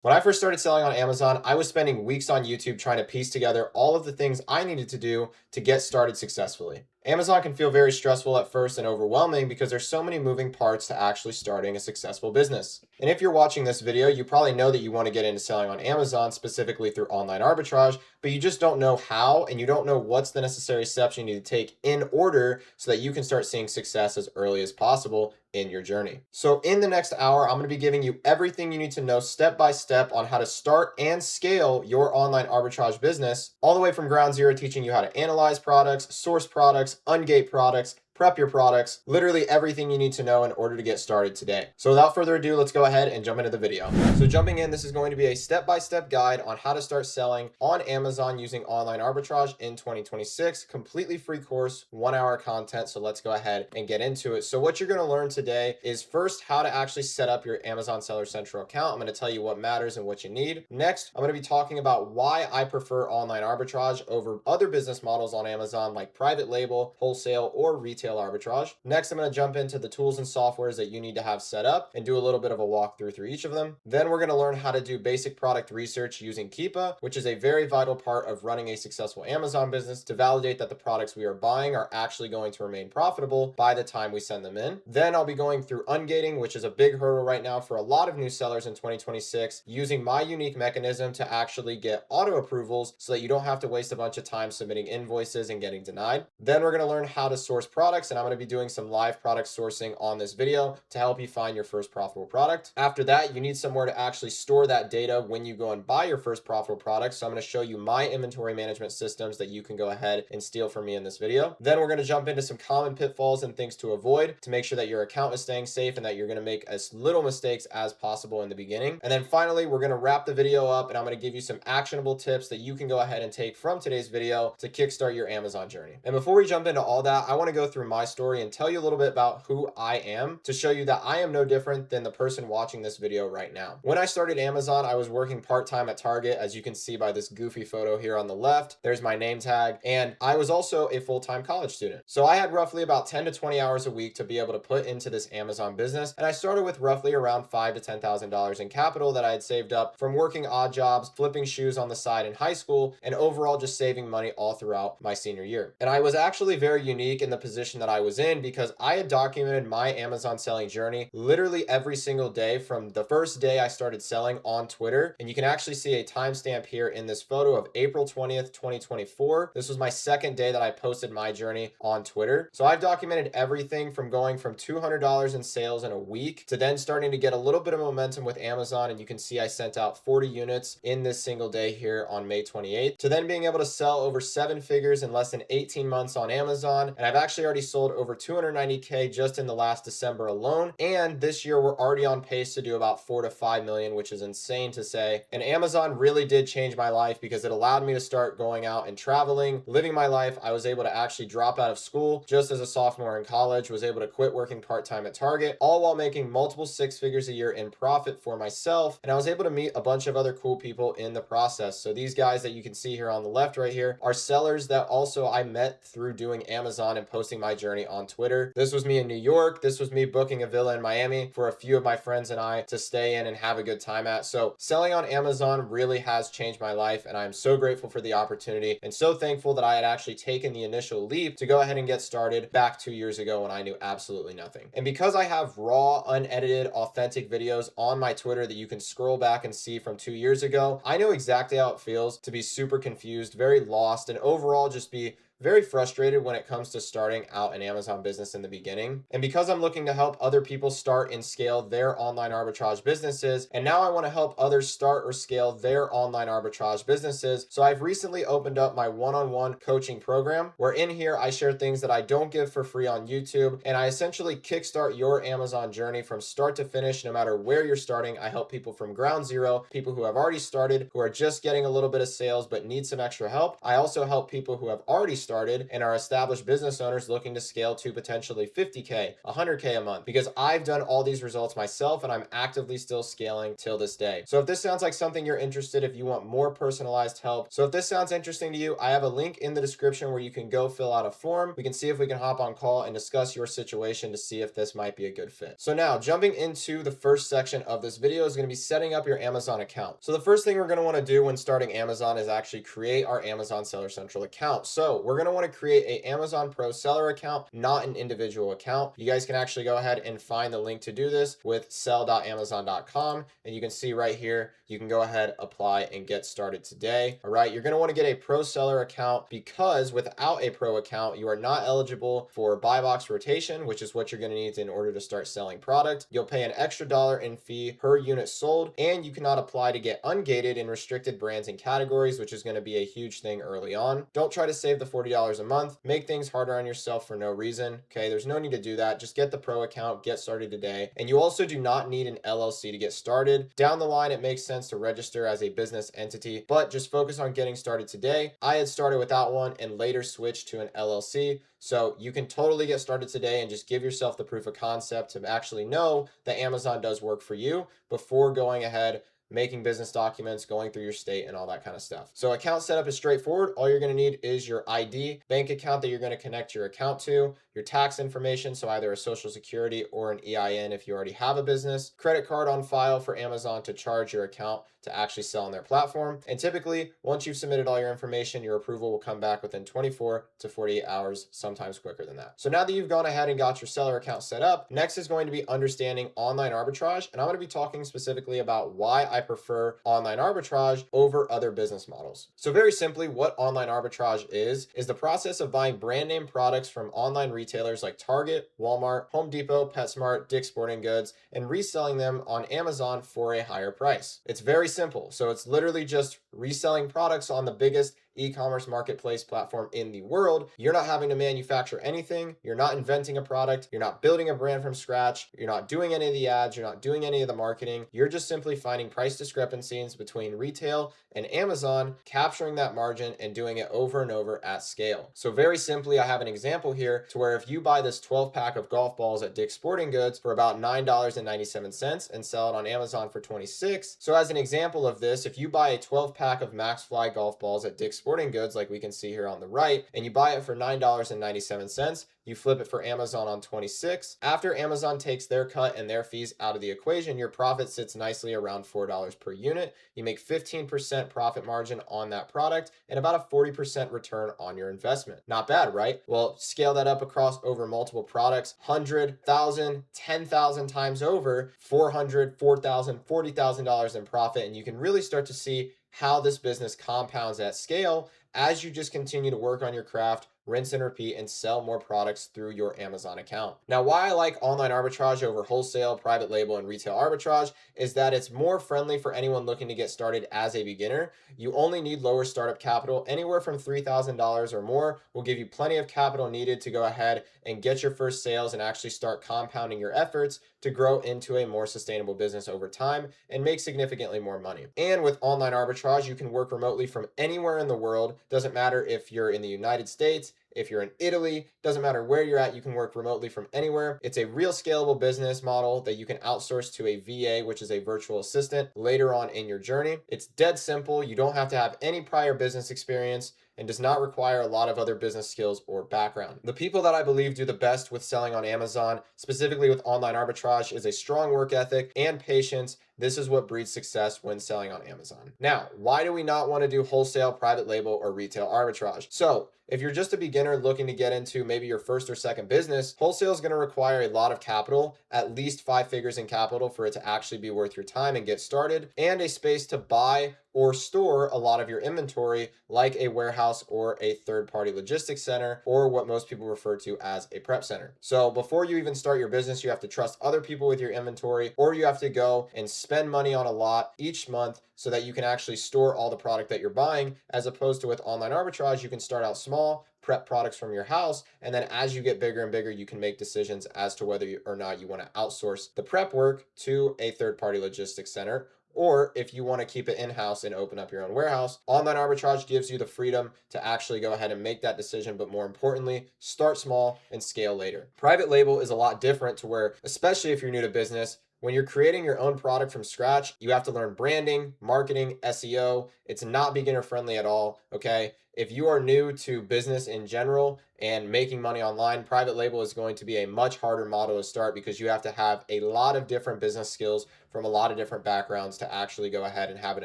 When I first started selling on Amazon, I was spending weeks on YouTube trying to piece together all of the things I needed to do to get started successfully. Amazon can feel very stressful at first and overwhelming because there's so many moving parts to actually starting a successful business. And if you're watching this video, you probably know that you want to get into selling on Amazon, specifically through online arbitrage, but you just don't know how, and you don't know what's the necessary steps you need to take in order so that you can start seeing success as early as possible in your journey. So in the next hour, I'm going to be giving you everything you need to know step by step on how to start and scale your online arbitrage business, all the way from ground zero, teaching you how to analyze products, source products, ungate products, prep your products, literally everything you need to know in order to get started today. So without further ado, let's go ahead and jump into the video. So jumping in, this is going to be a step-by-step guide on how to start selling on Amazon using online arbitrage in 2026, completely free course, 1 hour content. So let's go ahead and get into it. So what you're going to learn today is first how to actually set up your Amazon Seller Central account. I'm going to tell you what matters and what you need. Next, I'm going to be talking about why I prefer online arbitrage over other business models on Amazon like private label, wholesale, or retail arbitrage. Next, I'm going to jump into the tools and softwares that you need to have set up and do a little bit of a walkthrough through each of them. Then we're going to learn how to do basic product research using keepa, which is a very vital part of running a successful Amazon business to validate that the products we are buying are actually going to remain profitable by the time we send them in. Then I'll be going through ungating, which is a big hurdle right now for a lot of new sellers in 2026, using my unique mechanism to actually get auto approvals so that you don't have to waste a bunch of time submitting invoices and getting denied. Then we're going to learn how to source products, and I'm going to be doing some live product sourcing on this video to help you find your first profitable product. After that, you need somewhere to actually store that data when you go and buy your first profitable product. So I'm going to show you my inventory management systems that you can go ahead and steal from me in this video. Then we're going to jump into some common pitfalls and things to avoid to make sure that your account is staying safe and that you're going to make as little mistakes as possible in the beginning. And then finally, we're going to wrap the video up and I'm going to give you some actionable tips that you can go ahead and take from today's video to kickstart your Amazon journey. And before we jump into all that, I want to go through my story and tell you a little bit about who I am to show you that I am no different than the person watching this video right now. When I started Amazon, I was working part-time at Target, as you can see by this goofy photo here on the left. There's my name tag, and I was also a full-time college student. So I had roughly about 10 to 20 hours a week to be able to put into this Amazon business, and I started with roughly around $5,000 to $10,000 in capital that I had saved up from working odd jobs, flipping shoes on the side in high school, and overall just saving money all throughout my senior year. And I was actually very unique in the position that I was in because I had documented my Amazon selling journey literally every single day from the first day I started selling on Twitter. And you can actually see a timestamp here in this photo of April 20th, 2024. This was my second day that I posted my journey on Twitter. So I've documented everything from going from $200 in sales in a week to then starting to get a little bit of momentum with Amazon. And you can see I sent out 40 units in this single day here on May 28th to then being able to sell over 7 figures in less than 18 months on Amazon. And I've actually already sold over 290K just in the last December alone. And this year we're already on pace to do about 4 to 5 million, which is insane to say. And Amazon really did change my life because it allowed me to start going out and traveling, living my life. I was able to actually drop out of school just as a sophomore in college, was able to quit working part-time at Target, all while making multiple 6 figures a year in profit for myself. And I was able to meet a bunch of other cool people in the process. So these guys that you can see here on the left right here are sellers that also I met through doing Amazon and posting my journey on Twitter. This was me in New York. This was me booking a villa in Miami for a few of my friends and I to stay in and have a good time at. So selling on Amazon really has changed my life, and I'm so grateful for the opportunity and so thankful that I had actually taken the initial leap to go ahead and get started back 2 years ago when I knew absolutely nothing. And because I have raw, unedited, authentic videos on my Twitter that you can scroll back and see from 2 years ago, I know exactly how it feels to be super confused, very lost, and overall just be very frustrated when it comes to starting out an Amazon business in the beginning. And because I'm looking to help other people start and scale their online arbitrage businesses, and now I want to help others start or scale their online arbitrage businesses, so I've recently opened up my one-on-one coaching program, where in here I share things that I don't give for free on YouTube, and I essentially kickstart your Amazon journey from start to finish. No matter where you're starting, I help people from ground zero, people who have already started, who are just getting a little bit of sales but need some extra help. I also help people who have already started and are established business owners looking to scale to potentially 50K, 100K a month, because I've done all these results myself and I'm actively still scaling till this day. So if this sounds like something you're interested, if you want more personalized help, so if this sounds interesting to you, I have a link in the description where you can go fill out a form. We can see if we can hop on call and discuss your situation to see if this might be a good fit. So now jumping into the first section of this video is going to be setting up your Amazon account. So the first thing we're going to want to do when starting Amazon is actually create our Amazon Seller Central account. So we're going to want to create a Amazon Pro Seller account, not an individual account. You guys can actually go ahead and find the link to do this with sell.amazon.com, and you can see right here, you can go ahead, apply, and get started today. All right, you're going to want to get a Pro Seller account because without a Pro account, you are not eligible for buy box rotation, which is what you're going to need in order to start selling product. You'll pay an extra dollar in fee per unit sold, and you cannot apply to get ungated in restricted brands and categories, which is going to be a huge thing early on. Don't try to save the $40 a month. Make things harder on yourself for no reason. Okay, there's no need to do that. Just get the Pro account, get started today. And you also do not need an LLC to get started. Down the line, it makes sense to register as a business entity, but just focus on getting started today. I had started without one and later switched to an LLC. So you can totally get started today and just give yourself the proof of concept to actually know that Amazon does work for you before going ahead, making business documents, going through your state and all that kind of stuff. So account setup is straightforward. All you're going to need is your ID, bank account that you're going to connect your account to, your tax information, so either a social security or an EIN if you already have a business, credit card on file for Amazon to charge your account to actually sell on their platform. And typically, once you've submitted all your information, your approval will come back within 24 to 48 hours, sometimes quicker than that. So now that you've gone ahead and got your seller account set up, next is going to be understanding online arbitrage. And I'm going to be talking specifically about why I prefer online arbitrage over other business models. So very simply, what online arbitrage is the process of buying brand name products from online retailers like Target, Walmart, Home Depot, PetSmart, Dick's Sporting Goods, and reselling them on Amazon for a higher price. It's very simple. So it's literally just reselling products on the biggest e-commerce marketplace platform in the world. You're not having to manufacture anything. You're not inventing a product. You're not building a brand from scratch. You're not doing any of the ads. You're not doing any of the marketing. You're just simply finding price discrepancies between retail and Amazon, capturing that margin and doing it over and over at scale. So very simply, I have an example here to where if you buy this 12 pack of golf balls at Dick's Sporting Goods for about $9.97 and sell it on Amazon for $26. So as an example of this, if you buy a 12 pack of Max Fly golf balls at Dick's Sporting Goods, like we can see here on the right, and you buy it for $9.97, you flip it for Amazon on 26. After Amazon takes their cut and their fees out of the equation, your profit sits nicely around $4 per unit. You make 15% profit margin on that product and about a 40% return on your investment. Not bad, right? Well, scale that up across over multiple products, 100, 1,000, 10,000 times over, 400, 4,000, $40,000 in profit, and you can really start to see how this business compounds at scale as you just continue to work on your craft, rinse and repeat, and sell more products through your Amazon account. Now, why I like online arbitrage over wholesale, private label, and retail arbitrage is that it's more friendly for anyone looking to get started as a beginner. You only need lower startup capital. Anywhere from $3,000 or more will give you plenty of capital needed to go ahead and get your first sales and actually start compounding your efforts to grow into a more sustainable business over time and make significantly more money. And with online arbitrage, you can work remotely from anywhere in the world. Doesn't matter if you're in the United States, if you're in Italy, doesn't matter where you're at, you can work remotely from anywhere. It's a real scalable business model that you can outsource to a VA, which is a virtual assistant, later on in your journey. It's dead simple. You don't have to have any prior business experience and does not require a lot of other business skills or background. The people that I believe do the best with selling on Amazon, specifically with online arbitrage, is a strong work ethic and patience. This is what breeds success when selling on Amazon. Now, why do we not want to do wholesale, private label, or retail arbitrage? So, if you're just a beginner looking to get into maybe your first or second business, wholesale is going to require a lot of capital, at least 5 figures in capital for it to actually be worth your time and get started, and a space to buy or store a lot of your inventory, like a warehouse or a third-party logistics center, or what most people refer to as a prep center. So before you even start your business, you have to trust other people with your inventory, or you have to go and spend money on a lot each month so that you can actually store all the product that you're buying, as opposed to with online arbitrage, you can start out small, prep products from your house, and then as you get bigger and bigger, you can make decisions as to whether or not you want to outsource the prep work to a third-party logistics center, Or if you want to keep it in-house and open up your own warehouse, online arbitrage gives you the freedom to actually go ahead and make that decision, but more importantly, start small and scale later. Private label is a lot different to where, especially if you're new to business, when you're creating your own product from scratch, you have to learn branding, marketing, SEO. It's not beginner friendly at all, okay? If you are new to business in general and making money online, private label is going to be a much harder model to start because you have to have a lot of different business skills from a lot of different backgrounds to actually go ahead and have an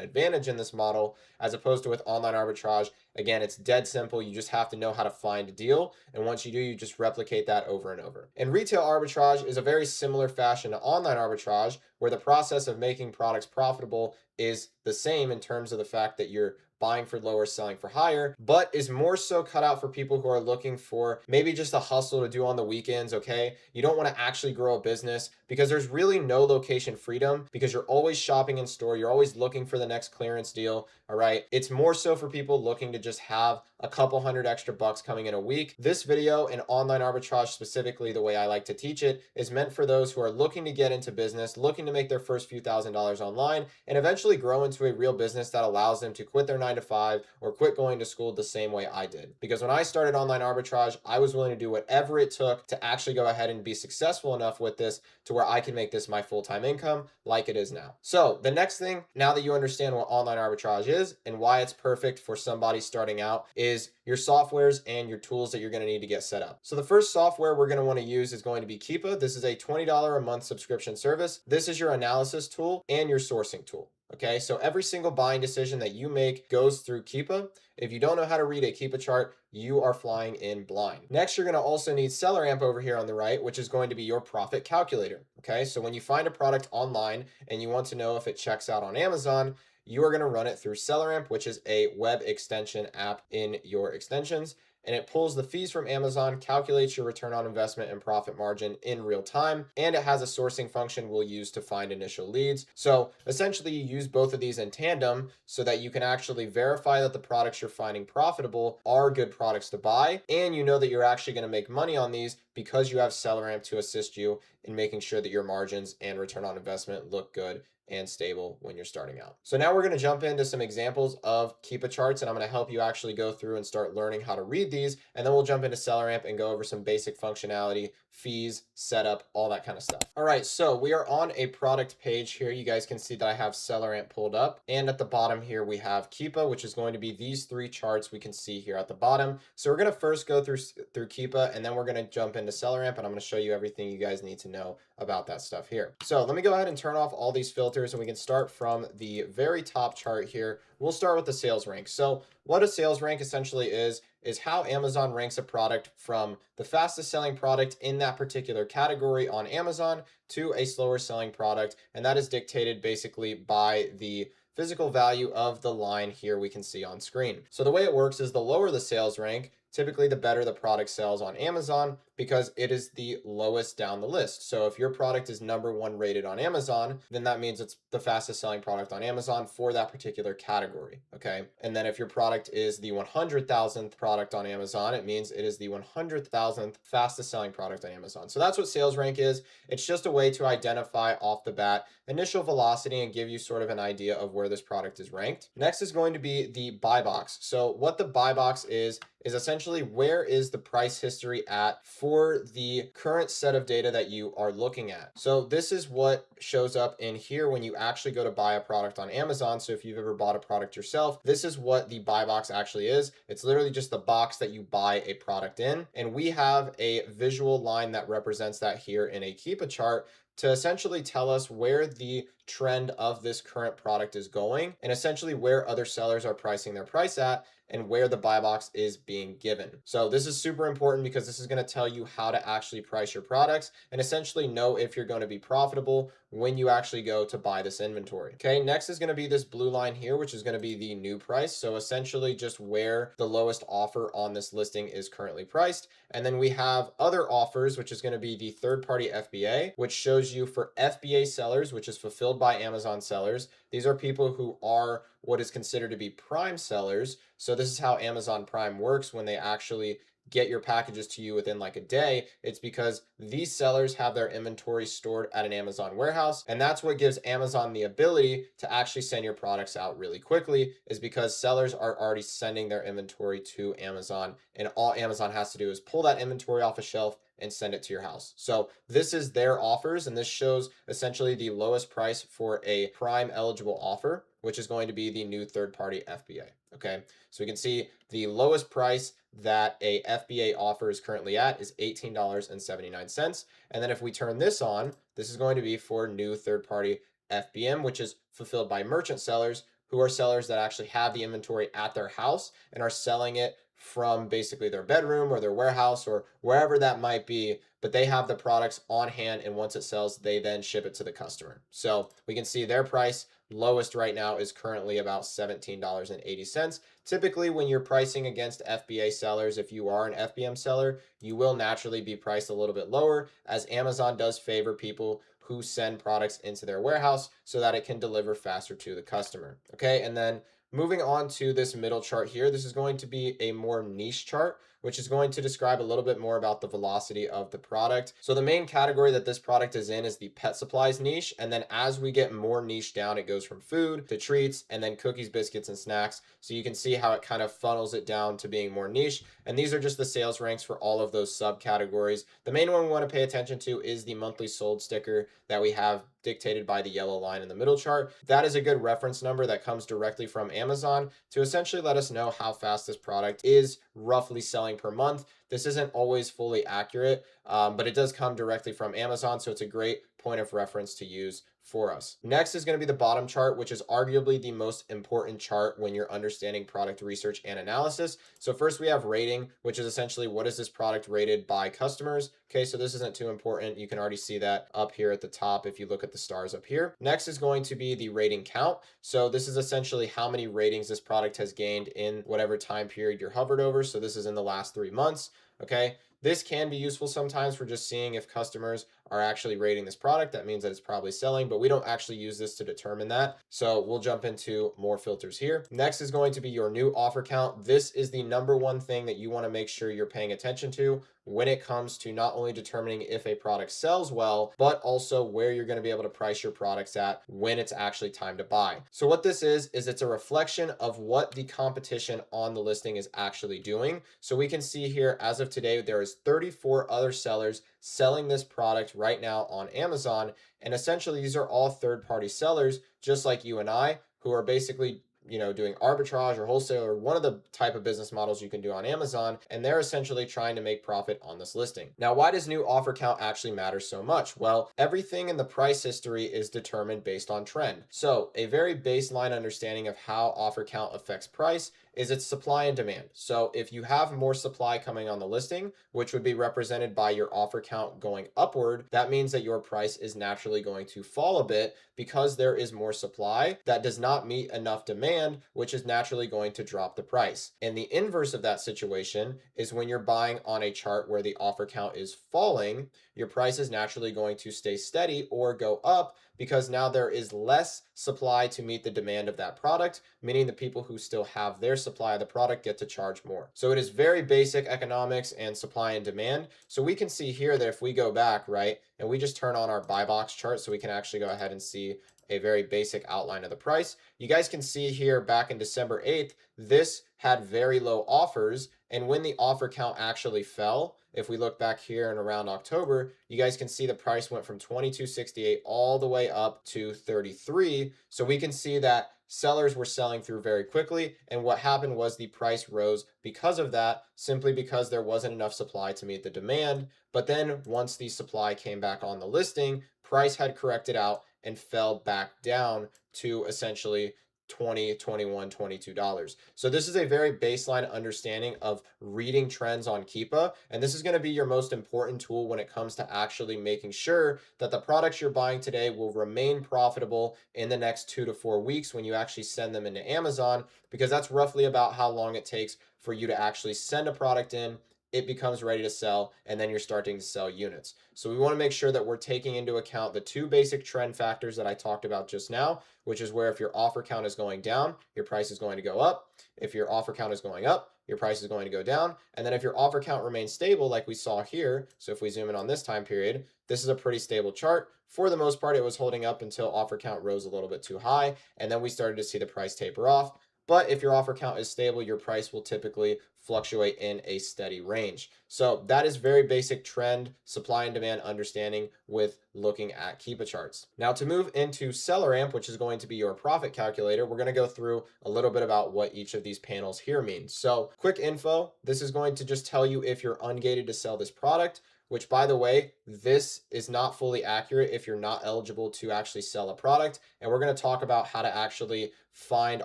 advantage in this model, as opposed to with online arbitrage. Again, it's dead simple. You just have to know how to find a deal. And once you do, you just replicate that over and over. And retail arbitrage is a very similar fashion to online arbitrage, where the process of making products profitable is the same in terms of the fact that you're buying for lower, selling for higher, but is more so cut out for people who are looking for maybe just a hustle to do on the weekends, okay? You don't want to actually grow a business because there's really no location freedom because you're always shopping in store. You're always looking for the next clearance deal, all right? It's more so for people looking to just have a couple hundred extra bucks coming in a week. This video and online arbitrage, specifically the way I like to teach it, is meant for those who are looking to get into business, looking to make their first few $1,000s online, and eventually grow into a real business that allows them to quit their 9 to 5 or quit going to school the same way I did. Because when I started online arbitrage, I was willing to do whatever it took to actually go ahead and be successful enough with this to where I can make this my full-time income like it is now. So the next thing, now that you understand what online arbitrage is and why it's perfect for somebody starting out, is your softwares and your tools that you're going to need to get set up. So the first software we're going to want to use is going to be Keepa. This is a $20 a month subscription service. This is your analysis tool and your sourcing tool. Okay, so every single buying decision that you make goes through Keepa. If you don't know how to read a Keepa chart, you are flying in blind. Next, you're going to also need SellerAmp over here on the right, which is going to be your profit calculator. Okay, so when you find a product online and you want to know if it checks out on Amazon, you are going to run it through SellerAmp, which is a web extension app in your extensions. And it pulls the fees from Amazon, calculates your return on investment and profit margin in real time, and it has a sourcing function we'll use to find initial leads. So essentially you use both of these in tandem so that you can actually verify that the products you're finding profitable are good products to buy, and you know that you're actually going to make money on these because you have SellerAmp to assist you in making sure that your margins and return on investment look good and stable when you're starting out. So now we're going to jump into some examples of Keepa charts, and I'm going to help you actually go through and start learning how to read these, and then we'll jump into SellerAmp and go over some basic functionality, fees, setup, all that kind of stuff. All right, so we are on a product page here. You guys can see that I have SellerAmp pulled up, and at the bottom here we have Keepa, which is going to be these three charts we can see here at the bottom. So we're going to first go through Keepa, and then we're going to jump into SellerAmp, and I'm going to show you everything you guys need to know about that stuff here. So let me go ahead and turn off all these filters, and we can start from the very top chart here. We'll start with the sales rank. So what a sales rank essentially is how Amazon ranks a product from the fastest selling product in that particular category on Amazon to a slower selling product. And that is dictated basically by the physical value of the line here we can see on screen. So the way it works is the lower the sales rank, typically the better the product sells on Amazon because it is the lowest down the list. So if your product is #1 rated on Amazon, then that means it's the fastest selling product on Amazon for that particular category, okay? And then if your product is the 100,000th product on Amazon, it means it is the 100,000th fastest selling product on Amazon. So that's what sales rank is. It's just a way to identify off the bat initial velocity and give you sort of an idea of where this product is ranked. Next is going to be the buy box. So what the buy box is essentially where is the price history at for the current set of data that you are looking at. So this is what shows up in here when you actually go to buy a product on Amazon. So if you've ever bought a product yourself, this is what the buy box actually is. It's literally just the box that you buy a product in. And we have a visual line that represents that here in a Keepa chart to essentially tell us where the trend of this current product is going and essentially where other sellers are pricing their price at and where the buy box is being given. So this is super important because this is going to tell you how to actually price your products and essentially know if you're going to be profitable when you actually go to buy this inventory. Okay, next is going to be this blue line here, which is going to be the new price. So essentially just where the lowest offer on this listing is currently priced. And then we have other offers, which is going to be the third-party FBA, which shows you for FBA sellers, which is fulfilled by Amazon sellers. These are people who are what is considered to be prime sellers. So this is how Amazon Prime works when they actually get your packages to you within like a day, it's because these sellers have their inventory stored at an Amazon warehouse. And that's what gives Amazon the ability to actually send your products out really quickly, is because sellers are already sending their inventory to Amazon. And all Amazon has to do is pull that inventory off a shelf and send it to your house. So this is their offers, and this shows essentially the lowest price for a Prime eligible offer, which is going to be the new third-party FBA. Okay, so we can see the lowest price that a FBA offer is currently at is $18.79. And then if we turn this on, this is going to be for new third-party FBM, which is fulfilled by merchant sellers, who are sellers that actually have the inventory at their house and are selling it from basically their bedroom or their warehouse or wherever that might be, but they have the products on hand, and once it sells, they then ship it to the customer. So we can see their price lowest right now is currently about $17.80. Typically, when you're pricing against FBA sellers, if you are an FBM seller, you will naturally be priced a little bit lower, as Amazon does favor people who send products into their warehouse so that it can deliver faster to the customer. Okay, and then moving on to this middle chart here, this is going to be a more niche chart, which is going to describe a little bit more about the velocity of the product. So the main category that this product is in is the pet supplies niche. And then as we get more niche down, it goes from food to treats and then cookies, biscuits, and snacks. So you can see how it kind of funnels it down to being more niche. And these are just the sales ranks for all of those subcategories. The main one we want to pay attention to is the monthly sold sticker that we have dictated by the yellow line in the middle chart. That is a good reference number that comes directly from Amazon to essentially let us know how fast this product is roughly selling per month. This isn't always fully accurate, but it does come directly from Amazon, so it's a great point of reference to use for us. Next is going to be the bottom chart, which is arguably the most important chart when you're understanding product research and analysis. So first we have rating, which is essentially what is this product rated by customers. Okay, so this isn't too important. You can already see that up here at the top if you look at the stars up here. Next is going to be the rating count. So this is essentially how many ratings this product has gained in whatever time period you're hovered over. So this is in the last 3 months. Okay, this can be useful sometimes for just seeing if customers are actually rating this product. That means that it's probably selling, but we don't actually use this to determine that. So we'll jump into more filters here. Next is going to be your new offer count. This is the number one thing that you want to make sure you're paying attention to when it comes to not only determining if a product sells well, but also where you're going to be able to price your products at when it's actually time to buy. So what this is it's a reflection of what the competition on the listing is actually doing. So we can see here, as of today, there is 34 other sellers selling this product right now on Amazon. And essentially, these are all third-party sellers, just like you and I, who are basically doing arbitrage or wholesale or one of the type of business models you can do on Amazon, and they're essentially trying to make profit on this listing. Now, why does new offer count actually matter so much? Well, everything in the price history is determined based on trend. So a very baseline understanding of how offer count affects price is its supply and demand. So if you have more supply coming on the listing, which would be represented by your offer count going upward, that means that your price is naturally going to fall a bit because there is more supply that does not meet enough demand, which is naturally going to drop the price. And the inverse of that situation is when you're buying on a chart where the offer count is falling, your price is naturally going to stay steady or go up because now there is less supply to meet the demand of that product, meaning the people who still have their supply of the product get to charge more. So it is very basic economics and supply and demand. So we can see here that if we go back, right, and we just turn on our buy box chart so we can actually go ahead and see a very basic outline of the price. You guys can see here back in December 8th, this had very low offers. And when the offer count actually fell, if we look back here and around October, you guys can see the price went from $22.68 all the way up to $33. So we can see that sellers were selling through very quickly. And what happened was the price rose because of that, simply because there wasn't enough supply to meet the demand. But then once the supply came back on the listing, price had corrected out and fell back down to essentially $20, $21, $22. So this is a very baseline understanding of reading trends on keepa, and this is going to be your most important tool when it comes to actually making sure that the products you're buying today will remain profitable in the next 2 to 4 weeks when you actually send them into Amazon, because that's roughly about how long it takes for you to actually send a product in it becomes ready to sell, and then you're starting to sell units. So we want to make sure that we're taking into account the two basic trend factors that I talked about just now, which is where if your offer count is going down, your price is going to go up. If your offer count is going up, your price is going to go down. And then if your offer count remains stable, like we saw here, so if we zoom in on this time period, this is a pretty stable chart. For the most part, it was holding up until offer count rose a little bit too high, and then we started to see the price taper off. But if your offer count is stable, your price will typically fluctuate in a steady range. So that is very basic trend, supply and demand understanding with looking at keepa charts. Now to move into seller amp, which is going to be your profit calculator, we're going to go through a little bit about what each of these panels here mean. So quick info, this is going to just tell you if you're ungated to sell this product, which by the way, this is not fully accurate if you're not eligible to actually sell a product. And we're going to talk about how to actually find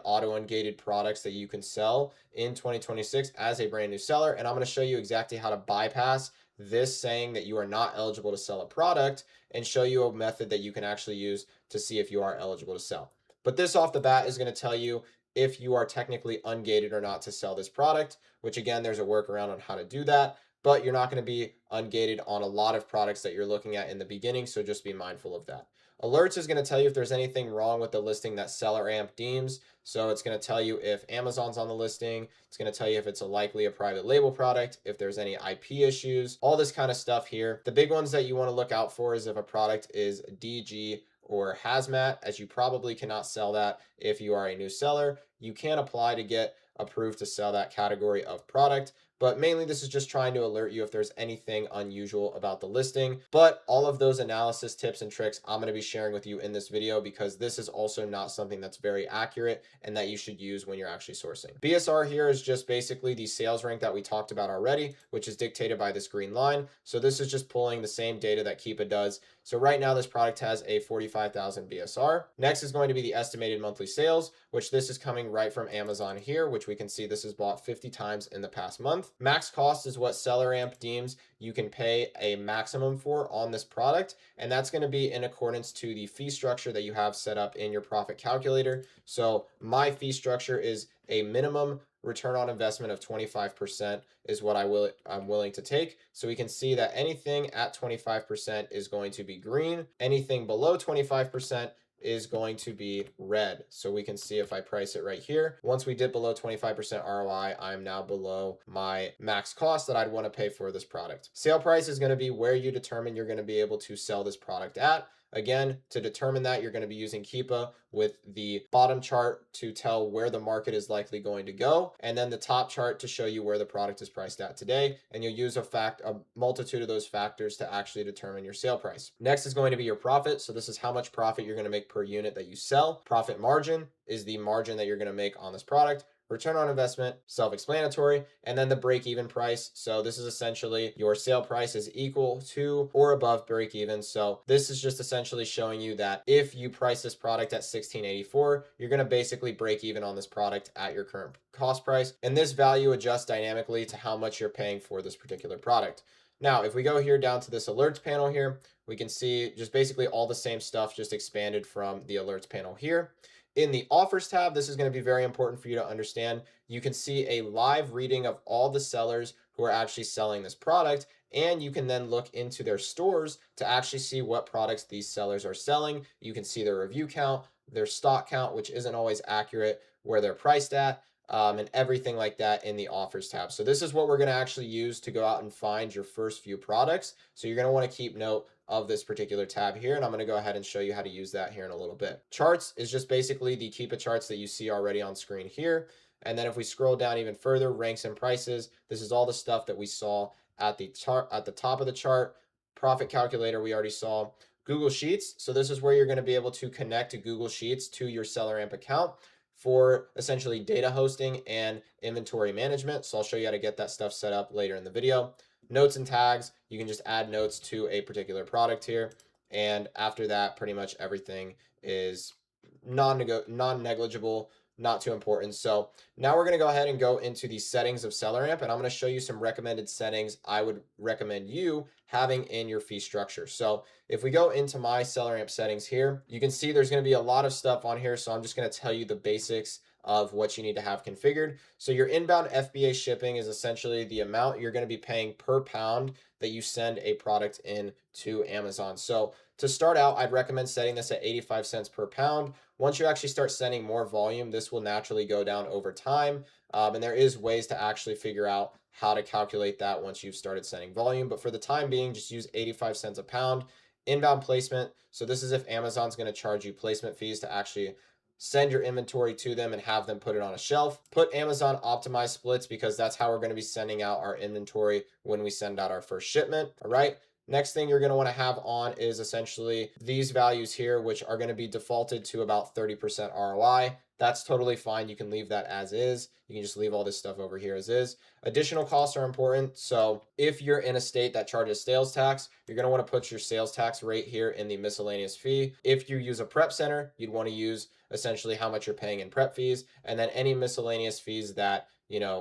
auto ungated products that you can sell in 2026 as a brand new seller. And I'm going to show you exactly how to bypass this saying that you are not eligible to sell a product and show you a method that you can actually use to see if you are eligible to sell. But this off the bat is going to tell you if you are technically ungated or not to sell this product, which again, there's a workaround on how to do that, but you're not going to be ungated on a lot of products that you're looking at in the beginning, so just be mindful of that. Alerts is going to tell you if there's anything wrong with the listing that seller amp deems. So it's going to tell you if Amazon's on the listing. It's going to tell you if it's likely a private label product, if there's any IP issues, all this kind of stuff here. The big ones that you want to look out for is if a product is DG or hazmat, as you probably cannot sell that if you are a new seller. You can apply to get approved to sell that category of product, but mainly this is just trying to alert you if there's anything unusual about the listing. But all of those analysis tips and tricks I'm going to be sharing with you in this video, because this is also not something that's very accurate and that you should use when you're actually sourcing. BSR here is just basically the sales rank that we talked about already, which is dictated by this green line. So this is just pulling the same data that keepa does. So right now this product has a 45,000 BSR. Next is going to be the estimated monthly sales, which this is coming right from Amazon here, which we can see this is bought 50 times in the past month. Max cost is what seller amp deems you can pay a maximum for on this product, and that's going to be in accordance to the fee structure that you have set up in your profit calculator. So my fee structure is a minimum return on investment of 25% is what I'm willing to take. So we can see that anything at 25% is going to be green. Anything below 25% is going to be red. So we can see if I price it right here. Once we dip below 25% ROI, I'm now below my max cost that I'd want to pay for this product. Sale price is going to be where you determine you're going to be able to sell this product at. Again, to determine that, you're going to be using keepa with the bottom chart to tell where the market is likely going to go, and then the top chart to show you where the product is priced at today. And you'll use a multitude of those factors to actually determine your sale price. Next is going to be your profit. So this is how much profit you're going to make per unit that you sell. Profit margin is the margin that you're going to make on this product. Return on investment, self-explanatory, and then the break-even price. So this is essentially your sale price is equal to or above break-even. So this is just essentially showing you that if you price this product at $16.84, you're going to basically break even on this product at your current cost price. And this value adjusts dynamically to how much you're paying for this particular product. Now, if we go here down to this alerts panel here, we can see just basically all the same stuff, just expanded from the alerts panel here. In the offers tab, this is going to be very important for you to understand. You can see a live reading of all the sellers who are actually selling this product, and you can then look into their stores to actually see what products these sellers are selling. You can see their review count, their stock count, which isn't always accurate, where they're priced at, and everything like that in the offers tab. So this is what we're going to actually use to go out and find your first few products. So you're going to want to keep note of this particular tab here, and I'm going to go ahead and show you how to use that here in a little bit. Charts is just basically the keepa charts that you see already on screen here. And then if we scroll down even further, ranks and prices, this is all the stuff that we saw at the chart at the top of the chart. Profit calculator we already saw. Google Sheets, so this is where you're going to be able to connect to Google Sheets to your seller amp account for essentially data hosting and inventory management. So I'll show you how to get that stuff set up later in the video. Notes and tags, you can just add notes to a particular product here. And after that, pretty much everything is non-negligible, not too important. So now we're going to go ahead and go into the settings of seller amp, and I'm going to show you some recommended settings I would recommend you having in your fee structure. So if we go into my seller amp settings here, you can see there's going to be a lot of stuff on here. So I'm just going to tell you the basics of what you need to have configured. So your inbound FBA shipping is essentially the amount you're going to be paying per pound that you send a product in to Amazon. So to start out, I'd recommend setting this at 85 cents per pound. Once you actually start sending more volume, this will naturally go down over time. And there is ways to actually figure out how to calculate that once you've started sending volume. But for the time being, just use 85 cents a pound. Inbound placement. So this is if Amazon's going to charge you placement fees to actually send your inventory to them and have them put it on a shelf. Put Amazon optimized splits because that's how we're going to be sending out our inventory when we send out our first shipment. All right. Next thing you're going to want to have on is essentially these values here, which are going to be defaulted to about 30% ROI. That's totally fine. You can leave that as is. You can just leave all this stuff over here as is. Additional costs are important. So if you're in a state that charges sales tax, you're going to want to put your sales tax rate here in the miscellaneous fee. If you use a prep center, you'd want to use essentially how much you're paying in prep fees, and then any miscellaneous fees that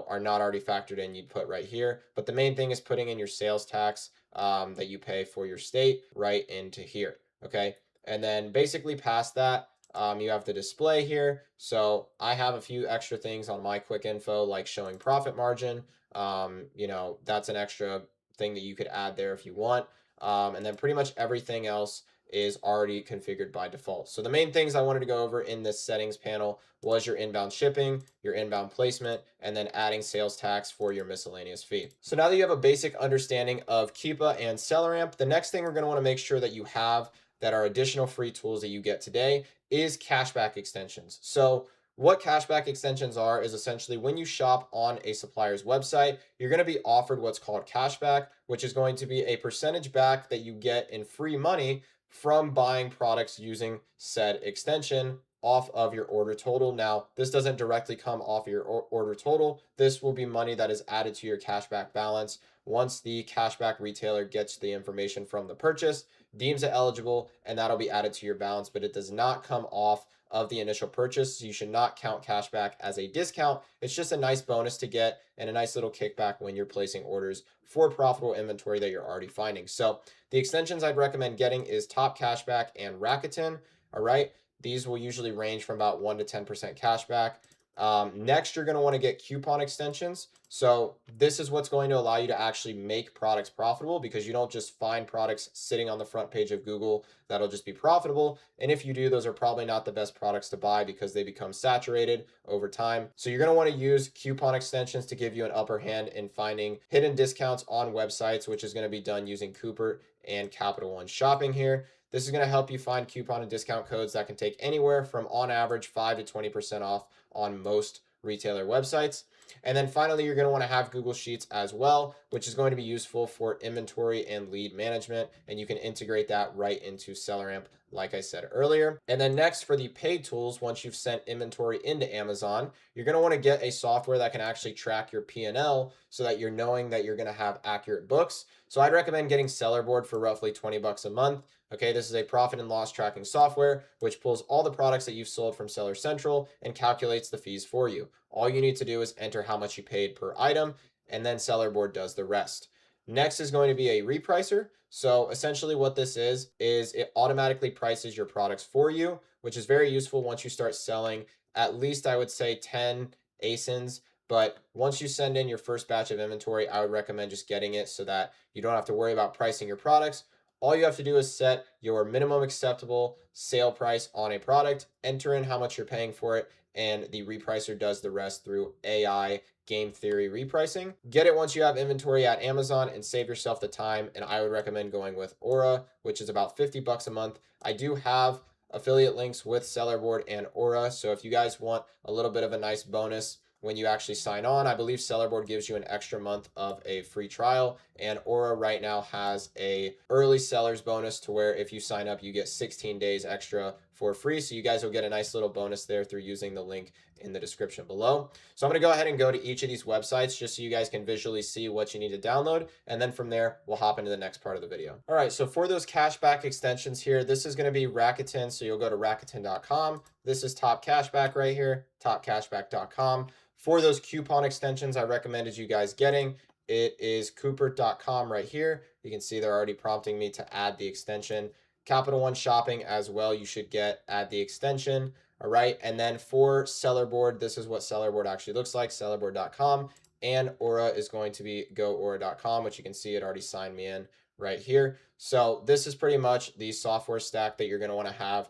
are not already factored in, you'd put right here. But the main thing is putting in your sales tax that you pay for your state right into here. Okay. And then basically past that, you have the display here. So I have a few extra things on my quick info, like showing profit margin. That's an extra thing that you could add there if you want. And then pretty much everything else is already configured by default. So the main things I wanted to go over in this settings panel was your inbound shipping, your inbound placement, and then adding sales tax for your miscellaneous fee. So now that you have a basic understanding of Keepa and SellerAmp, the next thing we're going to want to make sure that you have that are additional free tools that you get today is cashback extensions. So what cashback extensions are is essentially when you shop on a supplier's website, you're going to be offered what's called cashback, which is going to be a percentage back that you get in free money from buying products using said extension off of your order total. Now, this doesn't directly come off your order total. This will be money that is added to your cashback balance once the cashback retailer gets the information from the purchase, deems it eligible, and that'll be added to your balance, but it does not come off of the initial purchase. So you should not count cashback as a discount. It's just a nice bonus to get and a nice little kickback when you're placing orders for profitable inventory that you're already finding. So the extensions I'd recommend getting is Top Cashback and Rakuten. All right. These will usually range from about 1 to 10% cashback. Next, you're going to want to get coupon extensions. So this is what's going to allow you to actually make products profitable because you don't just find products sitting on the front page of Google that'll just be profitable. And if you do, those are probably not the best products to buy because they become saturated over time. So you're going to want to use coupon extensions to give you an upper hand in finding hidden discounts on websites, which is going to be done using Cooper and Capital One Shopping here. This is going to help you find coupon and discount codes that can take anywhere from on average 5 to 20% off on most retailer websites. And then finally, you're going to want to have Google Sheets as well, which is going to be useful for inventory and lead management. And you can integrate that right into SellerAmp, like I said earlier. And then next, for the paid tools, once you've sent inventory into Amazon, you're going to want to get a software that can actually track your P&L so that you're knowing that you're going to have accurate books. So I'd recommend getting Sellerboard for roughly 20 bucks a month. Okay, this is a profit and loss tracking software, which pulls all the products that you've sold from Seller Central and calculates the fees for you. All you need to do is enter how much you paid per item, and then Sellerboard does the rest. Next is going to be a repricer. So essentially what this is it automatically prices your products for you, which is very useful once you start selling at least, I would say, 10 ASINs. But once you send in your first batch of inventory, I would recommend just getting it so that you don't have to worry about pricing your products. All you have to do is set your minimum acceptable sale price on a product, enter in how much you're paying for it, and the repricer does the rest through AI game theory repricing. Get it once you have inventory at Amazon and save yourself the time. And I would recommend going with Aura, which is about 50 bucks a month. I do have affiliate links with Sellerboard and Aura. So if you guys want a little bit of a nice bonus when you actually sign on, I believe Sellerboard gives you an extra month of a free trial, and Aura right now has a early sellers bonus to where if you sign up, you get 16 days extra for free. So you guys will get a nice little bonus there through using the link in the description below. So I'm going to go ahead and go to each of these websites just so you guys can visually see what you need to download. And then from there, we'll hop into the next part of the video. All right, so for those cashback extensions here, this is going to be Rakuten. So you'll go to Rakuten.com. This is Top Cashback right here, topcashback.com. For those coupon extensions I recommended you guys getting, it is Cooper.com right here. You can see they're already prompting me to add the extension. Capital One Shopping as well, you should add the extension. All right. And then for seller board, this is what seller board actually looks like, sellerboard.com. And Aura is going to be goaura.com, which you can see it already signed me in right here. So this is pretty much the software stack that you're going to want to have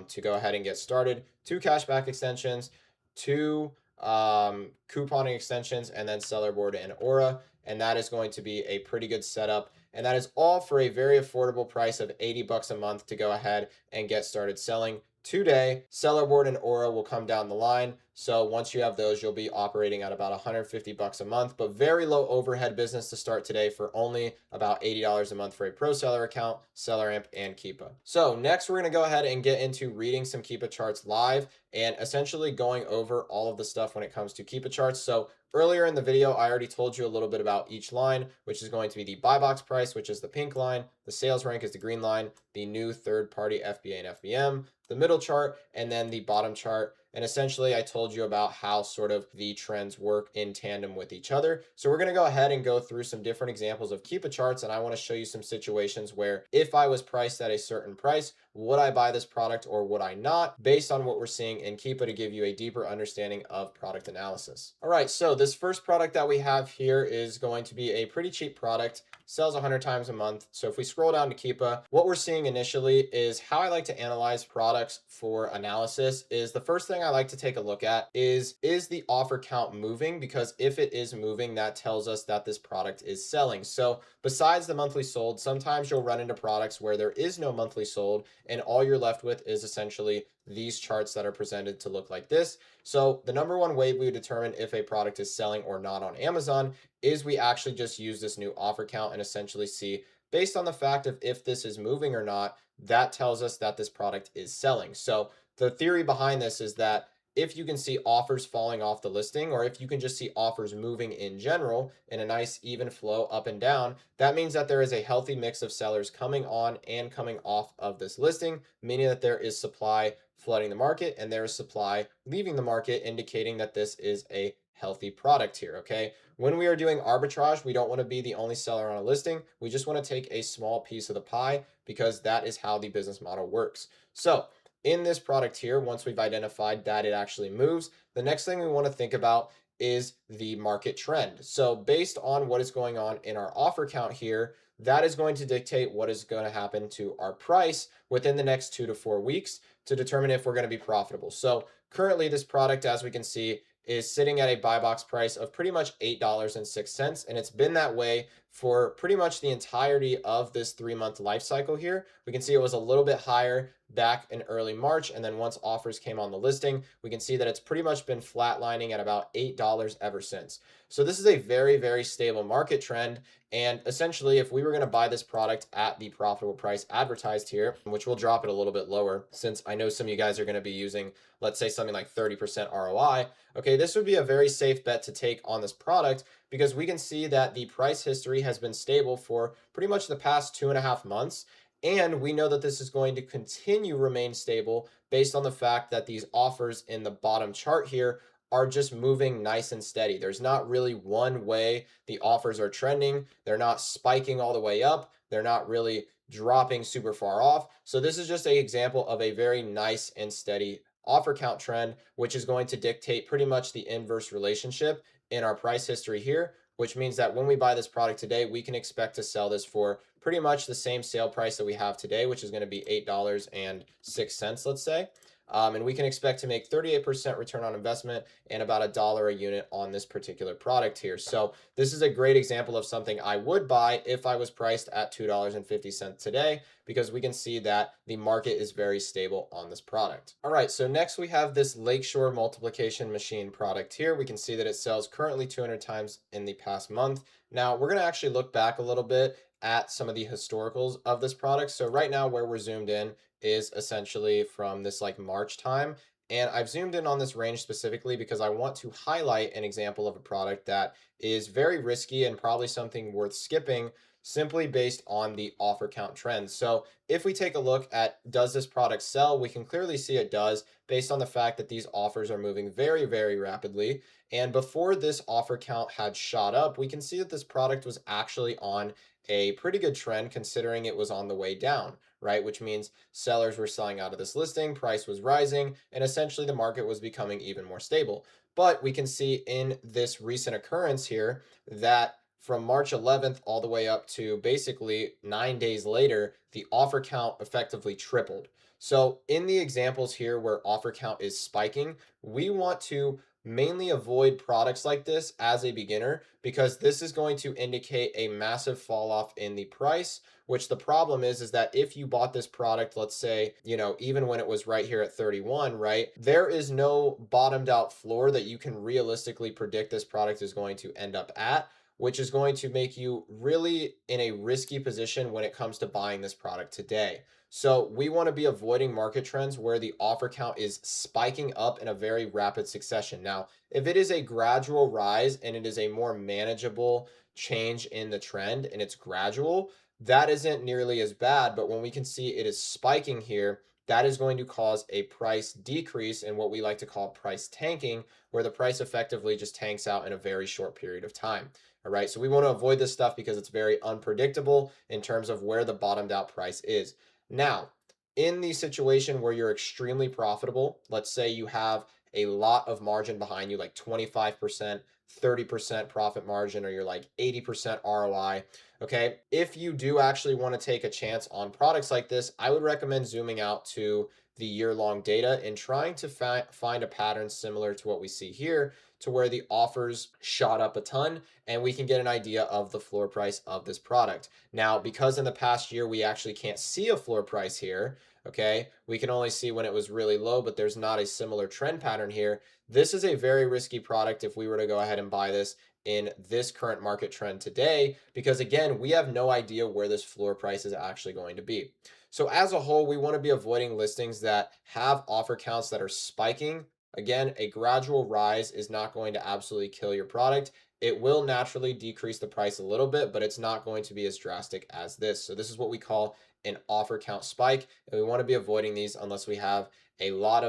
to go ahead and get started. 2 cashback extensions, 2 couponing extensions, and then seller board and Aura. And that is going to be a pretty good setup. And that is all for a very affordable price of $80 a month to go ahead and get started selling today. Seller board and Aura will come down the line. So once you have those, you'll be operating at about $150 a month, but very low overhead business to start today for only about $80 a month for a pro seller account, SellerAmp, and Keepa. So next, we're going to go ahead and get into reading some Keepa charts live and essentially going over all of the stuff when it comes to Keepa charts. So earlier in the video, I already told you a little bit about each line, which is going to be the buy box price, which is the pink line. The sales rank is the green line, the new third-party FBA and FBM, the middle chart, and then the bottom chart. And essentially, I told you about how sort of the trends work in tandem with each other. So we're going to go ahead and go through some different examples of Keepa charts. And I want to show you some situations where if I was priced at a certain price, would I buy this product or would I not, based on what we're seeing in Keepa to give you a deeper understanding of product analysis. All right, so this first product that we have here is going to be a pretty cheap product, sells 100 times a month. So if we scroll down to Keepa, what we're seeing initially is how I like to analyze products for analysis is the first thing I like to take a look at is the offer count moving? Because if it is moving, that tells us that this product is selling. So besides the monthly sold, sometimes you'll run into products where there is no monthly sold and all you're left with is essentially these charts that are presented to look like this. So the number one way we determine if a product is selling or not on Amazon is we actually just use this new offer count and essentially see, based on the fact of if this is moving or not, that tells us that this product is selling. So the theory behind this is that if you can see offers falling off the listing, or if you can just see offers moving in general in a nice even flow up and down, that means that there is a healthy mix of sellers coming on and coming off of this listing, meaning that there is supply flooding the market and there is supply leaving the market, indicating that this is a healthy product here, okay? When we are doing arbitrage, we don't want to be the only seller on a listing. We just want to take a small piece of the pie because that is how the business model works. So in this product here, once we've identified that it actually moves, the next thing we want to think about is the market trend. So based on what is going on in our offer count here, that is going to dictate what is going to happen to our price within the next 2 to 4 weeks to determine if we're going to be profitable. So currently this product, as we can see, is sitting at a buy box price of pretty much $8.06. And it's been that way for pretty much the entirety of this 3-month life cycle here. We can see it was a little bit higher back in early March. And then once offers came on the listing, we can see that it's pretty much been flatlining at about $8 ever since. So this is a very, very stable market trend. And essentially, if we were going to buy this product at the profitable price advertised here, which we'll drop it a little bit lower, since I know some of you guys are going to be using, let's say something like 30% ROI, okay, this would be a very safe bet to take on this product because we can see that the price history has been stable for pretty much the past 2.5 months. And we know that this is going to continue remain stable based on the fact that these offers in the bottom chart here are just moving nice and steady. There's not really one way the offers are trending. They're not spiking all the way up. They're not really dropping super far off. So this is just an example of a very nice and steady offer count trend, which is going to dictate pretty much the inverse relationship in our price history here, which means that when we buy this product today, we can expect to sell this for pretty much the same sale price that we have today, which is going to be $8.06, let's say. And we can expect to make 38% return on investment and about $1 a unit on this particular product here. So this is a great example of something I would buy if I was priced at $2.50 today, because we can see that the market is very stable on this product. All right, so next we have this Lakeshore multiplication machine product here. We can see that it sells currently 200 times in the past month. Now we're going to actually look back a little bit at some of the historicals of this product. So right now where we're zoomed in is essentially from this like March time. And I've zoomed in on this range specifically because I want to highlight an example of a product that is very risky and probably something worth skipping simply based on the offer count trends. So if we take a look at does this product sell, we can clearly see it does based on the fact that these offers are moving very, very rapidly. And before this offer count had shot up, we can see that this product was actually on a pretty good trend considering it was on the way down, right? Which means sellers were selling out of this listing, price was rising, and essentially the market was becoming even more stable. But we can see in this recent occurrence here that from March 11th all the way up to basically 9 days later, the offer count effectively tripled. So in the examples here where offer count is spiking, we want to mainly avoid products like this as a beginner because this is going to indicate a massive fall off in the price, which the problem is that if you bought this product, let's say, even when it was right here at 31, right, there is no bottomed out floor that you can realistically predict this product is going to end up at, which is going to make you really in a risky position when it comes to buying this product today. So we want to be avoiding market trends where the offer count is spiking up in a very rapid succession. Now, if it is a gradual rise and it is a more manageable change in the trend and it's gradual, that isn't nearly as bad. But when we can see it is spiking here, that is going to cause a price decrease in what we like to call price tanking, where the price effectively just tanks out in a very short period of time. All right, so we want to avoid this stuff because it's very unpredictable in terms of where the bottomed out price is. Now, in the situation where you're extremely profitable, let's say you have a lot of margin behind you, like 25%, 30% profit margin, or you're like 80% ROI. Okay. If you do actually want to take a chance on products like this, I would recommend zooming out to the year-long data and trying to find a pattern similar to what we see here, to where the offers shot up a ton and we can get an idea of the floor price of this product. Now, because in the past year we actually can't see a floor price here, okay, we can only see when it was really low, but there's not a similar trend pattern here. This is a very risky product if we were to go ahead and buy this in this current market trend today, because again, we have no idea where this floor price is actually going to be. So as a whole, we want to be avoiding listings that have offer counts that are spiking. Again, a gradual rise is not going to absolutely kill your product. It will naturally decrease the price a little bit, but it's not going to be as drastic as this. So this is what we call an offer count spike, and we want to be avoiding these unless we have a lot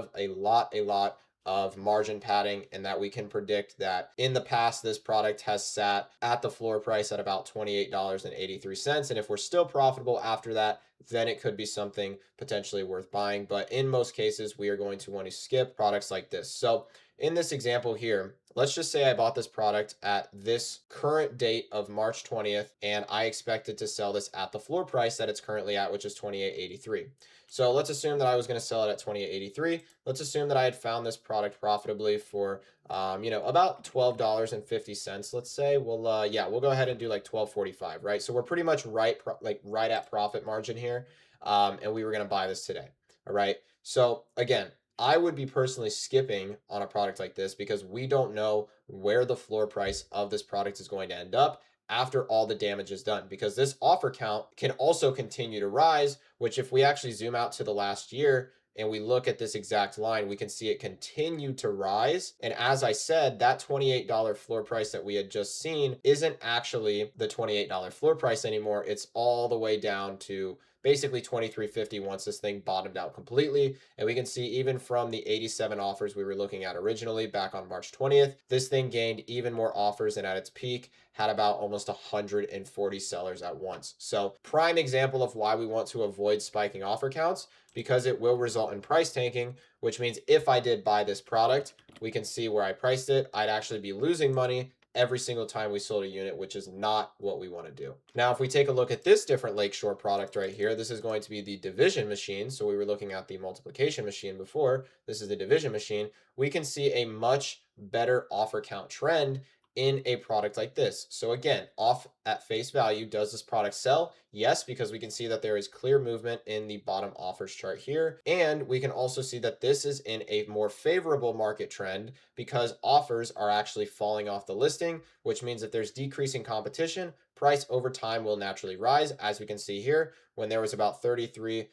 of margin padding, and that we can predict that in the past this product has sat at the floor price at about $28.83, and if we're still profitable after that, then it could be something potentially worth buying. But in most cases, we are going to want to skip products like this. So in this example here, let's just say I bought this product at this current date of March 20th, and I expected to sell this at the floor price that it's currently at, which is $28.83. So let's assume that I was going to sell it at $28.83. Let's assume that I had found this product profitably for about $12.50. Let's say, we'll go ahead and do like $12.45, right? So we're pretty much right at profit margin here, and we were going to buy this today. All right. So again, I would be personally skipping on a product like this because we don't know where the floor price of this product is going to end up after all the damage is done, because this offer count can also continue to rise, which if we actually zoom out to the last year and we look at this exact line, we can see it continue to rise. And as I said, that $28 floor price that we had just seen isn't actually the $28 floor price anymore. It's all the way down to basically $23.50 once this thing bottomed out completely. And we can see even from the 87 offers we were looking at originally back on March 20th, this thing gained even more offers, and at its peak had about almost 140 sellers at once. So prime example of why we want to avoid spiking offer counts, because it will result in price tanking, which means if I did buy this product, we can see where I priced it, I'd actually be losing money every single time we sold a unit, which is not what we want to do. Now, if we take a look at this different Lakeshore product right here, this is going to be the division machine. So we were looking at the multiplication machine before. This is the division machine. We can see a much better offer count trend in a product like this. So again, off at face value, does this product sell? Yes, because we can see that there is clear movement in the bottom offers chart here. And we can also see that this is in a more favorable market trend because offers are actually falling off the listing, which means that there's decreasing competition. Price over time will naturally rise. As we can see here, when there was about 30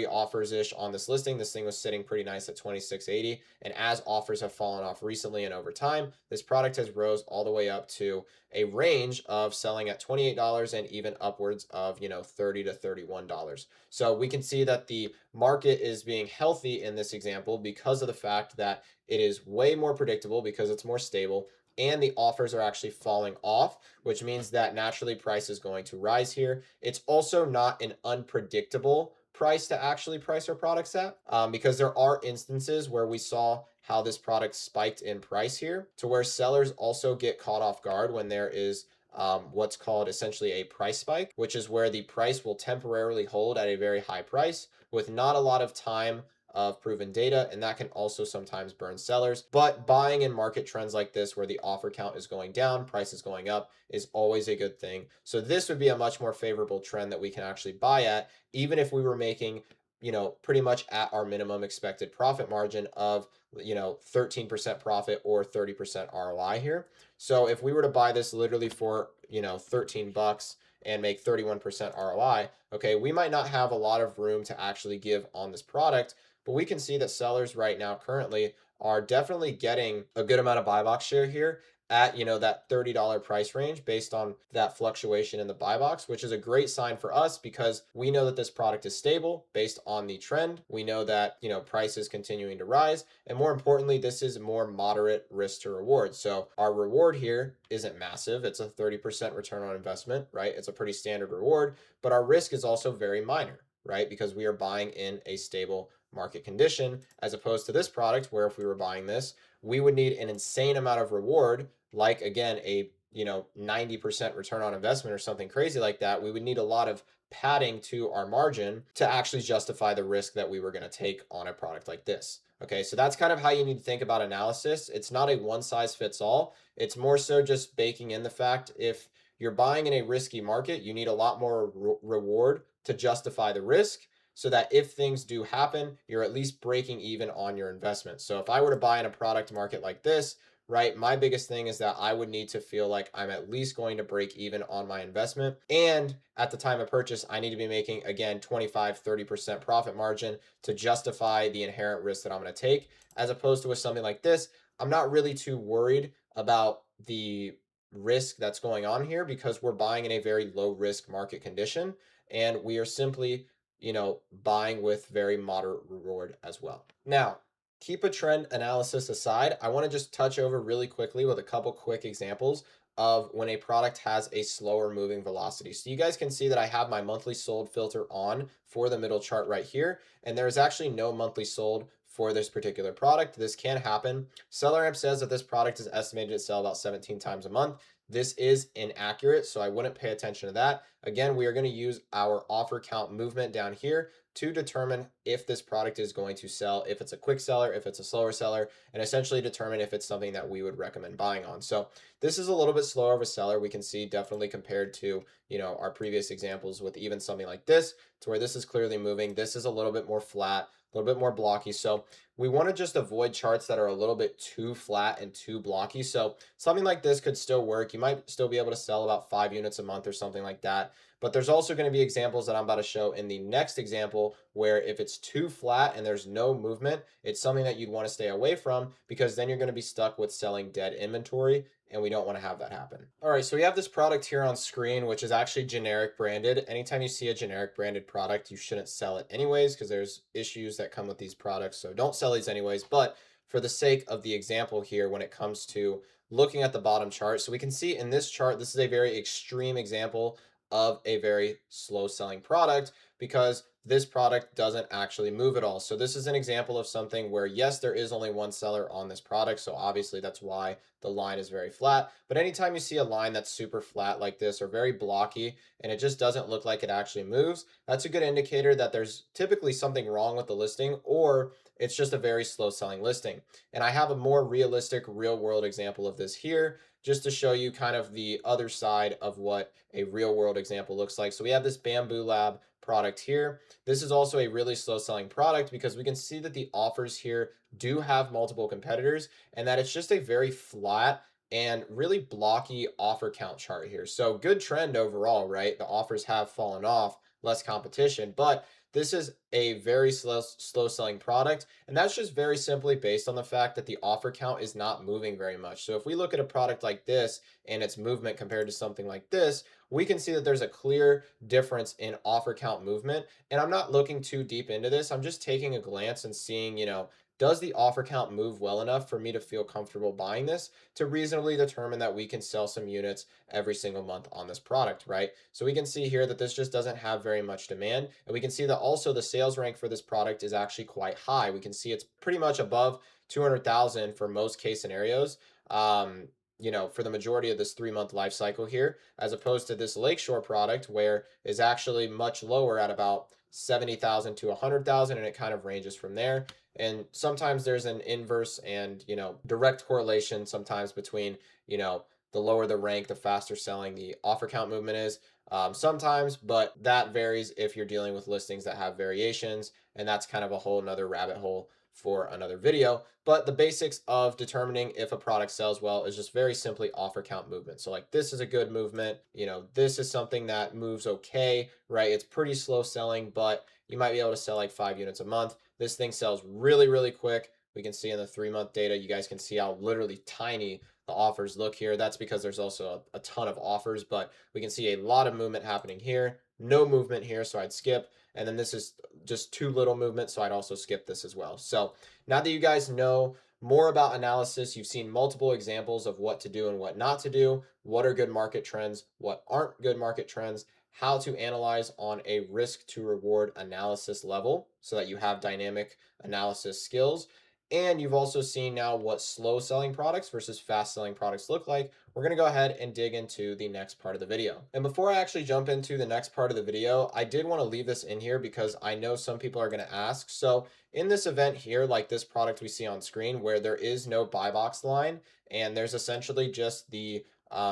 offers-ish on this listing, this thing was sitting pretty nice at $26.80. And as offers have fallen off recently and over time, this product has rose all the way up to a range of selling at $28 and even upwards of, $30 to $31. So we can see that the market is being healthy in this example because of the fact that it is way more predictable because it's more stable, and the offers are actually falling off, which means that naturally price is going to rise here. It's also not an unpredictable price to actually price our products at, because there are instances where we saw how this product spiked in price here to where sellers also get caught off guard when there is what's called essentially a price spike, which is where the price will temporarily hold at a very high price with not a lot of time of proven data, and that can also sometimes burn sellers. But buying in market trends like this, where the offer count is going down, price is going up, is always a good thing. So this would be a much more favorable trend that we can actually buy at, even if we were making, pretty much at our minimum expected profit margin of, 13% profit or 30% ROI here. So if we were to buy this literally for, 13 bucks and make 31% ROI, okay, we might not have a lot of room to actually give on this product, but we can see that sellers right now currently are definitely getting a good amount of buy box share here at, that $30 price range based on that fluctuation in the buy box, which is a great sign for us because we know that this product is stable based on the trend. We know that, price is continuing to rise, and more importantly, this is more moderate risk to reward. So our reward here isn't massive. It's a 30% return on investment, right? It's a pretty standard reward, but our risk is also very minor, right? Because we are buying in a stable market condition, as opposed to this product where if we were buying this, we would need an insane amount of reward, like again, a 90% return on investment or something crazy like that. We would need a lot of padding to our margin to actually justify the risk that we were going to take on a product like this. Okay, so that's kind of how you need to think about analysis. It's not a one size fits all. It's more so just baking in the fact if you're buying in a risky market, you need a lot more reward to justify the risk, so that if things do happen, you're at least breaking even on your investment. So if I were to buy in a product market like this, right, my biggest thing is that I would need to feel like I'm at least going to break even on my investment. And at the time of purchase, I need to be making, again, 25-30% profit margin to justify the inherent risk that I'm going to take. As opposed to with something like this, I'm not really too worried about the risk that's going on here because we're buying in a very low risk market condition, and we are simply, buying with very moderate reward as well. Now, keep a trend analysis aside, I want to just touch over really quickly with a couple quick examples of when a product has a slower moving velocity. So you guys can see that I have my monthly sold filter on for the middle chart right here, and there is actually no monthly sold for this particular product. This can happen. SellerAmp says that this product is estimated to sell about 17 times a month. This is inaccurate, so I wouldn't pay attention to that. Again, we are going to use our offer count movement down here to determine if this product is going to sell, if it's a quick seller, if it's a slower seller, and essentially determine if it's something that we would recommend buying on. So this is a little bit slower of a seller. We can see definitely compared to, our previous examples with even something like this, to where this is clearly moving. This is a little bit more flat, a little bit more blocky. So we want to just avoid charts that are a little bit too flat and too blocky. So something like this could still work. You might still be able to sell about 5 units a month or something like that. But there's also going to be examples that I'm about to show in the next example where if it's too flat and there's no movement, it's something that you'd want to stay away from because then you're going to be stuck with selling dead inventory, and we don't want to have that happen. All right, so we have this product here on screen, which is actually generic branded. Anytime you see a generic branded product, you shouldn't sell it anyways because there's issues that come with these products. So don't sell these anyways. But for the sake of the example here, when it comes to looking at the bottom chart, so we can see in this chart, this is a very extreme example of a very slow selling product because this product doesn't actually move at all. So this is an example of something where, yes, there is only one seller on this product. So obviously that's why the line is very flat. But anytime you see a line that's super flat like this or very blocky and it just doesn't look like it actually moves, that's a good indicator that there's typically something wrong with the listing, or it's just a very slow selling listing. And I have a more realistic real world example of this here, just to show you kind of the other side of what a real world example looks like. So we have this Bamboo Lab product here. This is also a really slow selling product because we can see that the offers here do have multiple competitors and that it's just a very flat and really blocky offer count chart here. So good trend overall, right? The offers have fallen off, less competition, but this is a very slow selling product, and that's just very simply based on the fact that the offer count is not moving very much. So if we look at a product like this and its movement compared to something like this, we can see that there's a clear difference in offer count movement. And I'm not looking too deep into this. I'm just taking a glance and seeing, does the offer count move well enough for me to feel comfortable buying this to reasonably determine that we can sell some units every single month on this product, right? So we can see here that this just doesn't have very much demand. And we can see that also the sales rank for this product is actually quite high. We can see it's pretty much above 200,000 for most case scenarios. Um, for the majority of this 3 month life cycle here, as opposed to this Lakeshore product, where is actually much lower at about 70,000 to 100,000, and it kind of ranges from there. And sometimes there's an inverse and, direct correlation sometimes between, the lower the rank, the faster selling the offer count movement is. Sometimes, but that varies if you're dealing with listings that have variations, and that's kind of a whole nother rabbit hole for another video. But the basics of determining if a product sells well is just very simply offer count movement. So like this is a good movement, this is something that moves okay, right? It's pretty slow selling, but you might be able to sell like 5 units a month. This thing sells really, really quick. We can see in the 3 month data, you guys can see how literally tiny the offers look here. That's because there's also a ton of offers, but we can see a lot of movement happening here, no movement here, so I'd skip. And then this is just too little movement, so I'd also skip this as well. So now that you guys know more about analysis, you've seen multiple examples of what to do and what not to do, what are good market trends, what aren't good market trends, how to analyze on a risk to reward analysis level so that you have dynamic analysis skills. And you've also seen now what slow selling products versus fast selling products look like. We're going to go ahead and dig into the next part of the video. And before I actually jump into the next part of the video, I did want to leave this in here because I know some people are going to ask. So in this event here, like this product we see on screen where there is no buy box line and there's essentially just the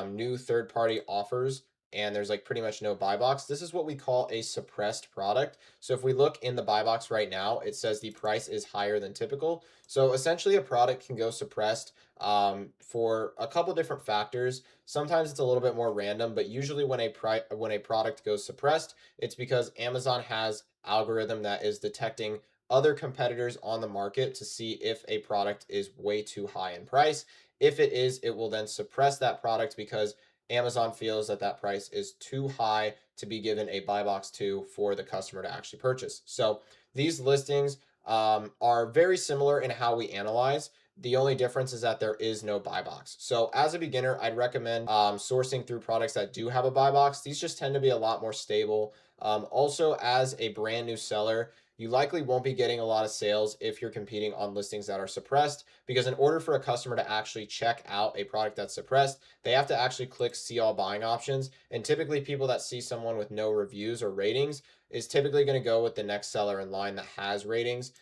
new third party offers and there's like pretty much no buy box. This is what we call a suppressed product. So if we look in the buy box right now, it says the price is higher than typical. So essentially a product can go suppressed for a couple different factors. Sometimes it's a little bit more random, but usually when a product goes suppressed, it's because Amazon has algorithm that is detecting other competitors on the market to see if a product is way too high in price. If it is, it will then suppress that product because Amazon feels that that price is too high to be given a buy box to for the customer to actually purchase. So these listings are very similar in how we analyze. The only difference is that there is no buy box. So as a beginner, I'd recommend sourcing through products that do have a buy box. These just tend to be a lot more stable. Also, as a brand new seller, you likely won't be getting a lot of sales if you're competing on listings that are suppressed, because in order for a customer to actually check out a product that's suppressed, they have to actually click see all buying options. And typically people that see someone with no reviews or ratings is typically going to go with the next seller in line that has ratings.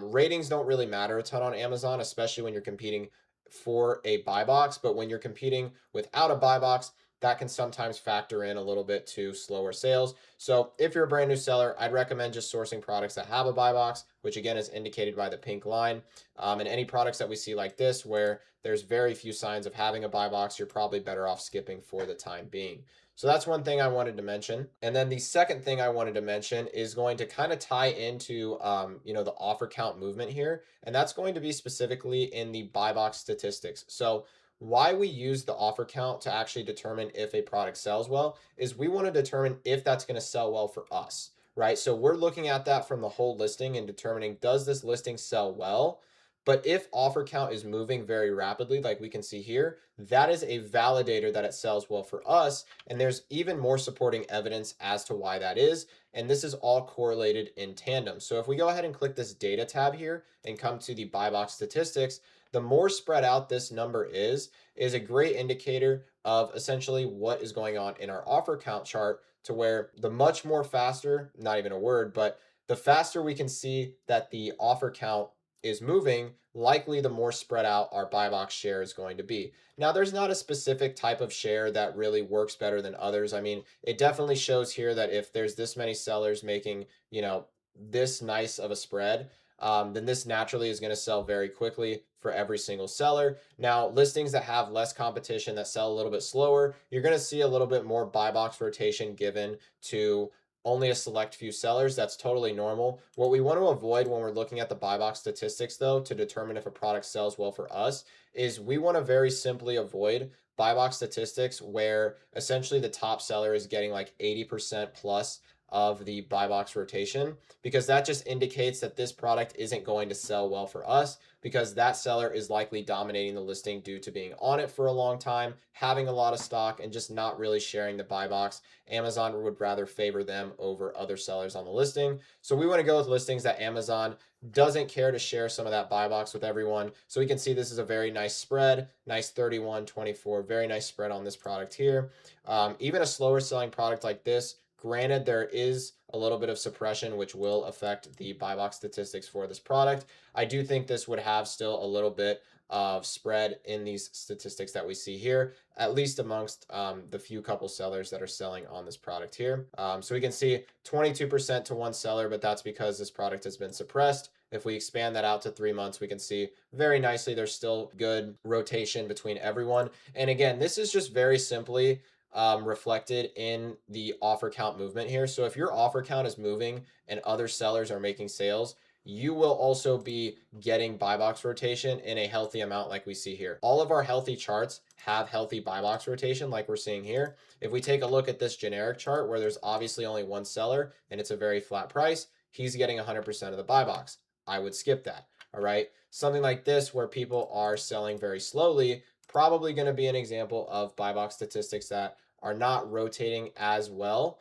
Ratings don't really matter a ton on Amazon, especially when you're competing for a buy box, but when you're competing without a buy box, that can sometimes factor in a little bit to slower sales. So if you're a brand new seller, I'd recommend just sourcing products that have a buy box, which again is indicated by the pink line. And any products that we see like this, where there's very few signs of having a buy box, you're probably better off skipping for the time being. So that's one thing I wanted to mention. And then the second thing I wanted to mention is going to kind of tie into, the offer count movement here. And that's going to be specifically in the buy box statistics. So why we use the offer count to actually determine if a product sells well is we want to determine if that's going to sell well for us, right? So we're looking at that from the whole listing and determining, does this listing sell well? But if offer count is moving very rapidly, like we can see here, that is a validator that it sells well for us. And there's even more supporting evidence as to why that is. And this is all correlated in tandem. So if we go ahead and click this data tab here and come to the buy box statistics, the more spread out this number is a great indicator of essentially what is going on in our offer count chart, to where the much more faster, not even a word, but the faster we can see that the offer count is moving, likely the more spread out our buy box share is going to be. Now, there's not a specific type of share that really works better than others. I mean, it definitely shows here that if there's this many sellers making, this nice of a spread, then this naturally is going to sell very quickly for every single seller. Now, listings that have less competition, that sell a little bit slower, you're going to see a little bit more buy box rotation given to only a select few sellers. That's totally normal. What we want to avoid when we're looking at the buy box statistics, though, to determine if a product sells well for us, is we want to very simply avoid buy box statistics where essentially the top seller is getting like 80% plus of the buy box rotation, because that just indicates that this product isn't going to sell well for us, because that seller is likely dominating the listing due to being on it for a long time, having a lot of stock, and just not really sharing the buy box. Amazon would rather favor them over other sellers on the listing. So we want to go with listings that Amazon doesn't care to share some of that buy box with everyone. So we can see this is a very nice spread, nice 31-24, very nice spread on this product here. Even a slower selling product like this, granted, there is a little bit of suppression, which will affect the buy box statistics for this product. I do think this would have still a little bit of spread in these statistics that we see here, at least amongst the few couple sellers that are selling on this product here. So we can see 22% to one seller, but that's because this product has been suppressed. If we expand that out to 3 months, we can see very nicely there's still good rotation between everyone. And again, this is just very simply reflected in the offer count movement here. So if your offer count is moving and other sellers are making sales, you will also be getting buy box rotation in a healthy amount like we see here. All of our healthy charts have healthy buy box rotation like we're seeing here. If we take a look at this generic chart where there's obviously only one seller and it's a very flat price, he's getting 100% of the buy box. I would skip that. All right. Something like this where people are selling very slowly, probably going to be an example of buy box statistics that are not rotating as well.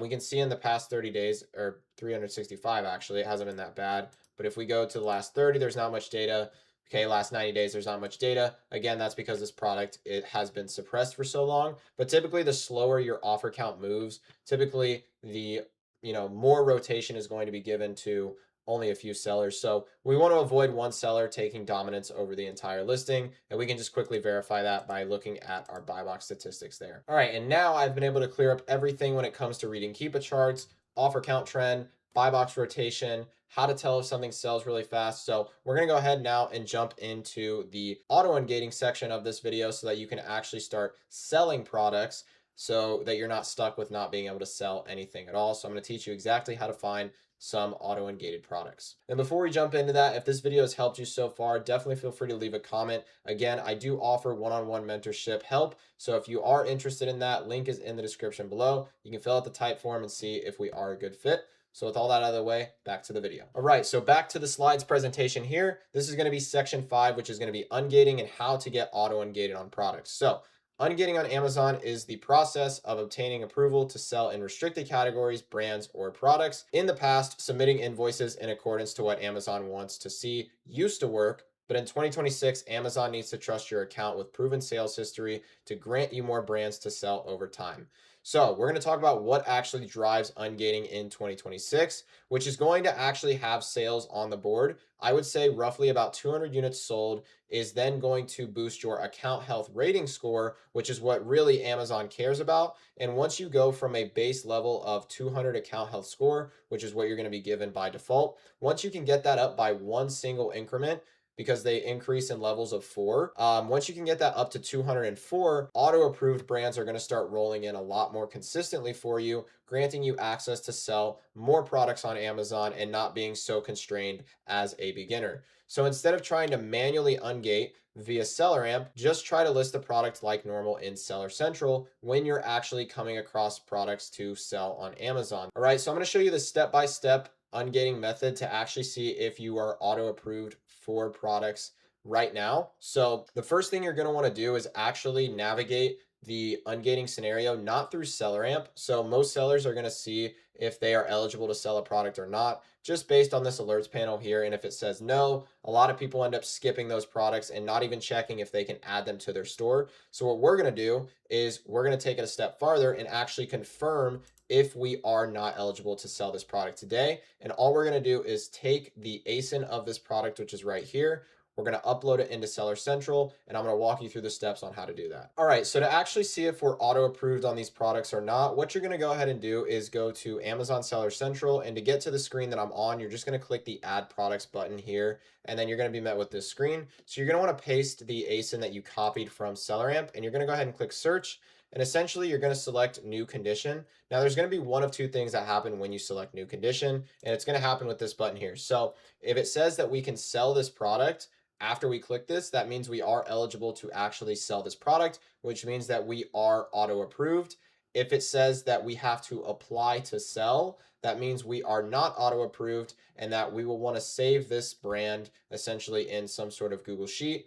We can see in the past 30 days, or 365 actually, it hasn't been that bad. But if we go to the last 30, there's not much data. Okay, last 90 days, there's not much data. Again, that's because this product, it has been suppressed for so long. But typically, the slower your offer count moves, typically the more rotation is going to be given to only a few sellers. So we want to avoid one seller taking dominance over the entire listing. And we can just quickly verify that by looking at our buy box statistics there. All right, and now I've been able to clear up everything when it comes to reading keepa charts, offer count trend, buy box rotation, how to tell if something sells really fast. So we're going to go ahead now and jump into the auto ungating section of this video so that you can actually start selling products so that you're not stuck with not being able to sell anything at all. So I'm going to teach you exactly how to find some auto ungated products. And before we jump into that, if this video has helped you so far, definitely feel free to leave a comment. Again, I do offer one-on-one mentorship help. So if you are interested in that, link is in the description below. You can fill out the type form and see if we are a good fit. So with all that out of the way, back to the video. All right, so back to the slides presentation here. This is going to be section 5, which is going to be ungating and how to get auto ungated on products. So ungating on Amazon is the process of obtaining approval to sell in restricted categories, brands, or products. In the past, submitting invoices in accordance to what Amazon wants to see used to work, but in 2026, Amazon needs to trust your account with proven sales history to grant you more brands to sell over time. So we're going to talk about what actually drives ungating in 2026, which is going to actually have sales on the board. I would say roughly about 200 units sold is then going to boost your account health rating score, which is what really Amazon cares about. And once you go from a base level of 200 account health score, which is what you're going to be given by default, once you can get that up by one single increment, because they increase in levels of 4. Once you can get that up to 204, auto-approved brands are going to start rolling in a lot more consistently for you, granting you access to sell more products on Amazon and not being so constrained as a beginner. So instead of trying to manually ungate via SellerAmp, just try to list the product like normal in Seller Central when you're actually coming across products to sell on Amazon. All right, so I'm going to show you the step-by-step ungating method to actually see if you are auto approved for products right now. So the first thing you're going to want to do is actually navigate the ungating scenario, not through SellerAmp. So most sellers are going to see if they are eligible to sell a product or not, just based on this alerts panel here. And if it says no, a lot of people end up skipping those products and not even checking if they can add them to their store. So what we're going to do is we're going to take it a step farther and actually confirm if we are not eligible to sell this product today. And all we're going to do is take the ASIN of this product, which is right here. We're going to upload it into Seller Central, and I'm going to walk you through the steps on how to do that. All right, so to actually see if we're auto approved on these products or not, what you're going to go ahead and do is go to Amazon Seller Central, and to get to the screen that I'm on, you're just going to click the Add Products button here, and then you're going to be met with this screen. So you're going to want to paste the ASIN that you copied from SellerAmp, and you're going to go ahead and click Search. And essentially, you're going to select new condition. Now, there's going to be one of two things that happen when you select new condition, and it's going to happen with this button here. So if it says that we can sell this product after we click this, that means we are eligible to actually sell this product, which means that we are auto approved. If it says that we have to apply to sell, that means we are not auto approved and that we will want to save this brand essentially in some sort of Google Sheet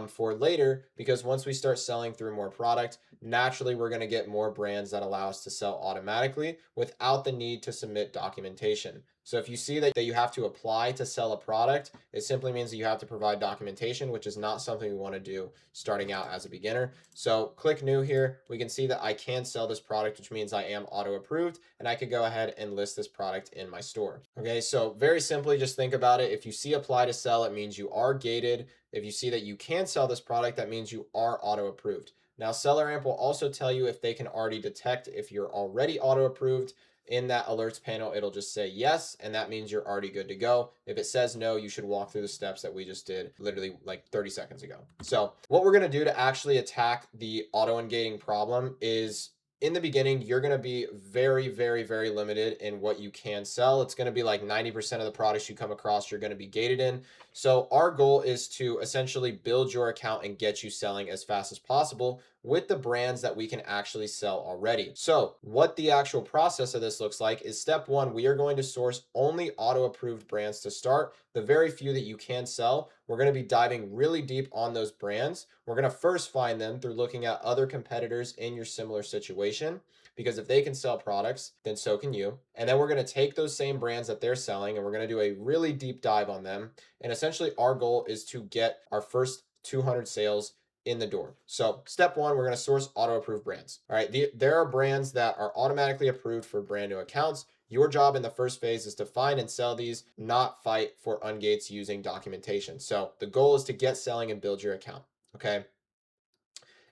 for later, because once we start selling through more product, naturally we're going to get more brands that allow us to sell automatically without the need to submit documentation. So if you see that you have to apply to sell a product, it simply means that you have to provide documentation, which is not something we want to do starting out as a beginner. So click new here. We can see that I can sell this product, which means I am auto approved, and I could go ahead and list this product in my store. Okay, so very simply, just think about it. If you see apply to sell, it means you are gated. If you see that you can sell this product, that means you are auto approved. Now, SellerAmp will also tell you if they can already detect if you're already auto approved. In that alerts panel, it'll just say yes, and that means you're already good to go. If it says no, you should walk through the steps that we just did literally like 30 seconds ago. So what we're going to do to actually attack the auto ungating problem is, in the beginning, you're going to be very, very, very limited in what you can sell. It's going to be like 90% of the products you come across, you're going to be gated in. So our goal is to essentially build your account and get you selling as fast as possible with the brands that we can actually sell already. So what the actual process of this looks like is, step one, we are going to source only auto approved brands to start. The very few that you can sell, we're going to be diving really deep on those brands. We're going to first find them through looking at other competitors in your similar situation, because if they can sell products, then so can you. And then we're going to take those same brands that they're selling and we're going to do a really deep dive on them. And essentially our goal is to get our first 200 sales in the door. So step one, we're going to source auto approved brands. All right. There are brands that are automatically approved for brand new accounts. Your job in the first phase is to find and sell these, not fight for ungates using documentation. So the goal is to get selling and build your account. Okay.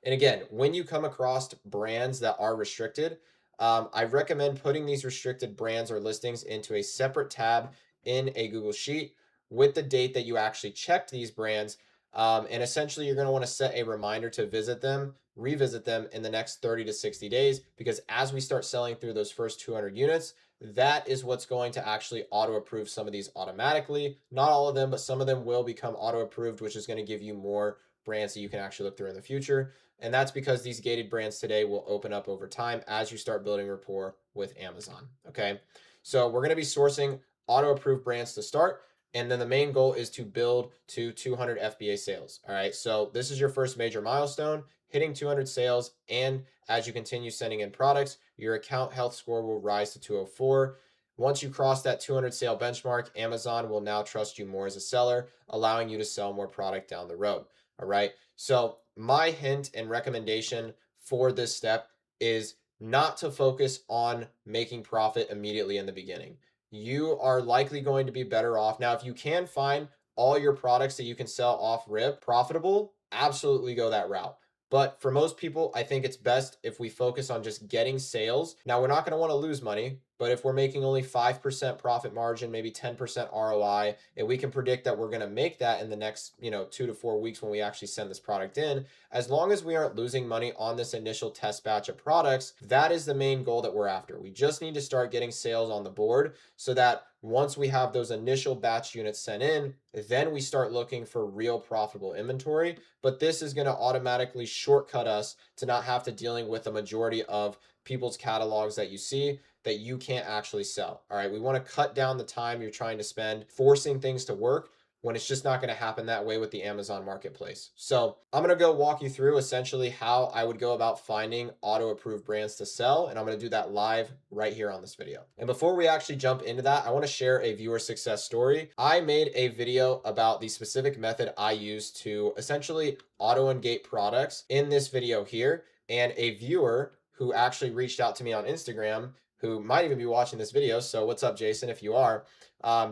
And again, when you come across brands that are restricted, I recommend putting these restricted brands or listings into a separate tab in a Google Sheet with the date that you actually checked these brands. And essentially, you're going to want to set a reminder to revisit them in the next 30 to 60 days, because as we start selling through those first 200 units, that is what's going to actually auto approve some of these automatically. Not all of them, but some of them will become auto approved, which is going to give you more brands that you can actually look through in the future. And that's because these gated brands today will open up over time as you start building rapport with Amazon. Okay. So we're going to be sourcing auto approved brands to start. And then the main goal is to build to 200 FBA sales. All right. So this is your first major milestone, hitting 200 sales. And as you continue sending in products, your account health score will rise to 204. Once you cross that 200 sale benchmark, Amazon will now trust you more as a seller, allowing you to sell more product down the road. All right. So my hint and recommendation for this step is not to focus on making profit immediately in the beginning. You are likely going to be better off. Now, if you can find all your products that you can sell off rip profitable, absolutely go that route. But for most people, I think it's best if we focus on just getting sales. Now, we're not going to want to lose money, but if we're making only 5% profit margin, maybe 10% ROI, and we can predict that we're going to make that in the next, 2 to 4 weeks when we actually send this product in, as long as we aren't losing money on this initial test batch of products, that is the main goal that we're after. We just need to start getting sales on the board so that once we have those initial batch units sent in, then we start looking for real profitable inventory. But this is going to automatically shortcut us to not have to dealing with a majority of people's catalogs that you see that you can't actually sell. All right. We want to cut down the time you're trying to spend forcing things to work when it's just not going to happen that way with the Amazon marketplace. So I'm going to go walk you through essentially how I would go about finding auto approved brands to sell. And I'm going to do that live right here on this video. And before we actually jump into that, I want to share a viewer success story. I made a video about the specific method I use to essentially auto ungate products in this video here. And a viewer who actually reached out to me on Instagram, who might even be watching this video. So what's up, Jason, if you are.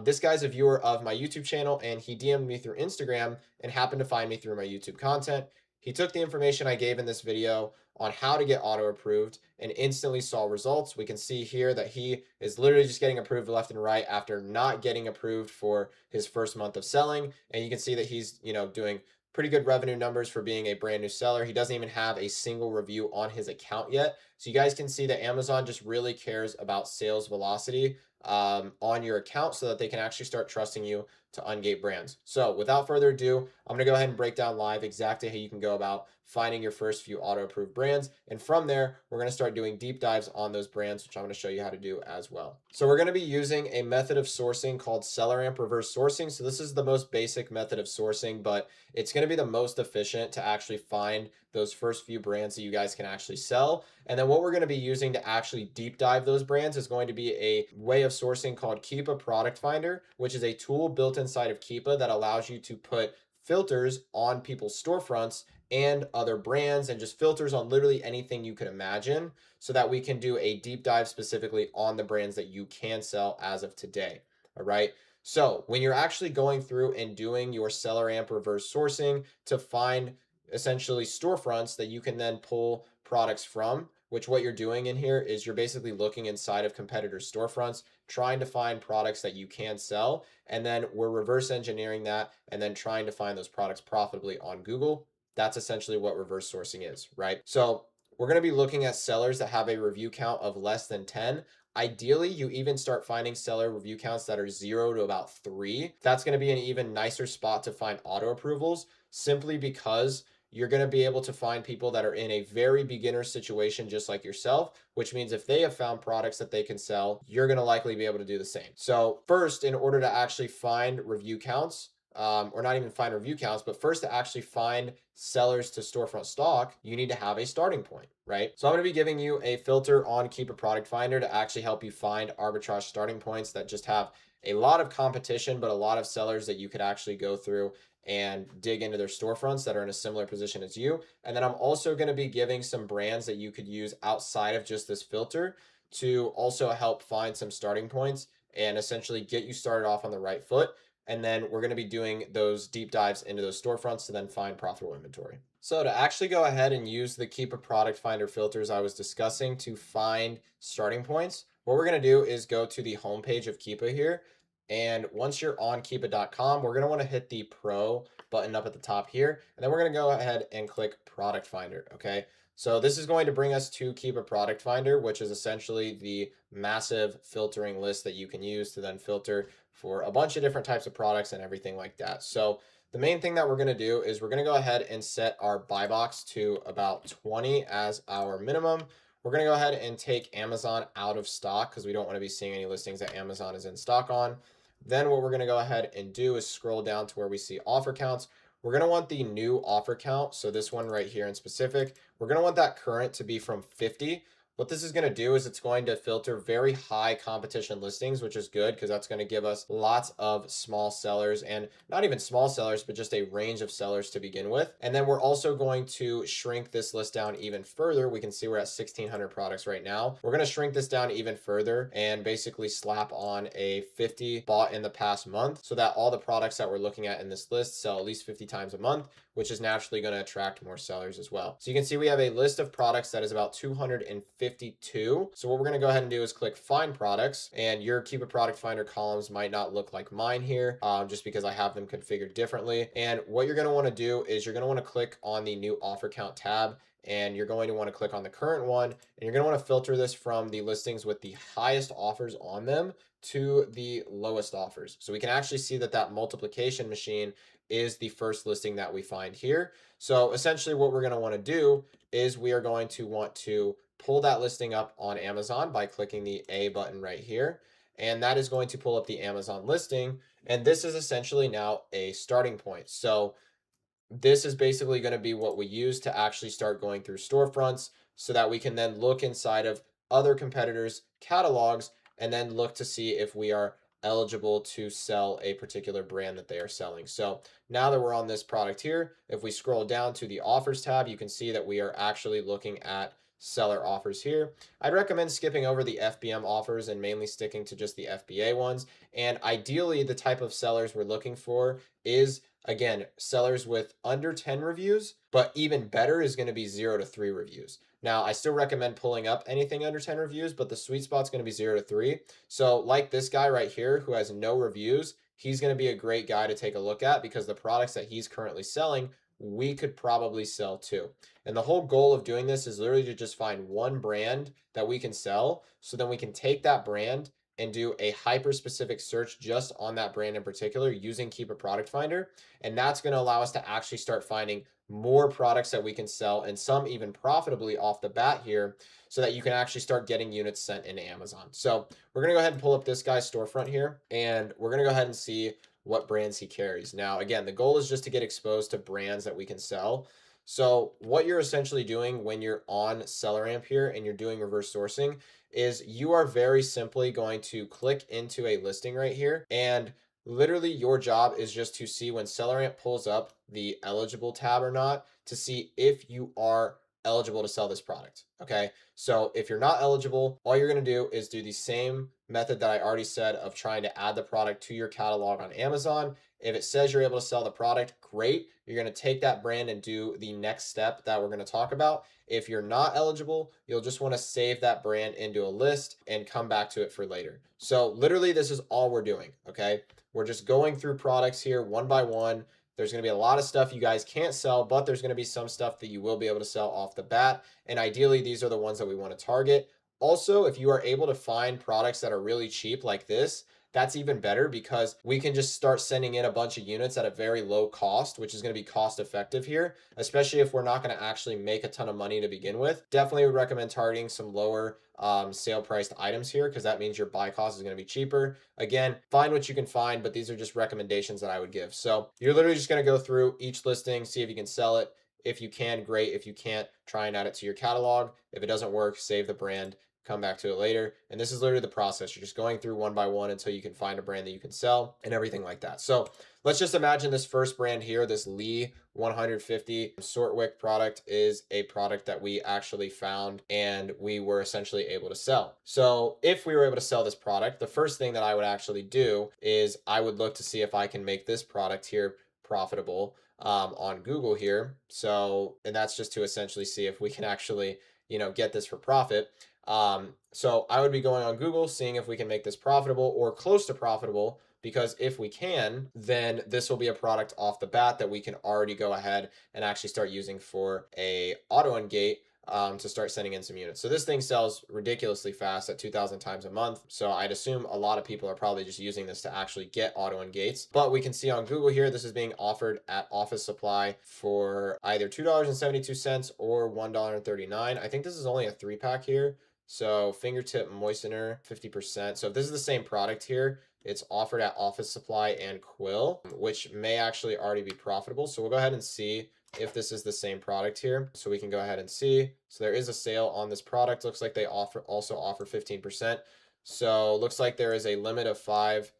This guy's a viewer of my YouTube channel, and he DM'd me through Instagram and happened to find me through my YouTube content. He took the information I gave in this video on how to get auto approved and instantly saw results. We can see here that he is literally just getting approved left and right after not getting approved for his first month of selling. And you can see that he's, doing pretty good revenue numbers for being a brand new seller. He doesn't even have a single review on his account yet. So you guys can see that Amazon just really cares about sales velocity on your account so that they can actually start trusting you to ungate brands. So without further ado, I'm going to go ahead and break down live exactly how you can go about finding your first few auto-approved brands. And from there, we're going to start doing deep dives on those brands, which I'm going to show you how to do as well. So we're going to be using a method of sourcing called SellerAmp reverse sourcing. So this is the most basic method of sourcing, but it's going to be the most efficient to actually find those first few brands that you guys can actually sell. And then what we're going to be using to actually deep dive those brands is going to be a way of sourcing called Keepa Product Finder, which is a tool built inside of Keepa that allows you to put filters on people's storefronts and other brands, and just filters on literally anything you could imagine, so that we can do a deep dive specifically on the brands that you can sell as of today. All right. So when you're actually going through and doing your SellerAmp reverse sourcing to find essentially storefronts that you can then pull products from, which what you're doing in here is you're basically looking inside of competitors' storefronts, trying to find products that you can sell, and then we're reverse engineering that and then trying to find those products profitably on Google. That's essentially what reverse sourcing is, right? So we're going to be looking at sellers that have a review count of less than 10. Ideally, you even start finding seller review counts that are 0 to about 3. That's going to be an even nicer spot to find auto approvals, simply because you're going to be able to find people that are in a very beginner situation just like yourself, which means if they have found products that they can sell, you're going to likely be able to do the same. So first, in order to actually find review counts, or not even find review counts, but first to actually find sellers to storefront stock, you need to have a starting point, right? So I'm going to be giving you a filter on Keep a Product Finder to actually help you find arbitrage starting points that just have a lot of competition, but a lot of sellers that you could actually go through and dig into their storefronts that are in a similar position as you. And then I'm also going to be giving some brands that you could use outside of just this filter to also help find some starting points and essentially get you started off on the right foot. And then we're going to be doing those deep dives into those storefronts to then find profitable inventory. So to actually go ahead and use the Keep a Product Finder filters I was discussing to find starting points, what we're going to do is go to the homepage of Keepa here. And once you're on keepa.com, we're going to want to hit the Pro button up at the top here. And then we're going to go ahead and click Product Finder. Okay. So this is going to bring us to Keepa Product Finder, which is essentially the massive filtering list that you can use to then filter for a bunch of different types of products and everything like that. So the main thing that we're going to do is we're going to go ahead and set our buy box to about 20 as our minimum. We're going to go ahead and take Amazon out of stock because we don't want to be seeing any listings that Amazon is in stock on. Then what we're going to go ahead and do is scroll down to where we see offer counts. We're going to want the new offer count. So this one right here in specific, we're going to want that current to be from 50. What this is going to do is it's going to filter very high competition listings, which is good because that's going to give us lots of small sellers, and not even small sellers, but just a range of sellers to begin with. And then we're also going to shrink this list down even further. We can see we're at 1,600 products right now. We're going to shrink this down even further and basically slap on a 50 bought in the past month so that all the products that we're looking at in this list sell at least 50 times a month, which is naturally going to attract more sellers as well. So you can see we have a list of products that is about 252. So what we're going to go ahead and do is click Find Products, and your Keep a Product Finder columns might not look like mine here, just because I have them configured differently. And what you're going to want to do is you're going to want to click on the New Offer Count tab, and you're going to want to click on the current one, and you're going to want to filter this from the listings with the highest offers on them to the lowest offers. So we can actually see that that multiplication machine is the first listing that we find here. So essentially what we're going to want to do is we are going to want to pull that listing up on Amazon by clicking the A button right here. And that is going to pull up the Amazon listing. And this is essentially now a starting point. So this is basically going to be what we use to actually start going through storefronts so that we can then look inside of other competitors' catalogs and then look to see if we are eligible to sell a particular brand that they are selling. So now that we're on this product here, if we scroll down to the offers tab, you can see that we are actually looking at seller offers here. I'd recommend skipping over the FBM offers and mainly sticking to just the FBA ones. And ideally, the type of sellers we're looking for is, again, sellers with under 10 reviews, but even better is going to be 0 to 3 reviews. Now, I still recommend pulling up anything under 10 reviews, but the sweet spot's going to be 0 to 3. So like this guy right here who has no reviews, he's going to be a great guy to take a look at because the products that he's currently selling, we could probably sell too. And the whole goal of doing this is literally to just find one brand that we can sell. So then we can take that brand and do a hyper specific search just on that brand in particular using Keepa Product Finder. And that's going to allow us to actually start finding more products that we can sell, and some even profitably off the bat here, so that you can actually start getting units sent into Amazon. So we're going to go ahead and pull up this guy's storefront here, and we're going to go ahead and see what brands he carries. Now, again, the goal is just to get exposed to brands that we can sell. So what you're essentially doing when you're on SellerAmp here and you're doing reverse sourcing is you are very simply going to click into a listing right here, and literally your job is just to see when SellerAmp pulls up the eligible tab or not, to see if you are eligible to sell this product. Okay, so if you're not eligible, all you're going to do is do the same method that I already said of trying to add the product to your catalog on Amazon. If it says you're able to sell the product, great. You're going to take that brand and do the next step that we're going to talk about. If you're not eligible, you'll just want to save that brand into a list and come back to it for later. So literally, this is all we're doing. Okay, we're just going through products here one by one. There's going to be a lot of stuff you guys can't sell, but there's going to be some stuff that you will be able to sell off the bat. And ideally, these are the ones that we want to target. Also, if you are able to find products that are really cheap like this, that's even better, because we can just start sending in a bunch of units at a very low cost, which is going to be cost effective here, especially if we're not going to actually make a ton of money to begin with. Definitely would recommend targeting some lower sale priced items here, because that means your buy cost is going to be cheaper. Again, find what you can find, but these are just recommendations that I would give. So you're literally just going to go through each listing, see if you can sell it. If you can, great. If you can't, try and add it to your catalog. If it doesn't work, save the brand, come back to it later. And this is literally the process. You're just going through one by one until you can find a brand that you can sell and everything like that. So let's just imagine this first brand here, this Lee 150 sort wick product, is a product that we actually found and we were essentially able to sell. So if we were able to sell this product, the first thing that I would actually do is I would look to see if I can make this product here profitable on Google here. So, and that's just to essentially see if we can actually, get this for profit. So I would be going on Google, seeing if we can make this profitable or close to profitable, because if we can, then this will be a product off the bat that we can already go ahead and actually start using for a auto engate to start sending in some units. So this thing sells ridiculously fast at 2,000 times a month. So I'd assume a lot of people are probably just using this to actually get auto engates. But we can see on Google here, this is being offered at Office Supply for either $2.72 or $1.39. I think this is only a 3-pack here. So fingertip moistener, 50%. So if this is the same product here, it's offered at Office Supply and Quill, which may actually already be profitable. So we'll go ahead and see if this is the same product here. So we can go ahead and see. So there is a sale on this product. Looks like they also offer 15%. So looks like there is a limit of 5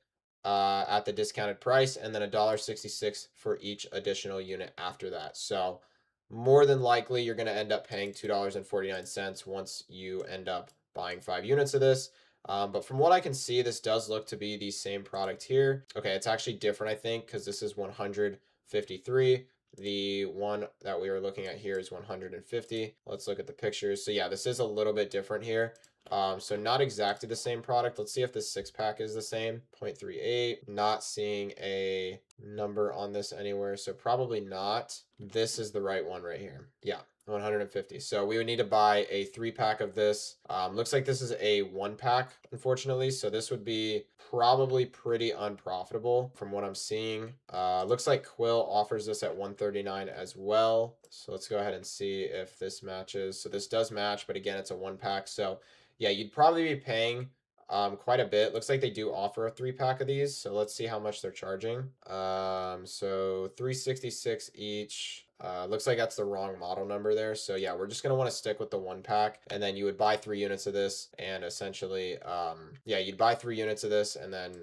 at the discounted price, and then $1.66 for each additional unit after that. So more than likely, you're going to end up paying $2.49 once you end up buying 5 units of this. But from what I can see, this does look to be the same product here. Okay, it's actually different, I think, because this is 153. The one that we were looking at here is 150. Let's look at the pictures. So yeah, this is a little bit different here. So not exactly the same product. Let's see if this 6-pack is the same. 0.38. Not seeing a number on this anywhere, so probably not. This is the right one right here. Yeah, 150. So we would need to buy a 3-pack of this. Looks like this is a 1-pack, unfortunately. So this would be probably pretty unprofitable from what I'm seeing. Looks like Quill offers this at 139 as well. So let's go ahead and see if this matches. So this does match, but again, it's a 1-pack. So yeah, you'd probably be paying quite a bit. Looks like they do offer a 3-pack of these. So let's see how much they're charging. So $366 each. Looks like that's the wrong model number there. So yeah, we're just going to want to stick with the 1-pack, and then you would buy 3 units of this, and essentially, yeah, you'd buy 3 units of this and then,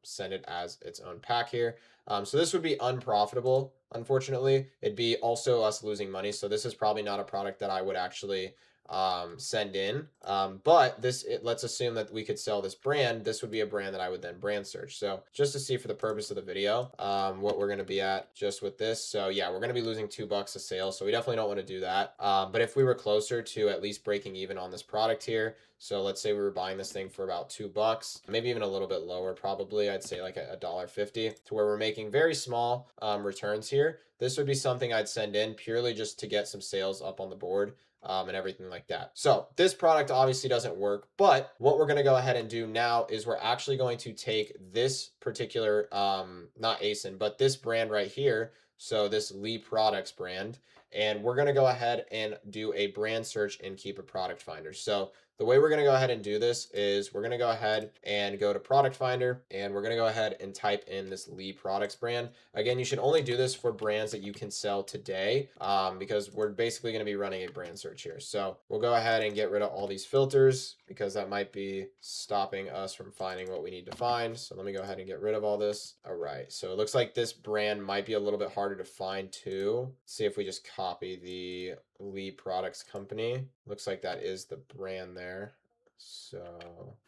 send it as its own pack here. So this would be unprofitable. Unfortunately, it'd be also us losing money. So this is probably not a product that I would actually send in, but let's assume that we could sell this brand. This would be a brand that I would then brand search. So just to see for the purpose of the video what we're going to be at just with this. So yeah, we're going to be losing $2 a sale, so we definitely don't want to do that. But if we were closer to at least breaking even on this product here, so let's say we were buying this thing for about $2, maybe even a little bit lower, probably I'd say like $1.50, to where we're making very small returns here. this would be something I'd send in purely just to get some sales up on the board. And everything like that. So this product obviously doesn't work, but what we're going to go ahead and do now is we're actually going to take this particular, not ASIN, but this brand right here. So this Lee Products brand, and we're going to go ahead and do a brand search in Keepa Product Finder. So the way we're going to go ahead and do this is we're going to go ahead and go to Product Finder, and we're going to go ahead and type in this Lee Products brand. Again, you should only do this for brands that you can sell today, because we're basically going to be running a brand search here. So we'll go ahead and get rid of all these filters because that might be stopping us from finding what we need to find. So let me go ahead and get rid of all this. All right, so it looks like this brand might be a little bit harder to find too. Let's see if we just copy the Lee Products Company. Looks like that is the brand there. So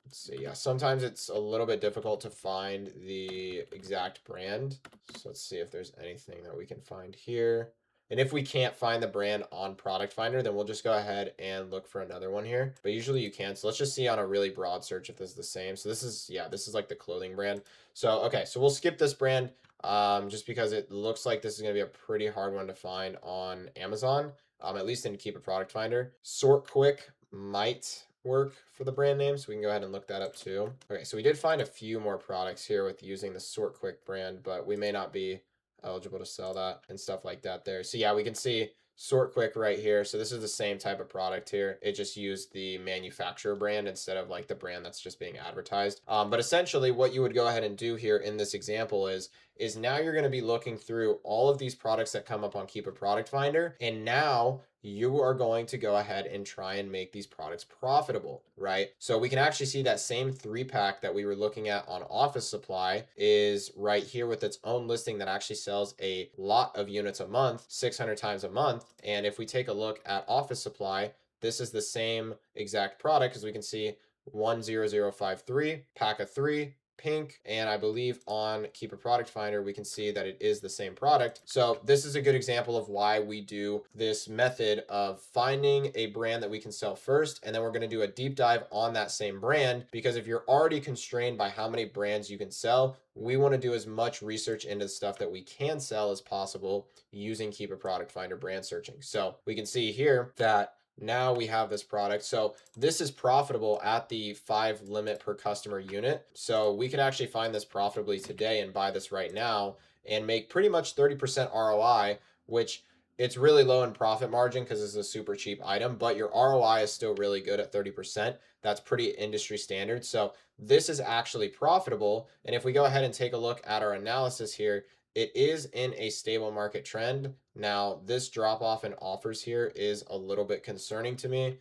let's see. Yeah, sometimes it's a little bit difficult to find the exact brand. So let's see if there's anything that we can find here. And if we can't find the brand on Product Finder, then we'll just go ahead and look for another one here. But usually you can. So let's just see on a really broad search if this is the same. So this is, yeah, this is like the clothing brand. So, okay, so we'll skip this brand just because it looks like this is going to be a pretty hard one to find on Amazon, at least in Keep a Product Finder. Sort Quick might work for the brand name, so we can go ahead and look that up too. Okay, so we did find a few more products here with using the Sort Quick brand, but we may not be eligible to sell that and stuff like that there. So yeah, we can see Sort Quick right here. So this is the same type of product here. It just used the manufacturer brand instead of like the brand that's just being advertised. But essentially what you would go ahead and do here in this example is now you're going to be looking through all of these products that come up on Keep a Product Finder, and now you are going to go ahead and try and make these products profitable, right? So we can actually see that same 3-pack that we were looking at on Office Supply is right here with its own listing that actually sells a lot of units a month, 600 times a month. And if we take a look at Office Supply, this is the same exact product because we can see 10053, pack of 3, pink, and I believe on Keep a Product Finder we can see that it is the same product. So this is a good example of why we do this method of finding a brand that we can sell first, and then we're going to do a deep dive on that same brand, because if you're already constrained by how many brands you can sell, we want to do as much research into the stuff that we can sell as possible using Keep a Product Finder brand searching. So we can see here that now we have this product. So this is profitable at the 5 limit per customer unit. So we could actually find this profitably today and buy this right now and make pretty much 30% ROI, which it's really low in profit margin because it's a super cheap item, but your ROI is still really good at 30%. That's pretty industry standard. So this is actually profitable. And if we go ahead and take a look at our analysis here, it is in a stable market trend. Now, this drop off in offers here is a little bit concerning to me,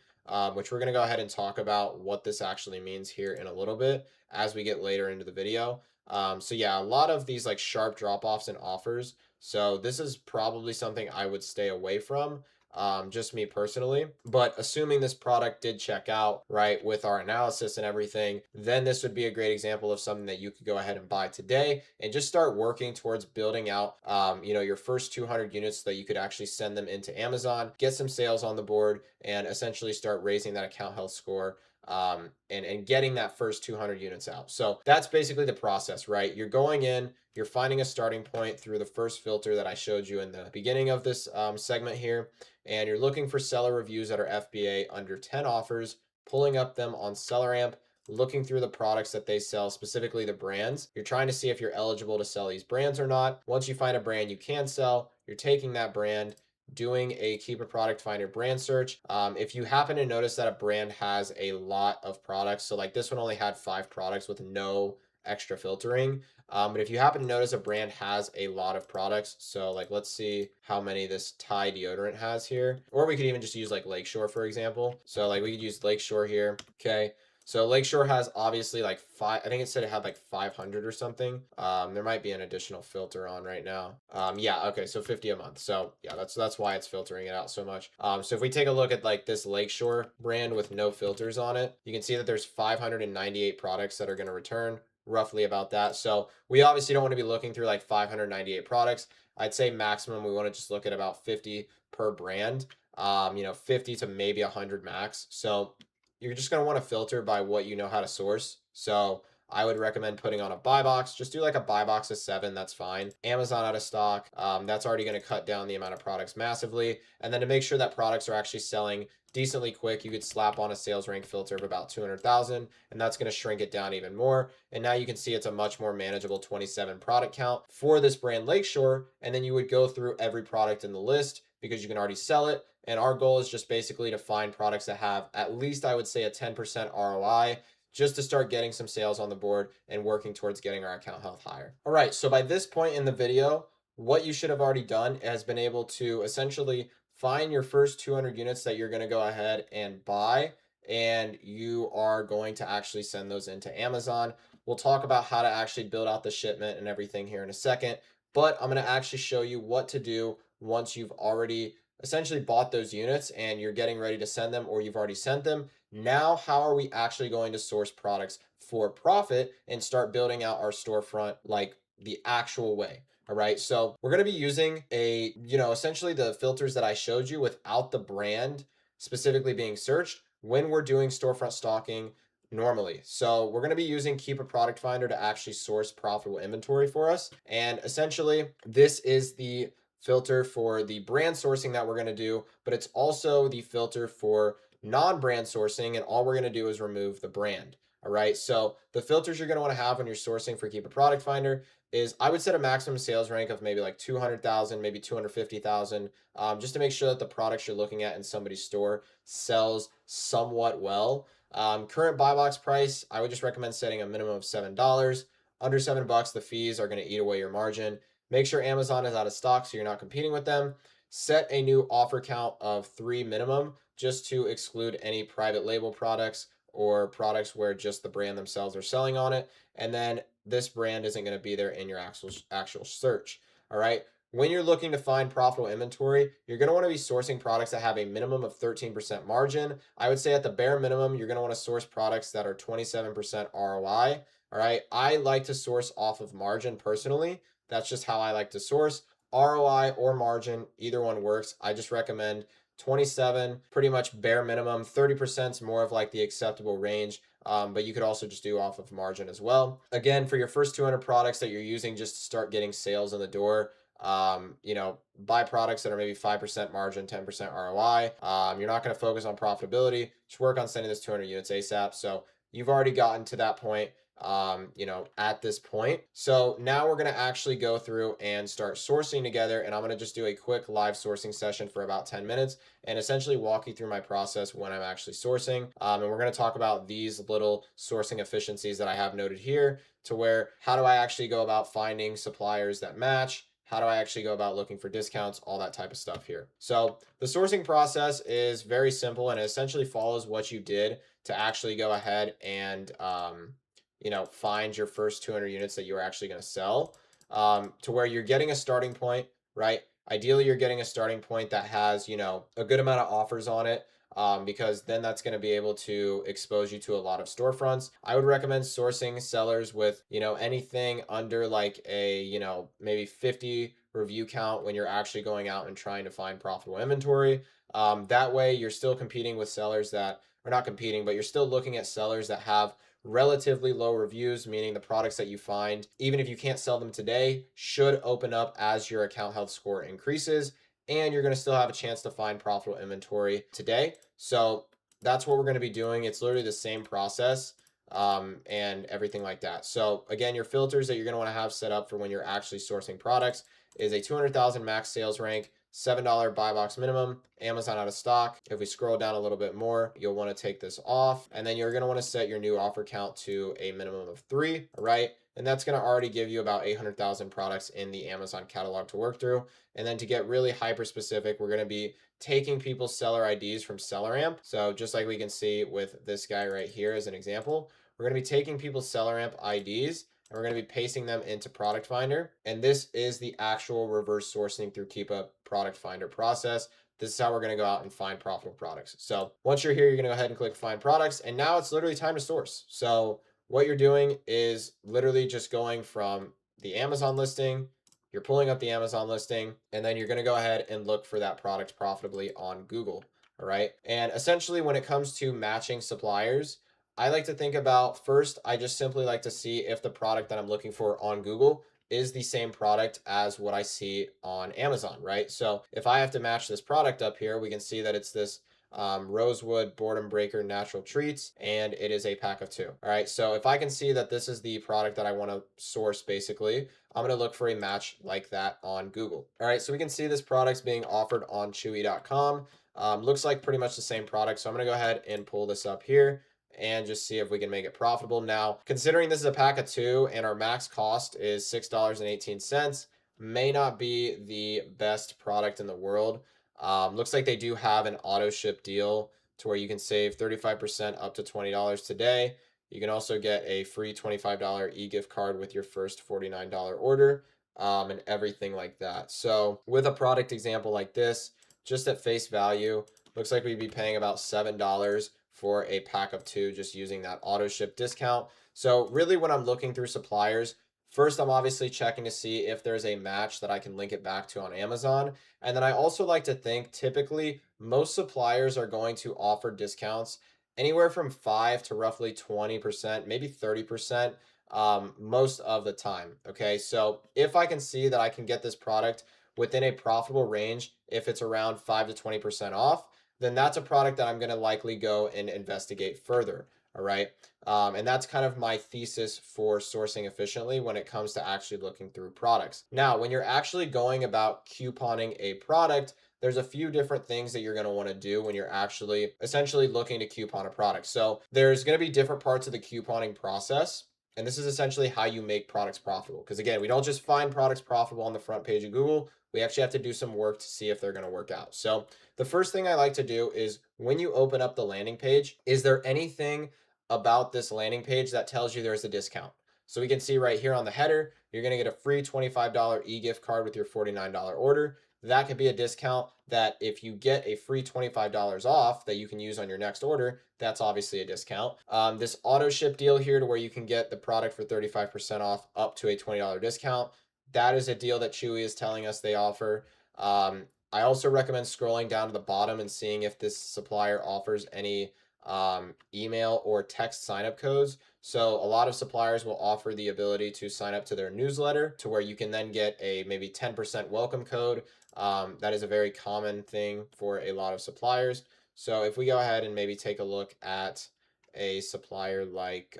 which we're going to go ahead and talk about what this actually means here in a little bit as we get later into the video. So yeah, a lot of these like sharp drop offs in offers. So this is probably something I would stay away from. Just me personally, but assuming this product did check out right with our analysis and everything, then this would be a great example of something that you could go ahead and buy today and just start working towards building out, your first 200 units so that you could actually send them into Amazon, get some sales on the board, and essentially start raising that account health score. And getting that first 200 units out. So that's basically the process, right? You're going in, you're finding a starting point through the first filter that I showed you in the beginning of this segment here, and you're looking for seller reviews that are FBA under 10 offers, pulling up them on SellerAmp, looking through the products that they sell, specifically the brands. You're trying to see if you're eligible to sell these brands or not. Once you find a brand you can sell, you're taking that brand, doing a Keep a Product Finder brand search. If you happen to notice that a brand has a lot of products, so like this one only had 5 products with no extra filtering. But if you happen to notice a brand has a lot of products, so like let's see how many this Tide deodorant has here, or we could even just use like Lakeshore for example. So like we could use Lakeshore here. Okay. So Lakeshore has obviously like 5, I think it said it had like 500 or something. There might be an additional filter on right now. Yeah, okay, so 50 a month. So yeah, that's why it's filtering it out so much. So if we take a look at like this Lakeshore brand with no filters on it, you can see that there's 598 products that are going to return, roughly about that. So we obviously don't want to be looking through like 598 products. I'd say maximum we want to just look at about 50 per brand. 50 to maybe 100 max. So you're just going to want to filter by what you know how to source. So I would recommend putting on a buy box. Just do like a buy box of 7. That's fine. Amazon out of stock. That's already going to cut down the amount of products massively. And then to make sure that products are actually selling decently quick, you could slap on a sales rank filter of about 200,000, and that's going to shrink it down even more. And now you can see it's a much more manageable 27 product count for this brand Lakeshore. And then you would go through every product in the list because you can already sell it. And our goal is just basically to find products that have at least, I would say, a 10% ROI, just to start getting some sales on the board and working towards getting our account health higher. All right, so by this point in the video, what you should have already done has been able to essentially find your first 200 units that you're going to go ahead and buy, and you are going to actually send those into Amazon. We'll talk about how to actually build out the shipment and everything here in a second, but I'm going to actually show you what to do once you've already essentially bought those units and you're getting ready to send them, or you've already sent them. Now, how are we actually going to source products for profit and start building out our storefront like the actual way? All right, so we're going to be using essentially the filters that I showed you without the brand specifically being searched when we're doing storefront stalking normally. So we're going to be using Keepa Product Finder to actually source profitable inventory for us. And essentially, this is the filter for the brand sourcing that we're going to do, but it's also the filter for non-brand sourcing, and all we're going to do is remove the brand. All right, so the filters you're going to want to have when you're sourcing for Keepa Product Finder is, I would set a maximum sales rank of maybe like 200,000, maybe 250,000, just to make sure that the products you're looking at in somebody's store sells somewhat well. Current buy box price, I would just recommend setting a minimum of $7. Under $7, the fees are going to eat away your margin. Make sure Amazon is out of stock so you're not competing with them. Set a new offer count of 3 minimum, just to exclude any private label products or products where just the brand themselves are selling on it. And then this brand isn't going to be there in your actual search. All right. When you're looking to find profitable inventory, you're going to want to be sourcing products that have a minimum of 13% margin. I would say at the bare minimum, you're going to want to source products that are 27% ROI. All right. I like to source off of margin personally. That's just how I like to source. ROI or margin, either one works. I just recommend 27, pretty much bare minimum. 30% is more of like the acceptable range, but you could also just do off of margin as well. Again, for your first 200 products that you're using just to start getting sales in the door, buy products that are maybe 5% margin, 10% ROI. You're not going to focus on profitability. Just work on sending this 200 units ASAP. So you've already gotten to that point at this point. So now we're going to actually go through and start sourcing together, and I'm going to just do a quick live sourcing session for about 10 minutes and essentially walk you through my process when I'm actually sourcing. And we're going to talk about these little sourcing efficiencies that I have noted here, to where how do I actually go about finding suppliers that match? How do I actually go about looking for discounts? All that type of stuff here. So the sourcing process is very simple, and it essentially follows what you did to actually go ahead and find your first 200 units that you're actually going to sell, to where you're getting a starting point, right? Ideally, you're getting a starting point that has, a good amount of offers on it, because then that's going to be able to expose you to a lot of storefronts. I would recommend sourcing sellers with, anything under like a, maybe 50 review count when you're actually going out and trying to find profitable inventory. That way, you're still competing with sellers that are not competing, but you're still looking at sellers that have relatively low reviews, meaning the products that you find, even if you can't sell them today, should open up as your account health score increases, and you're going to still have a chance to find profitable inventory today. So that's what we're going to be doing. It's literally the same process, and everything like that. So again, your filters that you're going to want to have set up for when you're actually sourcing products is a 200,000 max sales rank, $7 buy box minimum, Amazon out of stock. If we scroll down a little bit more, you'll want to take this off, and then you're going to want to set your new offer count to a minimum of 3, right? And that's going to already give you about 800,000 products in the Amazon catalog to work through. And then to get really hyper specific, we're going to be taking people's seller IDs from SellerAmp. So just like we can see with this guy right here as an example, we're going to be taking people's SellerAmp IDs, and we're going to be pasting them into Product Finder. And this is the actual reverse sourcing through Keepa Product Finder process. This is how we're going to go out and find profitable products. So once you're here, you're going to go ahead and click Find Products, and now it's literally time to source. So what you're doing is literally just going from the Amazon listing, you're pulling up the Amazon listing, and then you're going to go ahead and look for that product profitably on Google. All right. And essentially, when it comes to matching suppliers, I like to think about first, I just simply like to see if the product that I'm looking for on Google is the same product as what I see on Amazon, right? So if I have to match this product up here, we can see that it's this Rosewood Boredom Breaker Natural Treats, and it is a pack of 2. All right, so if I can see that this is the product that I want to source, basically, I'm going to look for a match like that on Google. All right, so we can see this product's being offered on Chewy.com. Looks like pretty much the same product, so I'm going to go ahead and pull this up here and just see if we can make it profitable. Now, considering this is a pack of 2 and our max cost is $6.18, may not be the best product in the world. Looks like they do have an auto ship deal to where you can save 35% up to $20 today. You can also get a free $25 e-gift card with your first $49 order, and everything like that. So with a product example like this, just at face value, looks like we'd be paying about $7 for a pack of 2 just using that auto ship discount. So really when I'm looking through suppliers, first I'm obviously checking to see if there's a match that I can link it back to on Amazon. And then I also like to think typically most suppliers are going to offer discounts anywhere from 5 to roughly 20%, maybe 30%, most of the time. Okay, so if I can see that I can get this product within a profitable range, if it's around 5 to 20% off, then that's a product that I'm going to likely go and investigate further. All right. And that's kind of my thesis for sourcing efficiently when it comes to actually looking through products. Now, when you're actually going about couponing a product, there's a few different things that you're going to want to do when you're actually essentially looking to coupon a product. So there's going to be different parts of the couponing process. And this is essentially how you make products profitable. Because again, we don't just find products profitable on the front page of Google. We actually have to do some work to see if they're going to work out. So the first thing I like to do is when you open up the landing page, is there anything about this landing page that tells you there's a discount? So we can see right here on the header, you're going to get a free $25 e-gift card with your $49 order. That could be a discount that if you get a free $25 off that you can use on your next order, that's obviously a discount. This auto ship deal here to where you can get the product for 35% off up to a $20 discount. That is a deal that Chewy is telling us they offer. I also recommend scrolling down to the bottom and seeing if this supplier offers any email or text sign-up codes. So a lot of suppliers will offer the ability to sign up to their newsletter to where you can then get a maybe 10% welcome code. That is a very common thing for a lot of suppliers. So if we go ahead and maybe take a look at a supplier like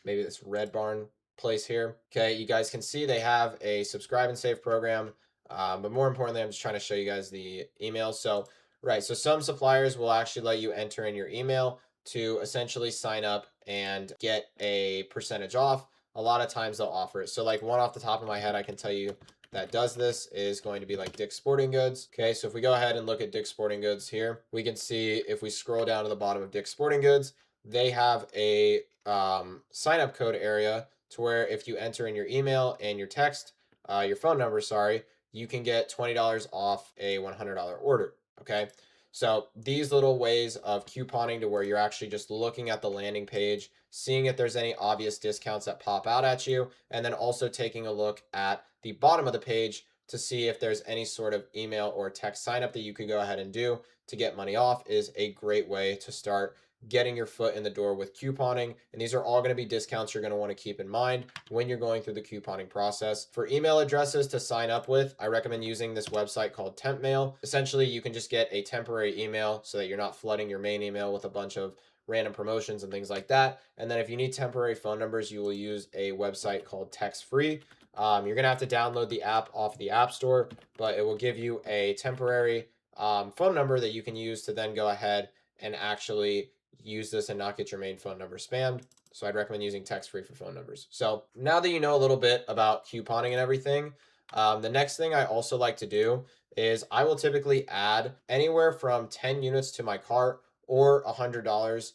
maybe this Red Barn place here. Okay, you guys can see they have a subscribe and save program. But more importantly, I'm just trying to show you guys the email. So, right, so some suppliers will actually let you enter in your email to essentially sign up and get a percentage off. A lot of times they'll offer it. So, like one off the top of my head, I can tell you that does this is going to be like Dick's Sporting Goods. Okay, so if we go ahead and look at Dick's Sporting Goods here, we can see if we scroll down to the bottom of Dick's Sporting Goods, they have a sign up code area to where if you enter in your email and your text, your phone number, sorry, you can get $20 off a $100 order. Okay. So these little ways of couponing to where you're actually just looking at the landing page, seeing if there's any obvious discounts that pop out at you, and then also taking a look at the bottom of the page to see if there's any sort of email or text sign up that you can go ahead and do to get money off is a great way to start getting your foot in the door with couponing. And these are all going to be discounts you're going to want to keep in mind when you're going through the couponing process. For email addresses to sign up with, I recommend using this website called Temp Mail. Essentially, you can just get a temporary email so that you're not flooding your main email with a bunch of random promotions and things like that. And then if you need temporary phone numbers, you will use a website called Text Free. You're going to have to download the app off the App Store, but it will give you a temporary phone number that you can use to then go ahead and actually use this and not get your main phone number spammed. So I'd recommend using text free for phone numbers. So now that you know a little bit about couponing and everything, the next thing I also like to do is I will typically add anywhere from 10 units to my cart or $100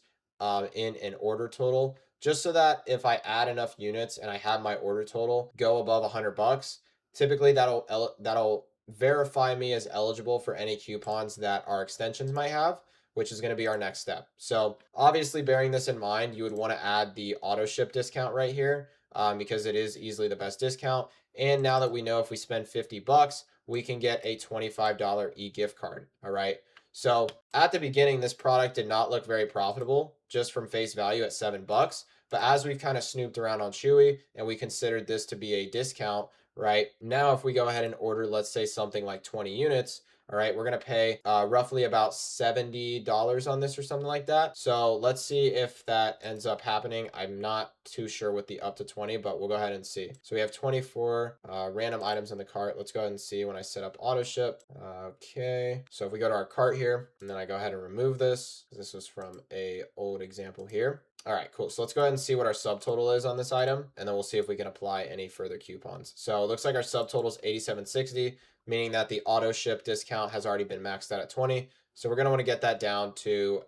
in an order total, just so that if I add enough units and I have my order total go above $100, typically that'll verify me as eligible for any coupons that our extensions might have, which is going to be our next step. So obviously bearing this in mind, you would want to add the auto ship discount right here because it is easily the best discount. And now that we know if we spend $50, we can get a $25 e-gift card. All right. So at the beginning, this product did not look very profitable just from face value at $7. But as we've kind of snooped around on Chewy and we considered this to be a discount, right? Now, if we go ahead and order, let's say something like 20 units, all right, we're going to pay roughly about $70 on this or something like that. So let's see if that ends up happening. I'm not too sure with the up to 20, but we'll go ahead and see. So we have 24 random items in the cart. Let's go ahead and see when I set up auto ship. Okay, so if we go to our cart here, and then I go ahead and remove this, this was from a old example here. All right, cool. So let's go ahead and see what our subtotal is on this item, and then we'll see if we can apply any further coupons. So it looks like our subtotal is 87.60, meaning that the auto ship discount has already been maxed out at 20. So we're going to want to get that down to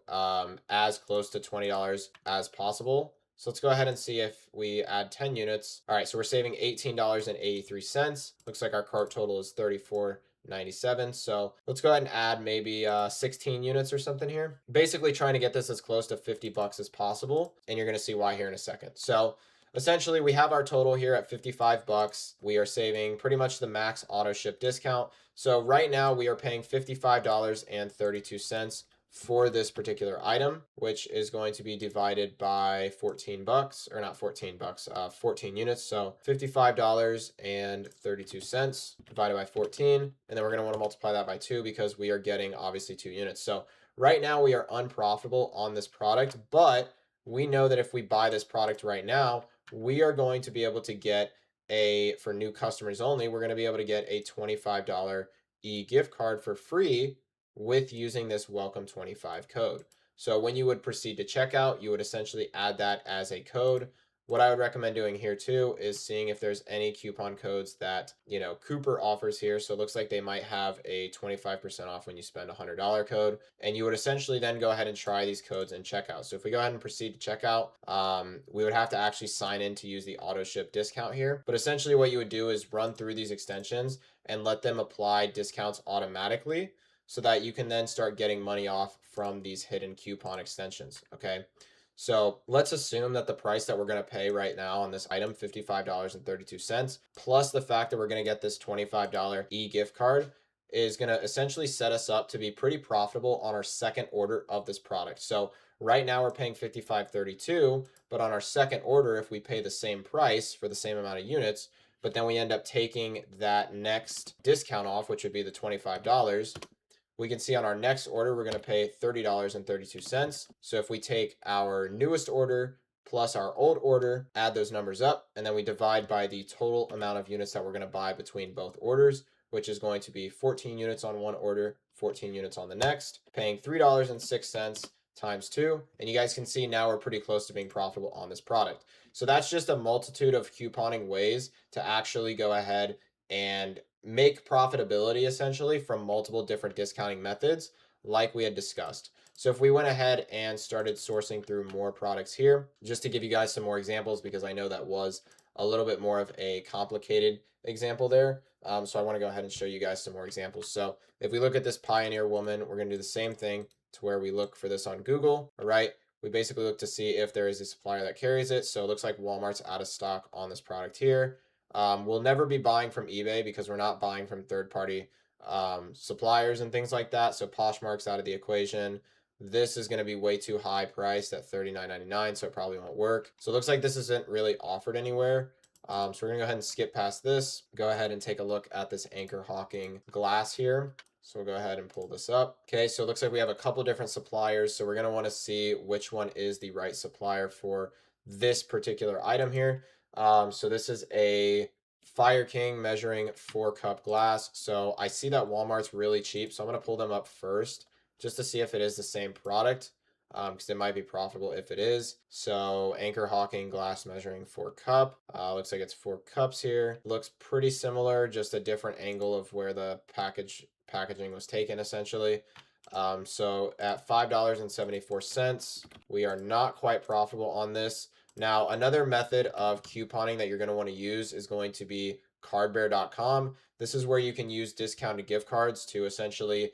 as close to $20 as possible. So let's go ahead and see if we add 10 units. All right, so we're saving $18.83. Looks like our cart total is $34.97. So let's go ahead and add maybe 16 units or something here. Basically trying to get this as close to 50 bucks as possible. And you're going to see why here in a second. So essentially we have our total here at 55 bucks. We are saving pretty much the max auto ship discount. So right now we are paying $55.32 for this particular item, which is going to be divided by 14 bucks, or not 14 bucks, 14 units. So $55.32 divided by 14. And then we're going to want to multiply that by 2 because we are getting obviously 2 units. So right now we are unprofitable on this product, but we know that if we buy this product right now, we are going to be able to get for new customers only, we're going to be able to get a $25 e-gift card for free with using this welcome 25 code. So when you would proceed to checkout, you would essentially add that as a code. What I would recommend doing here too is seeing if there's any coupon codes that, Cooper offers here. So it looks like they might have a 25% off when you spend a $100 code. And you would essentially then go ahead and try these codes in checkout. So if we go ahead and proceed to checkout, we would have to actually sign in to use the auto ship discount here. But essentially what you would do is run through these extensions and let them apply discounts automatically, so that you can then start getting money off from these hidden coupon extensions, okay? So let's assume that the price that we're going to pay right now on this item, $55.32, plus the fact that we're going to get this $25 e-gift card, is going to essentially set us up to be pretty profitable on our second order of this product. So right now we're paying $55.32, but on our second order, if we pay the same price for the same amount of units, but then we end up taking that next discount off, which would be the $25, we can see on our next order, we're going to pay $30.32. So if we take our newest order plus our old order, add those numbers up, and then we divide by the total amount of units that we're going to buy between both orders, which is going to be 14 units on one order, 14 units on the next, paying $3.06 times 2. And you guys can see now we're pretty close to being profitable on this product. So that's just a multitude of couponing ways to actually go ahead and make profitability essentially from multiple different discounting methods like we had discussed. So if we went ahead and started sourcing through more products here, just to give you guys some more examples, because I know that was a little bit more of a complicated example there. So I want to go ahead and show you guys some more examples. So if we look at this Pioneer woman, we're going to do the same thing to where we look for this on Google, all right? We basically look to see if there is a supplier that carries it. So it looks like Walmart's out of stock on this product here. We'll never be buying from eBay because we're not buying from third-party suppliers and things like that. So Poshmark's out of the equation. This is going to be way too high priced at $39.99, so it probably won't work. So it looks like this isn't really offered anywhere. So we're going to go ahead and skip past this. Go ahead and take a look at this Anchor Hawking glass here. So we'll go ahead and pull this up. Okay, so it looks like we have a couple different suppliers. So we're going to want to see which one is the right supplier for this particular item here. So this is a Fire King measuring 4-cup glass. So I see that Walmart's really cheap. So I'm going to pull them up first just to see if it is the same product, because it might be profitable if it is. So Anchor Hawking glass measuring 4-cup. Looks like it's 4 cups here. Looks pretty similar, just a different angle of where the packaging was taken essentially. So at $5.74, we are not quite profitable on this. Now, another method of couponing that you're going to want to use is going to be cardbear.com. This is where you can use discounted gift cards to essentially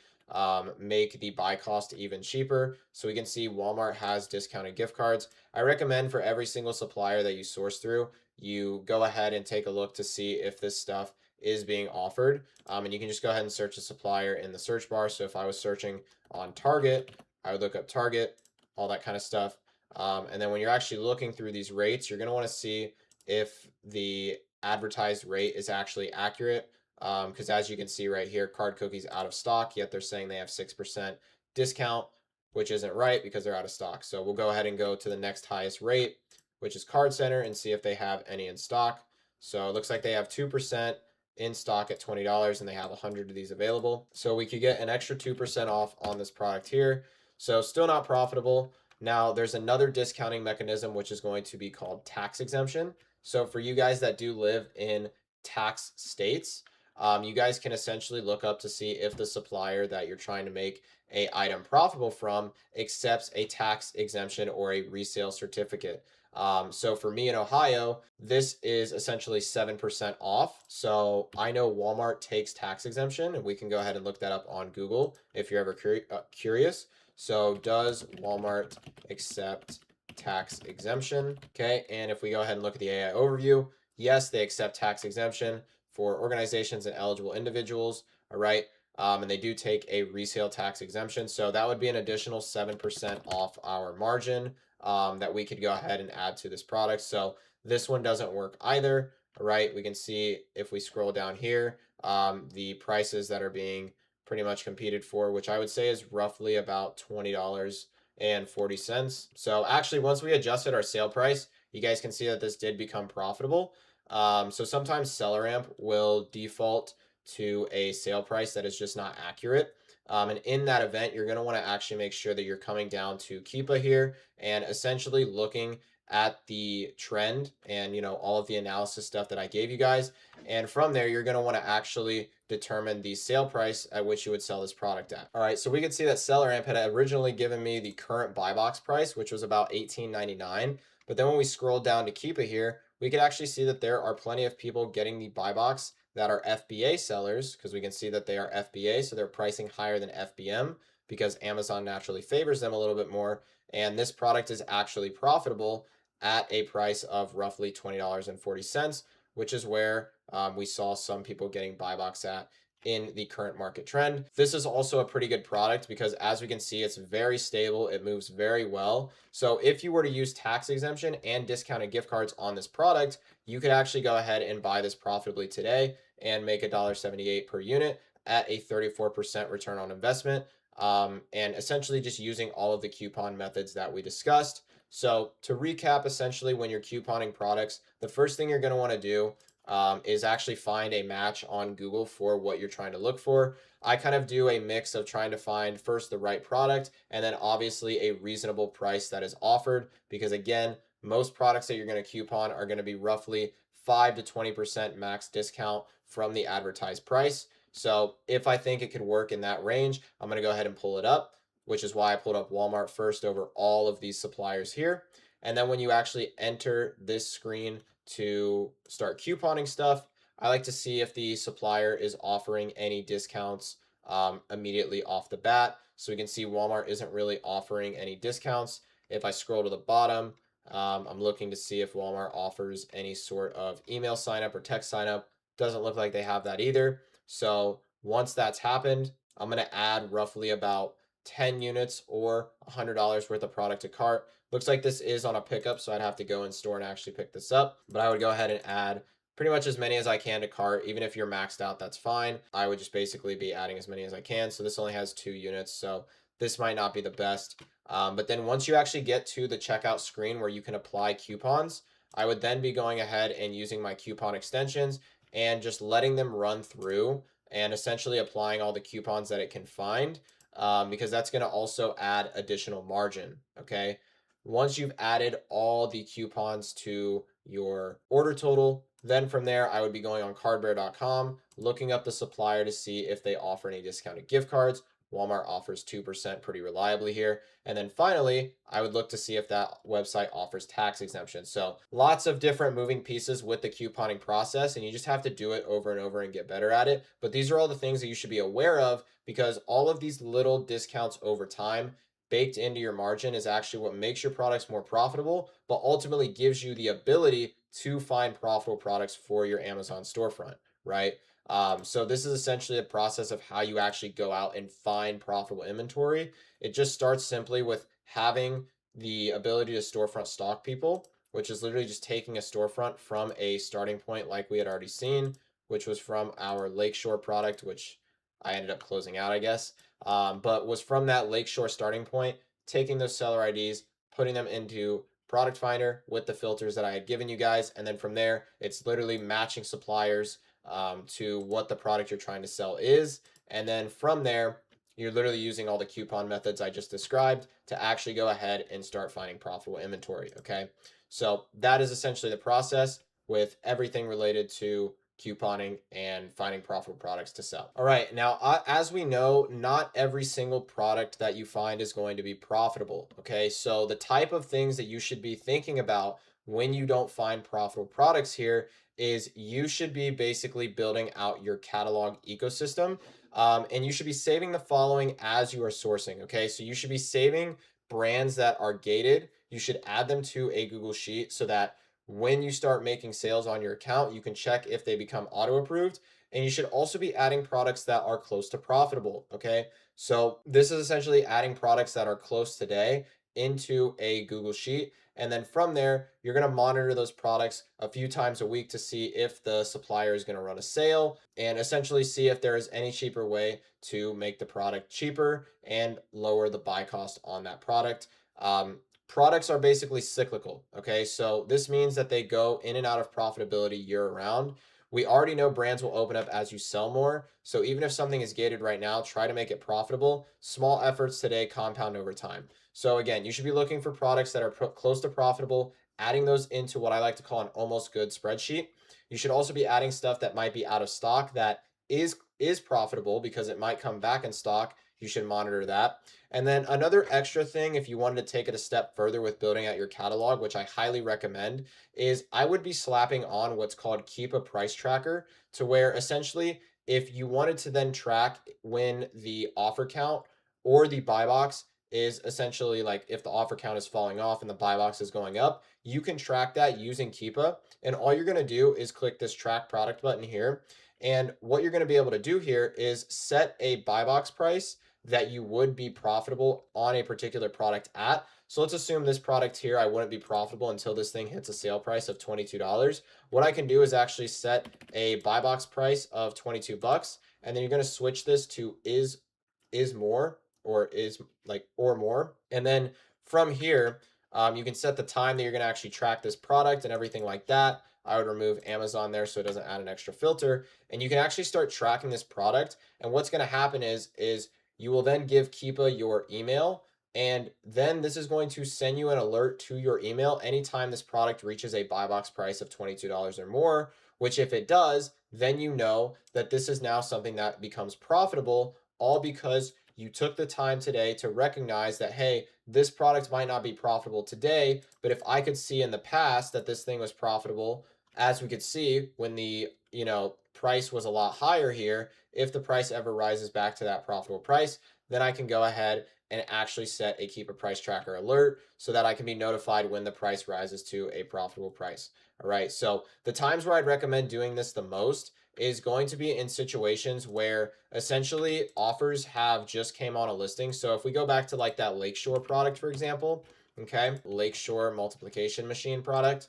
make the buy cost even cheaper. So we can see Walmart has discounted gift cards. I recommend for every single supplier that you source through, you go ahead and take a look to see if this stuff is being offered. And you can just go ahead and search a supplier in the search bar. So if I was searching on Target, I would look up Target, all that kind of stuff. And then when you're actually looking through these rates, you're going to want to see if the advertised rate is actually accurate. Because as you can see right here, card cookies out of stock, yet they're saying they have 6% discount, which isn't right because they're out of stock. So we'll go ahead and go to the next highest rate, which is Card Center, and see if they have any in stock. So it looks like they have 2% in stock at $20, and they have 100 of these available. So we could get an extra 2% off on this product here. So still not profitable. Now there's another discounting mechanism, which is going to be called tax exemption. So for you guys that do live in tax states, you guys can essentially look up to see if the supplier that you're trying to make a item profitable from accepts a tax exemption or a resale certificate. So for me in Ohio, this is essentially 7% off. So I know Walmart takes tax exemption, and we can go ahead and look that up on Google if you're ever curious. So does Walmart accept tax exemption? Okay, and if we go ahead and look at the AI overview, yes, they accept tax exemption for organizations and eligible individuals. All right. And they do take a resale tax exemption. So that would be an additional 7% off our margin that we could go ahead and add to this product. So this one doesn't work either. All right. We can see if we scroll down here, the prices that are being pretty much competed for, which I would say is roughly about $20.40. So actually, once we adjusted our sale price, you guys can see that this did become profitable. So sometimes SellerAmp will default to a sale price that is just not accurate. And in that event, you're going to want to actually make sure that you're coming down to Keepa here and essentially looking at the trend and all of the analysis stuff that I gave you guys. And from there, you're going to want to actually determine the sale price at which you would sell this product at. All right, so we can see that SellerAmp had originally given me the current buy box price, which was about $18.99. But then when we scroll down to Keepa here, we can actually see that there are plenty of people getting the buy box that are FBA sellers, because we can see that they are FBA, so they're pricing higher than FBM because Amazon naturally favors them a little bit more. And this product is actually profitable at a price of roughly $20.40, which is where we saw some people getting buy box at in the current market trend. This is also a pretty good product because as we can see, it's very stable. It moves very well. So if you were to use tax exemption and discounted gift cards on this product, you could actually go ahead and buy this profitably today and make $1.78 per unit at a 34% return on investment. And essentially just using all of the coupon methods that we discussed. So to recap, essentially when you're couponing products, the first thing you're going to want to do is actually find a match on Google for what you're trying to look for. I kind of do a mix of trying to find first the right product and then obviously a reasonable price that is offered, because again, most products that you're going to coupon are going to be roughly 5 to 20% max discount from the advertised price. So if I think it could work in that range, I'm going to go ahead and pull it up, which is why I pulled up Walmart first over all of these suppliers here. And then when you actually enter this screen to start couponing stuff, I like to see if the supplier is offering any discounts immediately off the bat. So we can see Walmart isn't really offering any discounts. If I scroll to the bottom, I'm looking to see if Walmart offers any sort of email sign up or text sign up. Doesn't look like they have that either. So once that's happened, I'm going to add roughly about 10 units or $100 worth of product to cart. Looks like this is on a pickup, so I'd have to go in store and actually pick this up. But I would go ahead and add pretty much as many as I can to cart. Even if you're maxed out, that's fine. I would just basically be adding as many as I can. So this only has 2 units, so this might not be the best. But then once you actually get to the checkout screen where you can apply coupons, I would then be going ahead and using my coupon extensions and just letting them run through and essentially applying all the coupons that it can find, because that's going to also add additional margin. Okay. Once you've added all the coupons to your order total, then from there, I would be going on cardbear.com, looking up the supplier to see if they offer any discounted gift cards. Walmart offers 2% pretty reliably here. And then finally, I would look to see if that website offers tax exemption. So lots of different moving pieces with the couponing process, and you just have to do it over and over and get better at it. But these are all the things that you should be aware of, because all of these little discounts over time baked into your margin is actually what makes your products more profitable, but ultimately gives you the ability to find profitable products for your Amazon storefront. right? So this is essentially a process of how you actually go out and find profitable inventory. It just starts simply with having the ability to storefront stock people, which is literally just taking a storefront from a starting point like we had already seen, which was from our Lakeshore product, which I ended up closing out, I guess. But was from that Lakeshore starting point, taking those seller IDs, putting them into product finder with the filters that I had given you guys. And then from there, it's literally matching suppliers to what the product you're trying to sell is. And then from there, you're literally using all the coupon methods I just described to actually go ahead and start finding profitable inventory. Okay. So that is essentially the process with everything related to couponing and finding profitable products to sell. All right. Now, as we know, not every single product that you find is going to be profitable. Okay. So the type of things that you should be thinking about when you don't find profitable products here is you should be basically building out your catalog ecosystem. And you should be saving the following as you are sourcing. Okay. So you should be saving brands that are gated. You should add them to a Google Sheet so that when you start making sales on your account, you can check if they become auto approved. And you should also be adding products that are close to profitable. Okay. So this is essentially adding products that are close today into a Google Sheet. And then from there, you're going to monitor those products a few times a week to see if the supplier is going to run a sale and essentially see if there is any cheaper way to make the product cheaper and lower the buy cost on that product. Products are basically cyclical. Okay. So this means that they go in and out of profitability year round. We already know brands will open up as you sell more. So even if something is gated right now, try to make it profitable. Small efforts today compound over time. So again, you should be looking for products that are close to profitable, adding those into what I like to call an almost good spreadsheet. You should also be adding stuff that might be out of stock that is profitable because it might come back in stock. You should monitor that. And then another extra thing, if you wanted to take it a step further with building out your catalog, which I highly recommend, is I would be slapping on what's called Keepa Price Tracker, to where essentially if you wanted to then track when the offer count or the buy box is essentially like if the offer count is falling off and the buy box is going up, you can track that using Keepa. And all you're going to do is click this track product button here. And what you're going to be able to do here is set a buy box price that you would be profitable on a particular product at. So let's assume this product here, I wouldn't be profitable until this thing hits a sale price of $22. What I can do is actually set a buy box price of 22 bucks. And then you're going to switch this to is more or is like or more. And then from here, you can set the time that you're going to actually track this product and everything like that. I would remove Amazon there so it doesn't add an extra filter. And you can actually start tracking this product. And what's going to happen is you will then give Keepa your email. And then this is going to send you an alert to your email anytime this product reaches a buy box price of $22 or more, which if it does, then you know that this is now something that becomes profitable, all because you took the time today to recognize that, hey, this product might not be profitable today, but if I could see in the past that this thing was profitable, as we could see when the, price was a lot higher here, if the price ever rises back to that profitable price, then I can go ahead and actually set a Keep a Price Tracker alert so that I can be notified when the price rises to a profitable price. All right. So the times where I'd recommend doing this the most is going to be in situations where essentially offers have just came on a listing. So if we go back to like that Lakeshore product, for example, okay, Lakeshore multiplication machine product.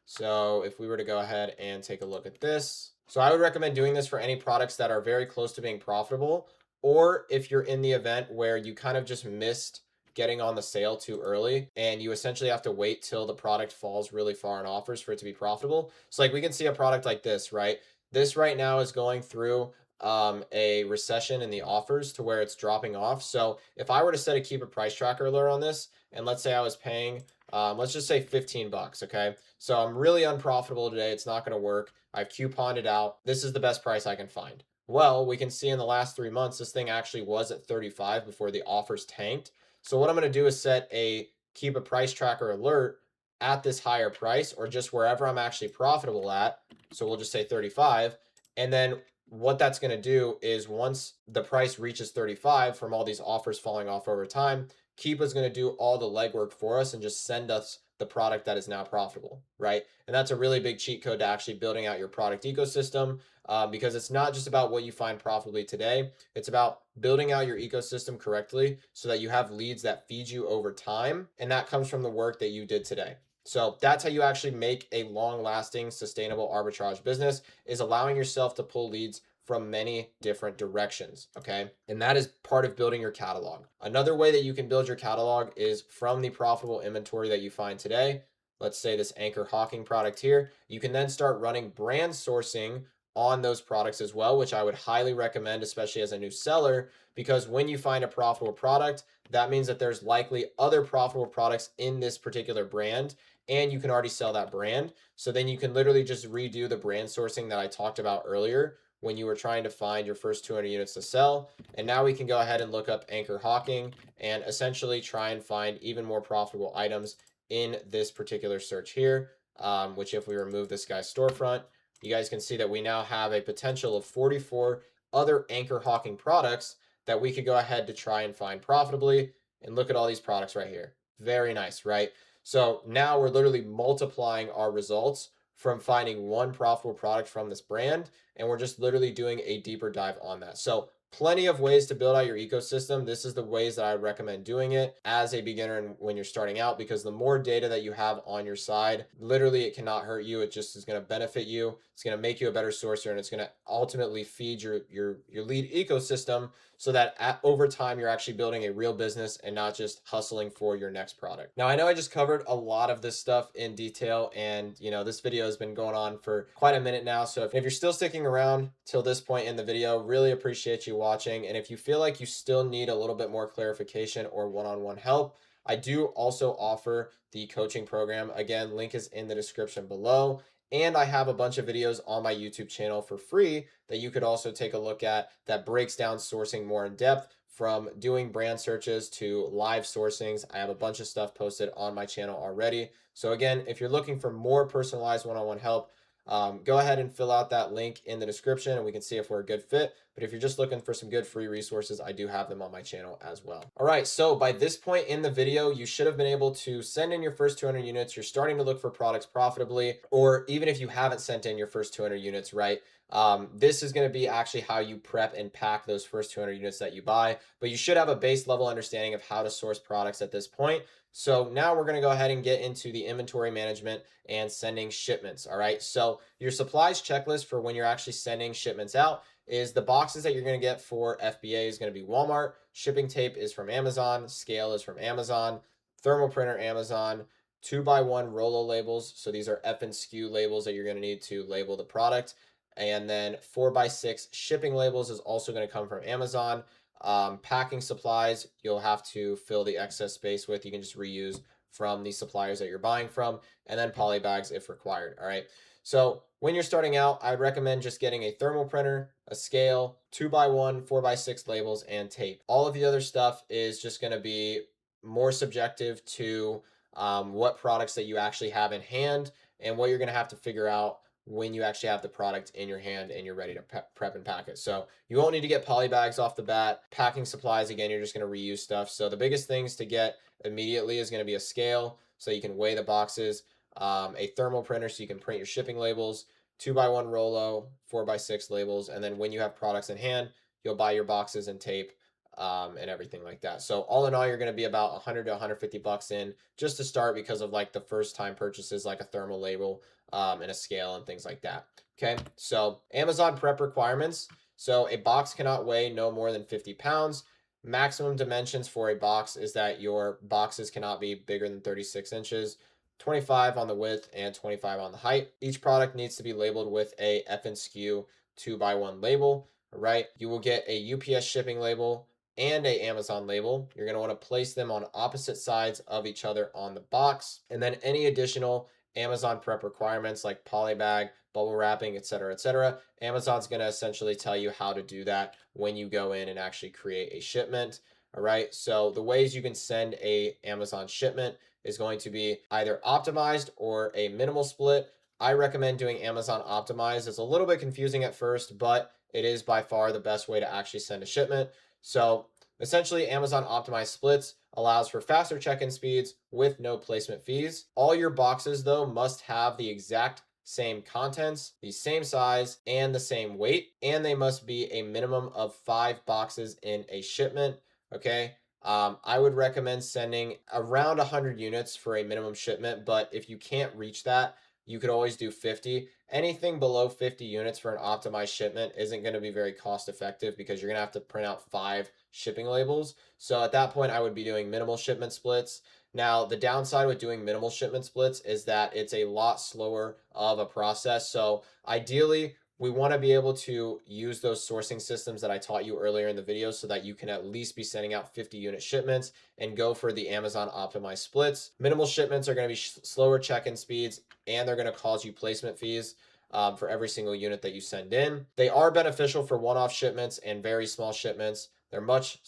So if we were to go ahead and take a look at this, so I would recommend doing this for any products that are very close to being profitable, or if you're in the event where you kind of just missed getting on the sale too early and you essentially have to wait till the product falls really far in offers for it to be profitable. So like we can see a product like this, right? This right now is going through a recession in the offers to where it's dropping off. So if I were to set a Keep a Price Tracker alert on this, and let's say I was paying, let's just say 15 bucks. Okay. So I'm really unprofitable today. It's not going to work. I've couponed it out. This is the best price I can find. Well, we can see in the last 3 months, this thing actually was at 35 before the offers tanked. So what I'm going to do is set a Keep a Price Tracker alert at this higher price or just wherever I'm actually profitable at. So we'll just say 35. And then what that's going to do is once the price reaches 35 from all these offers falling off over time, Keepa is going to do all the legwork for us and just send us the product that is now profitable, right? And that's a really big cheat code to actually building out your product ecosystem, because it's not just about what you find profitably today. It's about building out your ecosystem correctly so that you have leads that feed you over time. And that comes from the work that you did today. So that's how you actually make a long-lasting, sustainable arbitrage business, is allowing yourself to pull leads from many different directions, okay? And that is part of building your catalog. Another way that you can build your catalog is from the profitable inventory that you find today. Let's say this Anchor Hawking product here. You can then start running brand sourcing on those products as well, which I would highly recommend, especially as a new seller, because when you find a profitable product, that means that there's likely other profitable products in this particular brand, and you can already sell that brand. So then you can literally just redo the brand sourcing that I talked about earlier when you were trying to find your first 200 units to sell. And now we can go ahead and look up Anchor Hawking and essentially try and find even more profitable items in this particular search here, which if we remove this guy's storefront, you guys can see that we now have a potential of 44 other Anchor Hawking products that we could go ahead to try and find profitably. And look at all these products right here. Very nice, right? So now we're literally multiplying our results from finding one profitable product from this brand, and we're just literally doing a deeper dive on that. So plenty of ways to build out your ecosystem. This is the ways that I recommend doing it as a beginner and when you're starting out, because the more data that you have on your side, literally it cannot hurt you. It just is going to benefit you. It's going to make you a better sourcer, and it's going to ultimately feed your lead ecosystem so that over time you're actually building a real business and not just hustling for your next product. Now, I know I just covered a lot of this stuff in detail, and this video has been going on for quite a minute now. So if you're still sticking around till this point in the video, really appreciate you watching. And if you feel like you still need a little bit more clarification or one-on-one help, I do also offer the coaching program. Again, link is in the description below. And I have a bunch of videos on my YouTube channel for free that you could also take a look at that breaks down sourcing more in depth, from doing brand searches to live sourcings. I have a bunch of stuff posted on my channel already. So again, if you're looking for more personalized one-on-one help, go ahead and fill out that link in the description and we can see if we're a good fit. But if you're just looking for some good free resources, I do have them on my channel as well. All right, so by this point in the video, you should have been able to send in your first 200 units. You're starting to look for products profitably, or even if you haven't sent in your first 200 units, right? This is going to be actually how you prep and pack those first 200 units that you buy, but you should have a base level understanding of how to source products at this point. So now we're going to go ahead and get into the inventory management and sending shipments. All right. So your supplies checklist for when you're actually sending shipments out is the boxes that you're going to get for FBA is going to be Walmart. Shipping tape is from Amazon. Scale is from Amazon. Thermal printer, Amazon. 2x1 Rolo labels. So these are F and SKU labels that you're going to need to label the product. And then 4x6 shipping labels is also going to come from Amazon. Packing supplies, you'll have to fill the excess space with. You can just reuse from the suppliers that you're buying from, and then poly bags if required. All right. So when you're starting out, I'd recommend just getting a thermal printer, a scale, 2x1, 4x6 labels, and tape. All of the other stuff is just going to be more subjective to what products that you actually have in hand and what you're going to have to figure out when you actually have the product in your hand and you're ready to prep and pack it. So you won't need to get poly bags off the bat. Packing supplies, again, you're just going to reuse stuff. So the biggest things to get immediately is going to be a scale so you can weigh the boxes, a thermal printer so you can print your shipping labels, 2x1 Rolo, 4x6 labels, and then when you have products in hand, you'll buy your boxes and tape and everything like that. So all in all, you're going to be about 100 to 150 bucks in just to start, because of like the first time purchases like a thermal label and a scale and things like that. Okay, so Amazon prep requirements. So a box cannot weigh no more than 50 pounds. Maximum dimensions for a box is that your boxes cannot be bigger than 36 inches, 25 on the width and 25 on the height. Each product needs to be labeled with a F and SKU 2x1 label, right? You will get a UPS shipping label and a Amazon label. You're going to want to place them on opposite sides of each other on the box. And then any additional Amazon prep requirements like polybag, bubble wrapping, etc. Amazon's going to essentially tell you how to do that when you go in and actually create a shipment. All right. So the ways you can send a Amazon shipment is going to be either optimized or a minimal split. I recommend doing Amazon optimized. It's a little bit confusing at first, but it is by far the best way to actually send a shipment. So essentially, Amazon optimized splits allows for faster check-in speeds with no placement fees. All your boxes, though, must have the exact same contents, the same size, and the same weight, and they must be a minimum of 5 boxes in a shipment. Okay. I would recommend sending around 100 units for a minimum shipment, but if you can't reach that, you could always do 50. Anything below 50 units for an optimized shipment isn't going to be very cost effective because you're going to have to print out 5 shipping labels. So at that point, I would be doing minimal shipment splits. Now, the downside with doing minimal shipment splits is that it's a lot slower of a process. So ideally, we want to be able to use those sourcing systems that I taught you earlier in the video so that you can at least be sending out 50 unit shipments and go for the Amazon optimized splits. Minimal shipments are going to be slower check-in speeds, and they're going to cause you placement fees for every single unit that you send in. They are beneficial for one-off shipments and very small shipments. They're much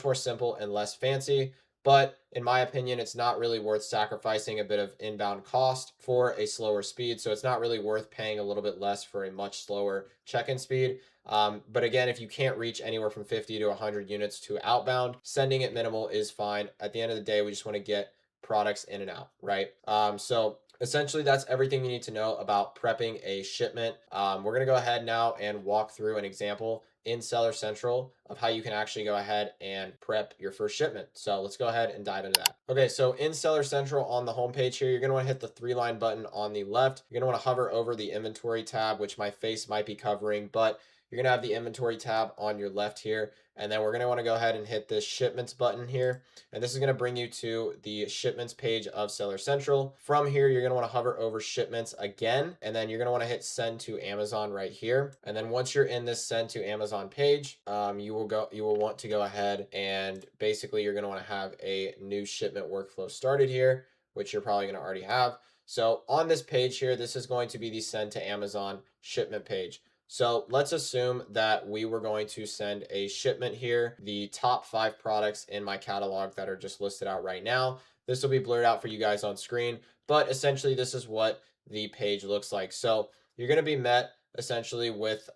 more simple and less fancy. But in my opinion, it's not really worth sacrificing a bit of inbound cost for a slower speed. So it's not really worth paying a little bit less for a much slower check-in speed. But again, if you can't reach anywhere from 50 to 100 units to outbound, sending it minimal is fine. At the end of the day, we just want to get products in and out, right? So essentially, that's everything you need to know about prepping a shipment. We're going to go ahead now and walk through an example in Seller Central of how you can actually go ahead and prep your first shipment. So let's go ahead and dive into that. Okay, so in Seller Central on the homepage here, you're going to want to hit the 3-line button on the left. You're going to want to hover over the inventory tab, which my face might be covering, but you're going to have the inventory tab on your left here. And then we're going to want to go ahead and hit this shipments button here. And this is going to bring you to the shipments page of Seller Central. From here, you're going to want to hover over shipments again, and then you're going to want to hit send to Amazon right here. And then once you're in this send to Amazon page, you will want to go ahead and basically you're going to want to have a new shipment workflow started here, which you're probably going to already have. So on this page here, this is going to be the send to Amazon shipment page. So let's assume that we were going to send a shipment here, the top 5 products in my catalog that are just listed out right now. This will be blurred out for you guys on screen, but essentially this is what the page looks like. So you're going to be met essentially with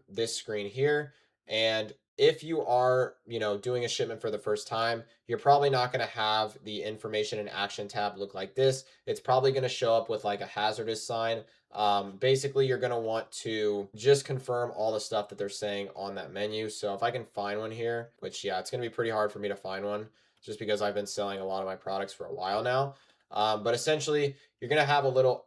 this screen here. And if you are, doing a shipment for the first time, you're probably not going to have the information and action tab look like this. It's probably going to show up with like a hazardous sign. Basically, you're going to want to just confirm all the stuff that they're saying on that menu. So if I can find one here, which, yeah, it's going to be pretty hard for me to find one just because I've been selling a lot of my products for a while now. But essentially, you're going to have a little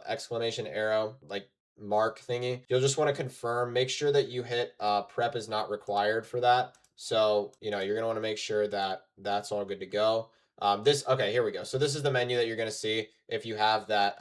exclamation arrow, like mark thingy. You'll just want to confirm, make sure that you hit prep is not required for that. So, you're going to want to make sure that that's all good to go. Okay, here we go. So this is the menu that you're going to see if you have that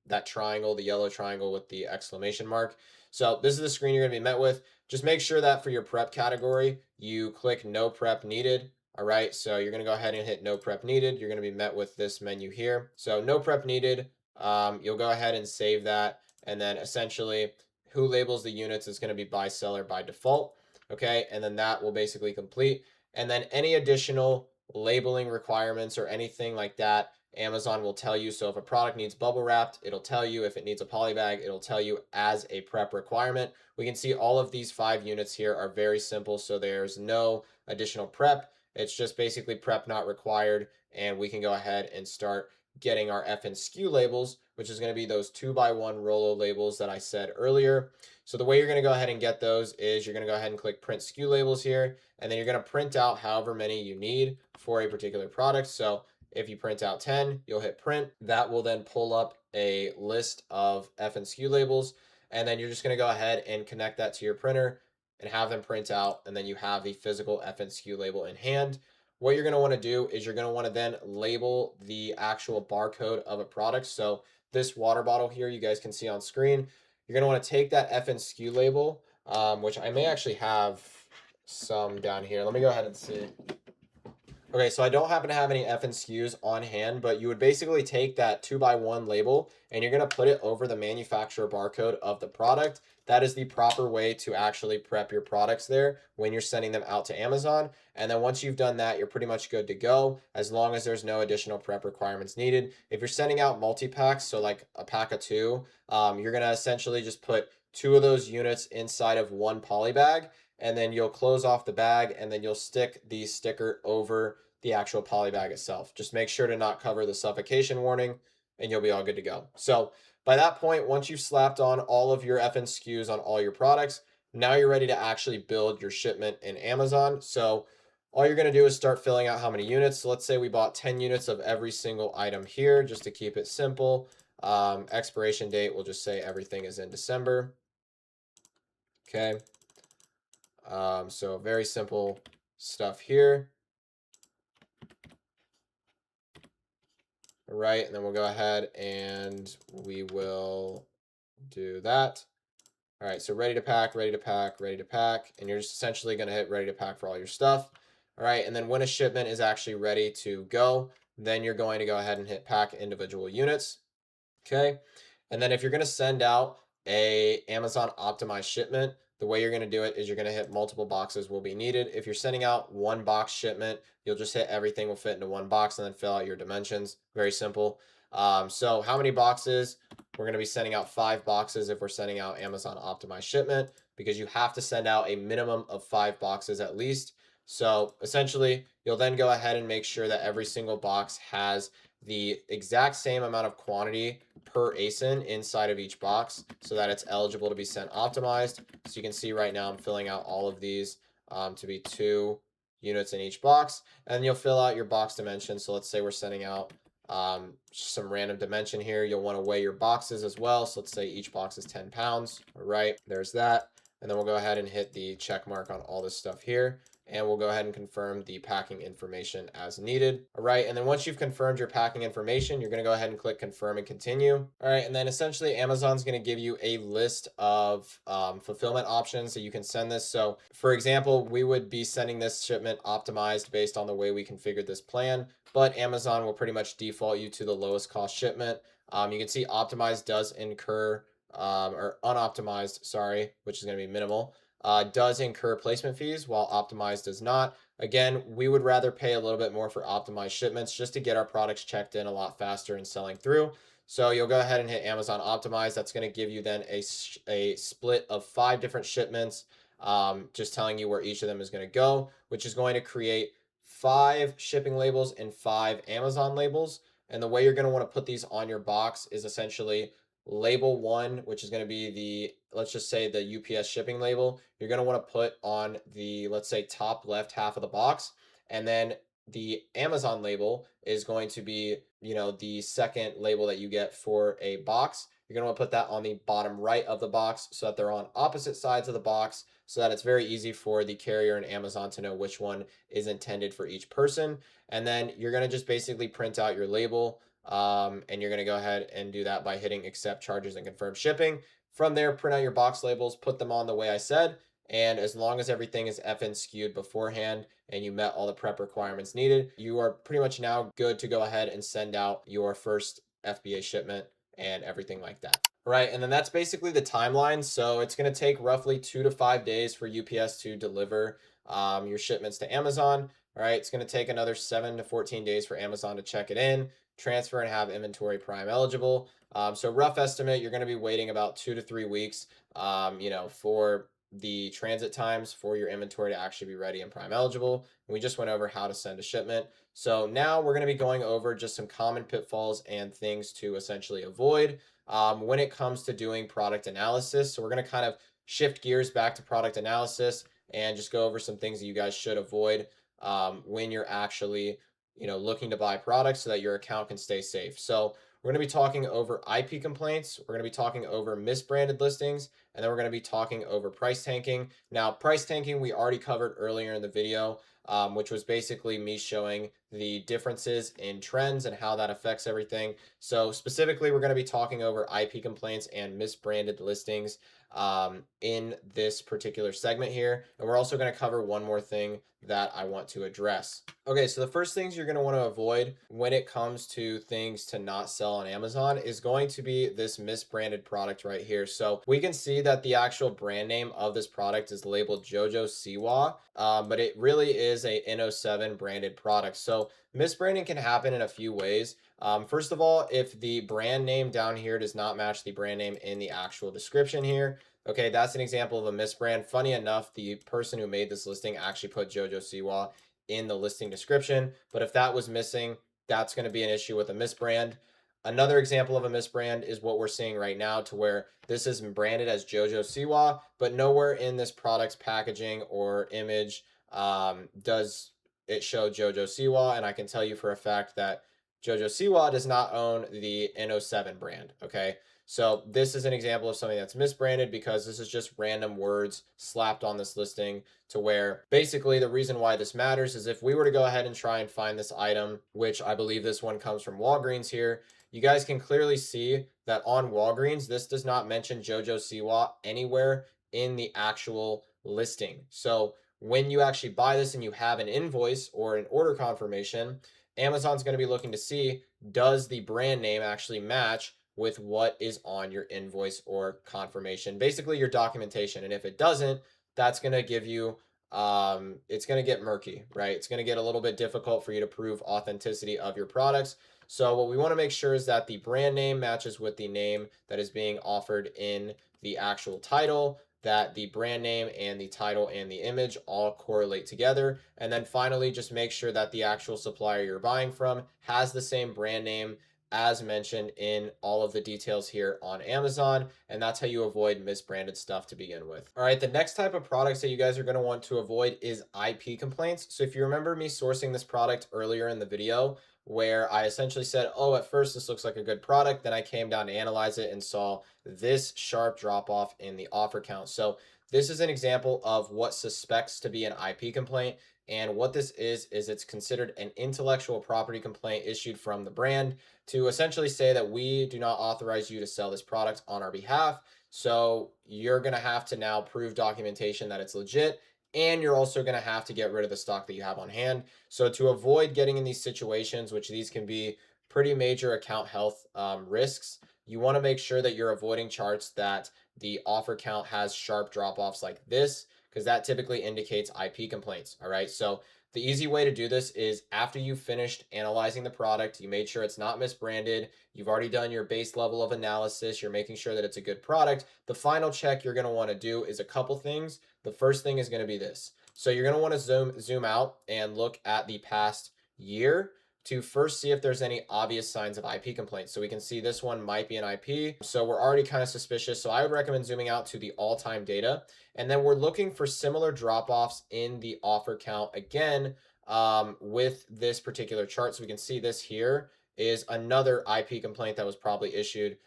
that triangle, the yellow triangle with the exclamation mark. So this is the screen you're going to be met with. Just make sure that for your prep category, you click no prep needed. All right, so you're going to go ahead and hit no prep needed. You're going to be met with this menu here. So no prep needed. You'll go ahead and save that. And then essentially who labels the units is going to be by seller by default. Okay, and then that will basically complete. And then any additional labeling requirements or anything like that, Amazon will tell you. So if a product needs bubble wrapped, it'll tell you. If it needs a poly bag, it'll tell you as a prep requirement. We can see all of these 5 units here are very simple. So there's no additional prep. It's just basically prep not required. And we can go ahead and start getting our FN SKU labels, which is going to be those 2x1 Rolo labels that I said earlier. So the way you're going to go ahead and get those is you're going to go ahead and click print SKU labels here, and then you're going to print out however many you need for a particular product. So if you print out 10, you'll hit print. That will then pull up a list of FN SKU labels, and then you're just going to go ahead and connect that to your printer and have them print out, and then you have the physical FN SKU label in hand. What you're going to want to do is you're going to want to then label the actual barcode of a product. So this water bottle here, you guys can see on screen, you're going to want to take that FN SKU label, which I may actually have some down here. Let me go ahead and see. Okay, so I don't happen to have any FN SKUs on hand, but you would basically take that 2x1 label and you're going to put it over the manufacturer barcode of the product. That is the proper way to actually prep your products there when you're sending them out to Amazon. And then once you've done that, you're pretty much good to go as long as there's no additional prep requirements needed. If you're sending out multi-packs, so like a pack of 2, you're going to essentially just put 2 of those units inside of one poly bag, and then you'll close off the bag and then you'll stick the sticker over the actual poly bag itself. Just make sure to not cover the suffocation warning and you'll be all good to go. So by that point, once you've slapped on all of your FN SKUs on all your products, now you're ready to actually build your shipment in Amazon. So all you're going to do is start filling out how many units. So let's say we bought 10 units of every single item here, just to keep it simple. Expiration date, we'll just say everything is in December. Okay. So very simple stuff here. All right, and then we'll go ahead and we will do that. All right, so ready to pack, ready to pack, ready to pack, and you're just essentially going to hit ready to pack for all your stuff. All right, and then when a shipment is actually ready to go, then you're going to go ahead and hit pack individual units. Okay, and then if you're going to send out a Amazon optimized shipment, the way you're going to do it is you're going to hit multiple boxes will be needed. If you're sending out one box shipment, you'll just hit everything will fit into one box and then fill out your dimensions. Very simple. So how many boxes? We're going to be sending out 5 boxes if we're sending out Amazon optimized shipment, because you have to send out a minimum of 5 boxes at least. So essentially, you'll then go ahead and make sure that every single box has the exact same amount of quantity per ASIN inside of each box so that it's eligible to be sent optimized. So you can see right now I'm filling out all of these to be 2 units in each box, and you'll fill out your box dimensions. So let's say we're sending out some random dimension here. You'll want to weigh your boxes as well. So let's say each box is 10 pounds. All right, there's that. And then we'll go ahead and hit the check mark on all this stuff here. And we'll go ahead and confirm the packing information as needed. All right, and then once you've confirmed your packing information, you're going to go ahead and click confirm and continue. All right, and then essentially Amazon's going to give you a list of fulfillment options that you can send this. So for example, we would be sending this shipment optimized based on the way we configured this plan, but Amazon will pretty much default you to the lowest cost shipment. You can see optimized does incur, or unoptimized, sorry, which is going to be minimal, does incur placement fees, while optimized does not. Again, we would rather pay a little bit more for optimized shipments just to get our products checked in a lot faster and selling through. So you'll go ahead and hit Amazon optimize. That's going to give you then a split of 5 different shipments, just telling you where each of them is going to go, which is going to create 5 shipping labels and 5 Amazon labels. And the way you're going to want to put these on your box is essentially label 1, which is going to be the, let's just say the UPS shipping label. You're going to want to put on the, let's say, top left half of the box. And then the Amazon label is going to be, the second label that you get for a box. You're going to want to put that on the bottom right of the box so that they're on opposite sides of the box, so that it's very easy for the carrier and Amazon to know which one is intended for each person. And then you're going to just basically print out your label, and you're going to go ahead and do that by hitting accept charges and confirm shipping. From there, print out your box labels, put them on the way I said, and as long as everything is FN skewed beforehand and you met all the prep requirements needed, you are pretty much now good to go ahead and send out your first FBA shipment and everything like that. Right, and then that's basically the timeline. So it's going to take roughly 2 to 5 days for UPS to deliver your shipments to Amazon. All right, it's going to take another 7 to 14 days for Amazon to check it in, transfer, and have inventory prime eligible. So rough estimate, you're going to be waiting about 2 to 3 weeks, for the transit times for your inventory to actually be ready and prime eligible. And we just went over how to send a shipment. So now we're going to be going over just some common pitfalls and things to essentially avoid when it comes to doing product analysis. So we're going to kind of shift gears back to product analysis and just go over some things that you guys should avoid when you're actually, looking to buy products so that your account can stay safe. So we're going to be talking over IP complaints. We're going to be talking over misbranded listings, and then we're going to be talking over price tanking. Now, price tanking we already covered earlier in the video, which was basically me showing the differences in trends and how that affects everything. So specifically, we're going to be talking over IP complaints and misbranded listings in this particular segment here. And we're also going to cover one more thing that I want to address. Okay, so the first things you're going to want to avoid when it comes to things to not sell on Amazon is going to be this misbranded product right here. So we can see that the actual brand name of this product is labeled Jojo Siwa, but it really is a N07 branded product. So misbranding can happen in a few ways. First of all, if the brand name down here does not match the brand name in the actual description here, okay, that's an example of a misbrand. Funny enough, the person who made this listing actually put Jojo Siwa in the listing description. But if that was missing, that's going to be an issue with a misbrand. Another example of a misbrand is what we're seeing right now, to where this is branded as JoJo Siwa, but nowhere in this product's packaging or image does it show JoJo Siwa. And I can tell you for a fact that JoJo Siwa does not own the N07 brand. Okay. So this is an example of something that's misbranded, because this is just random words slapped on this listing, to where basically the reason why this matters is if we were to go ahead and try and find this item, which I believe this one comes from Walgreens here, you guys can clearly see that on Walgreens, this does not mention JoJo Siwa anywhere in the actual listing. So when you actually buy this and you have an invoice or an order confirmation, Amazon's going to be looking to see, does the brand name actually match with what is on your invoice or confirmation, basically your documentation. And if it doesn't, that's going to give you it's going to get murky, right? It's going to get a little bit difficult for you to prove authenticity of your products. So what we want to make sure is that the brand name matches with the name that is being offered in the actual title, that the brand name and the title and the image all correlate together. And then finally, just make sure that the actual supplier you're buying from has the same brand name as mentioned in all of the details here on Amazon. And that's how you avoid misbranded stuff to begin with. All right, the next type of products that you guys are going to want to avoid is IP complaints. So if you remember me sourcing this product earlier in the video, where I essentially said, oh, at first this looks like a good product, then I came down to analyze it and saw this sharp drop off in the offer count. So this is an example of what suspects to be an IP complaint. And what this is it's considered an intellectual property complaint issued from the brand to essentially say that we do not authorize you to sell this product on our behalf. So you're going to have to now prove documentation that it's legit. And you're also going to have to get rid of the stock that you have on hand. So to avoid getting in these situations, which these can be pretty major account health risks, you want to make sure that you're avoiding charts that the offer count has sharp drop-offs like this, because that typically indicates IP complaints. All right. So the easy way to do this is after you've finished analyzing the product, you made sure it's not misbranded, you've already done your base level of analysis, you're making sure that it's a good product. The final check you're going to want to do is a couple things. The first thing is going to be this. So you're going to want to zoom out and look at the past year to first see if there's any obvious signs of IP complaints. So we can see this one might be an IP. So we're already kind of suspicious. So I would recommend zooming out to the all-time data. And then we're looking for similar drop-offs in the offer count again with this particular chart. So we can see this here is another IP complaint that was probably issued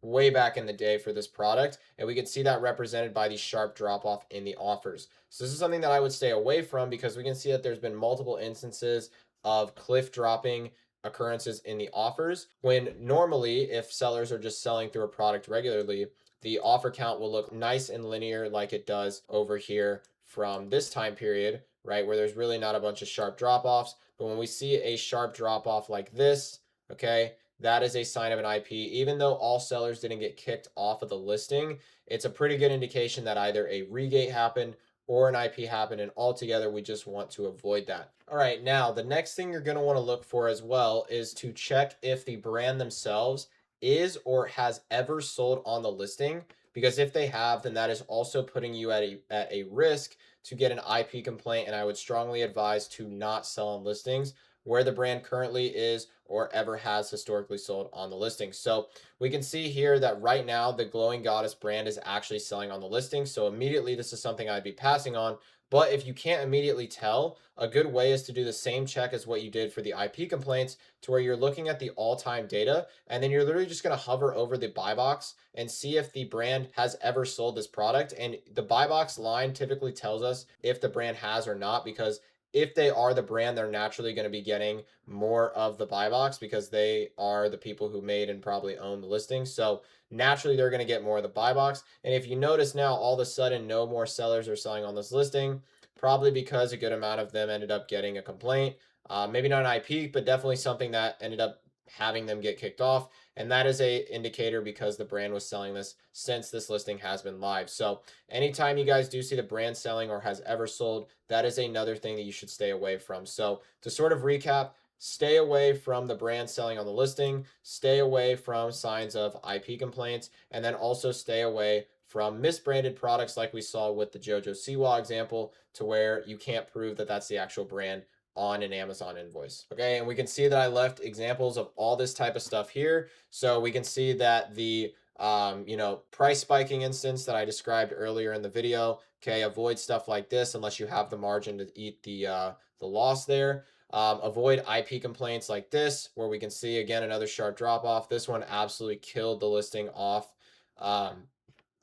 way back in the day for this product. And we can see that represented by the sharp drop-off in the offers. So this is something that I would stay away from, because we can see that there's been multiple instances of cliff dropping occurrences in the offers, when normally if sellers are just selling through a product regularly, the offer count will look nice and linear like it does over here from this time period, right, where there's really not a bunch of sharp drop-offs. But when we see a sharp drop-off like this, okay, that is a sign of an IP. Even though all sellers didn't get kicked off of the listing, it's a pretty good indication that either a regate happened or an IP happened, and altogether we just want to avoid that. All right, now the next thing you're going to want to look for as well is to check if the brand themselves is or has ever sold on the listing, because if they have, then that is also putting you at a risk to get an IP complaint. And I would strongly advise to not sell on listings where the brand currently is or ever has historically sold on the listing. So we can see here that right now the Glowing Goddess brand is actually selling on the listing. So immediately this is something I'd be passing on. But if you can't immediately tell, a good way is to do the same check as what you did for the IP complaints, to where you're looking at the all-time data, and then you're literally just going to hover over the buy box and see if the brand has ever sold this product. And the buy box line typically tells us if the brand has or not, because if they are the brand, they're naturally going to be getting more of the buy box because they are the people who made and probably own the listing. So naturally, they're going to get more of the buy box. And if you notice now, all of a sudden, no more sellers are selling on this listing, probably because a good amount of them ended up getting a complaint. Maybe not an IP, but definitely something that ended up having them get kicked off. And that is a indicator, because the brand was selling this since this listing has been live. So anytime you guys do see the brand selling or has ever sold, that is another thing that you should stay away from. So to sort of recap, stay away from the brand selling on the listing, stay away from signs of IP complaints, and then also stay away from misbranded products like we saw with the Jojo Siwa example, to where you can't prove that that's the actual brand on an Amazon invoice. Okay, and we can see that I left examples of all this type of stuff here. So we can see that the price spiking instance that I described earlier in the video. Okay, avoid stuff like this unless you have the margin to eat the loss there. Avoid IP complaints like this, where we can see again another sharp drop off. This one absolutely killed the listing off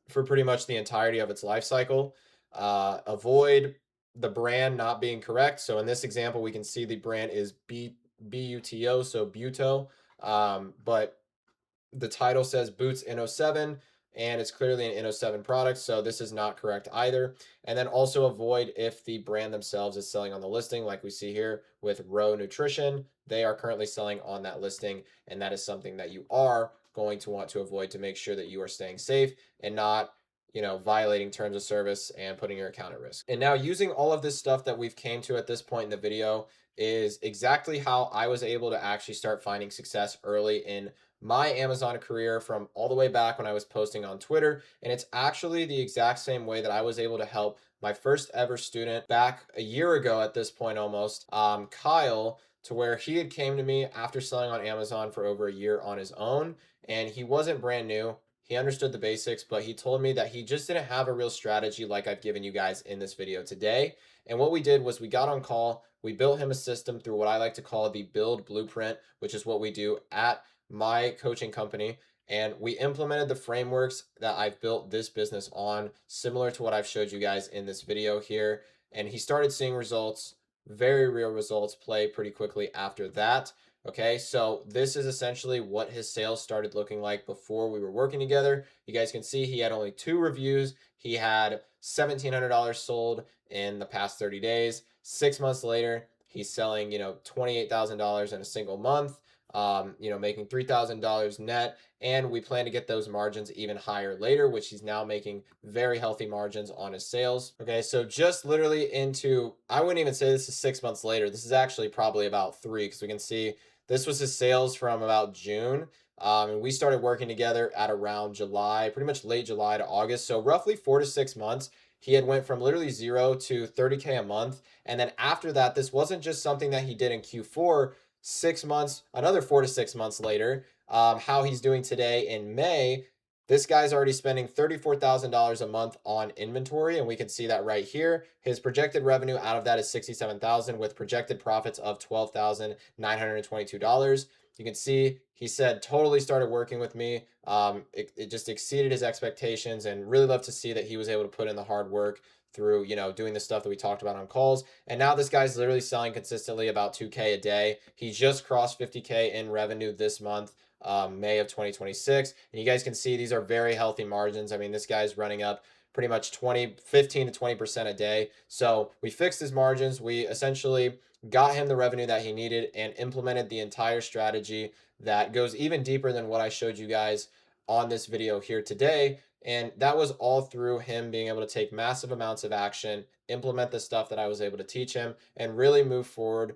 for pretty much the entirety of its life cycle. Avoid the brand not being correct. So in this example, we can see the brand is BUTO, so Buto, but the title says Boots N07, and it's clearly an N07 product, so this is not correct either. And then also avoid if the brand themselves is selling on the listing, like we see here with Row Nutrition. They are currently selling on that listing, and that is something that you are going to want to avoid to make sure that you are staying safe and not violating terms of service and putting your account at risk. And now, using all of this stuff that we've came to at this point in the video is exactly how I was able to actually start finding success early in my Amazon career, from all the way back when I was posting on Twitter. And it's actually the exact same way that I was able to help my first ever student back a year ago at this point almost, Kyle, to where he had came to me after selling on Amazon for over a year on his own. And he wasn't brand new. He understood the basics, but he told me that he just didn't have a real strategy like I've given you guys in this video today. And what we did was we got on call, we built him a system through what I like to call the build blueprint, which is what we do at my coaching company, and we implemented the frameworks that I've built this business on, similar to what I've showed you guys in this video here. And he started seeing results, very real results, play pretty quickly after that. Okay, so this is essentially what his sales started looking like before we were working together. You guys can see he had only 2 reviews. He had $1,700 sold in the past 30 days. 6 months later, he's selling, $28,000 in a single month. Making $3,000 net, and we plan to get those margins even higher later, which he's now making very healthy margins on his sales. Okay, so just literally into, I wouldn't even say this is 6 months later. This is actually probably about 3, because we can see this was his sales from about June. And we started working together at around July, pretty much late July to August. So roughly 4 to 6 months. He had went from literally 0 to 30K a month. And then after that, this wasn't just something that he did in Q4. 6 months, another 4 to 6 months later, how he's doing today in May, this guy's already spending $34,000 a month on inventory, and we can see that right here. His projected revenue out of that is $67,000 with projected profits of $12,922. You can see he said totally started working with me. It just exceeded his expectations, and really love to see that he was able to put in the hard work through doing the stuff that we talked about on calls. And now this guy's literally selling consistently about 2K a day. He just crossed 50K in revenue this month, May of 2026, and you guys can see these are very healthy margins. I mean, this guy's running up pretty much 15 to 20% a day. So we fixed his margins. We essentially got him the revenue that he needed and implemented the entire strategy that goes even deeper than what I showed you guys on this video here today. And that was all through him being able to take massive amounts of action, implement the stuff that I was able to teach him, and really move forward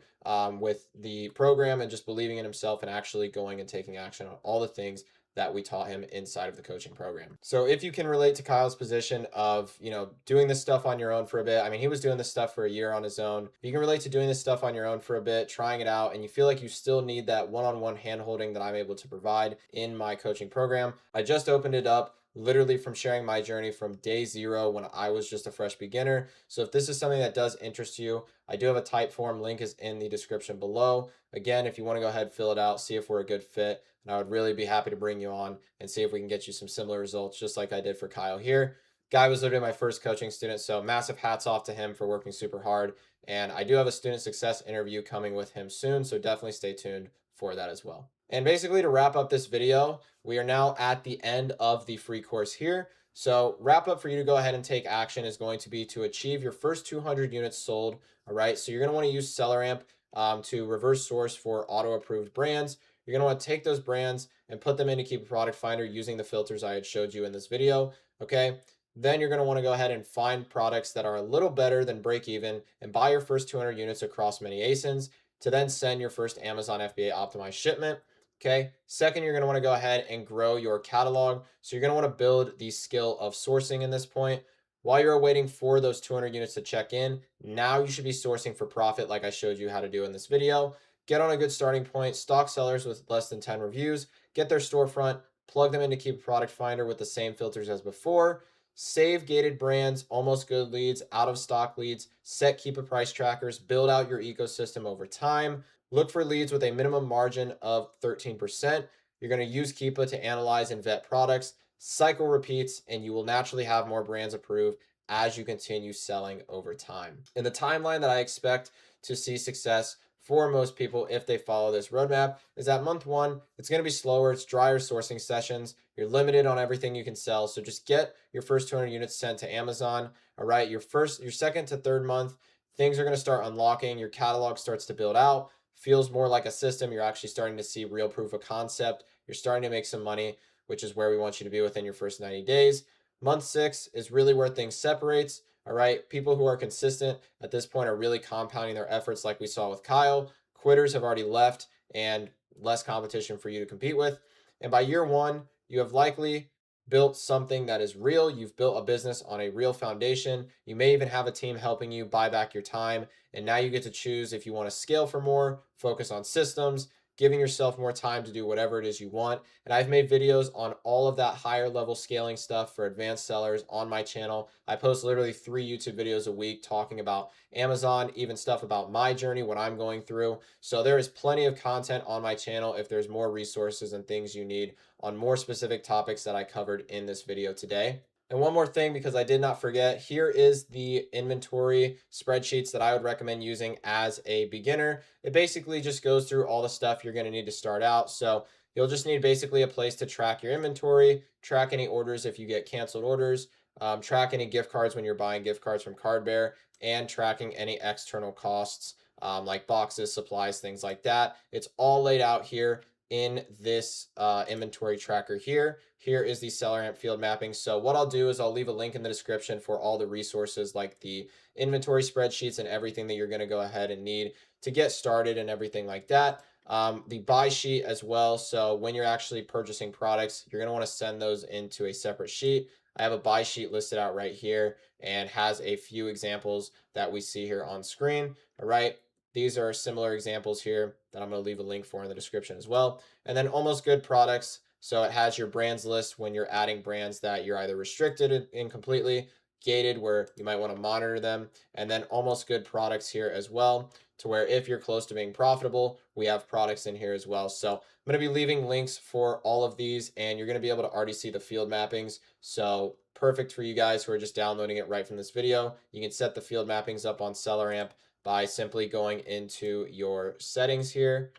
with the program, and just believing in himself and actually going and taking action on all the things that we taught him inside of the coaching program. So if you can relate to Kyle's position of, doing this stuff on your own for a bit. I mean, he was doing this stuff for a year on his own. If you can relate to doing this stuff on your own for a bit, trying it out, and you feel like you still need that one-on-one hand-holding that I'm able to provide in my coaching program, I just opened it up literally from sharing my journey from day 0 when I was just a fresh beginner. So if this is something that does interest you, I do have a type form. Link is in the description below. Again, if you want to go ahead, fill it out, see if we're a good fit, and I would really be happy to bring you on and see if we can get you some similar results, just like I did for Kyle here. Guy was literally my first coaching student, so massive hats off to him for working super hard. And I do have a student success interview coming with him soon, so definitely stay tuned for that as well. And basically, to wrap up this video, we are now at the end of the free course here. So wrap up for you to go ahead and take action is going to be to achieve your first 200 units sold. All right, so you're going to want to use SellerAmp to reverse source for auto-approved brands. You're going to want to take those brands and put them into Keepa Product Finder using the filters I had showed you in this video. Okay, then you're going to want to go ahead and find products that are a little better than break even and buy your first 200 units across many ASINs to then send your first Amazon FBA optimized shipment. Okay. Second, you're going to want to go ahead and grow your catalog. So you're going to want to build the skill of sourcing in this point. While you're waiting for those 200 units to check in, now you should be sourcing for profit like I showed you how to do in this video. Get on a good starting point, stock sellers with less than 10 reviews, get their storefront, plug them into Keep Product Finder with the same filters as before, save gated brands, almost good leads, out of stock leads, set Keep a price trackers, build out your ecosystem over time. Look for leads with a minimum margin of 13%. You're going to use Keepa to analyze and vet products. Cycle repeats, and you will naturally have more brands approved as you continue selling over time. In the timeline that I expect to see success for most people if they follow this roadmap is that month one, it's going to be slower. It's drier sourcing sessions. You're limited on everything you can sell. So just get your first 200 units sent to Amazon. All right. Your second to third month, things are going to start unlocking. Your catalog starts to build out, feels more like a system. You're actually starting to see real proof of concept. You're starting to make some money, which is where we want you to be within your first 90 days. Month 6 is really where things separates. All right. People who are consistent at this point are really compounding their efforts, like we saw with Kyle. Quitters have already left and less competition for you to compete with. And by year one, you have likely built something that is real. You've built a business on a real foundation. You may even have a team helping you buy back your time. And now you get to choose if you want to scale for more, focus on systems, giving yourself more time to do whatever it is you want. And I've made videos on all of that higher level scaling stuff for advanced sellers on my channel. I post literally 3 YouTube videos a week talking about Amazon, even stuff about my journey, what I'm going through. So there is plenty of content on my channel if there's more resources and things you need on more specific topics that I covered in this video today. And one more thing, because I did not forget, here is the inventory spreadsheets that I would recommend using as a beginner. It basically just goes through all the stuff you're going to need to start out. So you'll just need basically a place to track your inventory, track any orders if you get canceled orders, track any gift cards when you're buying gift cards from Cardbear, and tracking any external costs like boxes, supplies, things like that. It's all laid out here in this inventory tracker here. Here is the seller amp field mapping. So what I'll do is I'll leave a link in the description for all the resources like the inventory spreadsheets and everything that you're going to go ahead and need to get started and everything like that. The buy sheet as well. So when you're actually purchasing products, you're going to want to send those into a separate sheet. I have a buy sheet listed out right here and has a few examples that we see here on screen. All right. These are similar examples here that I'm going to leave a link for in the description as well. And then almost good products. So it has your brands list when you're adding brands that you're either restricted in completely, gated where you might want to monitor them, and then almost good products here as well, to where if you're close to being profitable, we have products in here as well. So I'm going to be leaving links for all of these, and you're going to be able to already see the field mappings. So perfect for you guys who are just downloading it right from this video. You can set the field mappings up on SellerAmp by simply going into your settings here.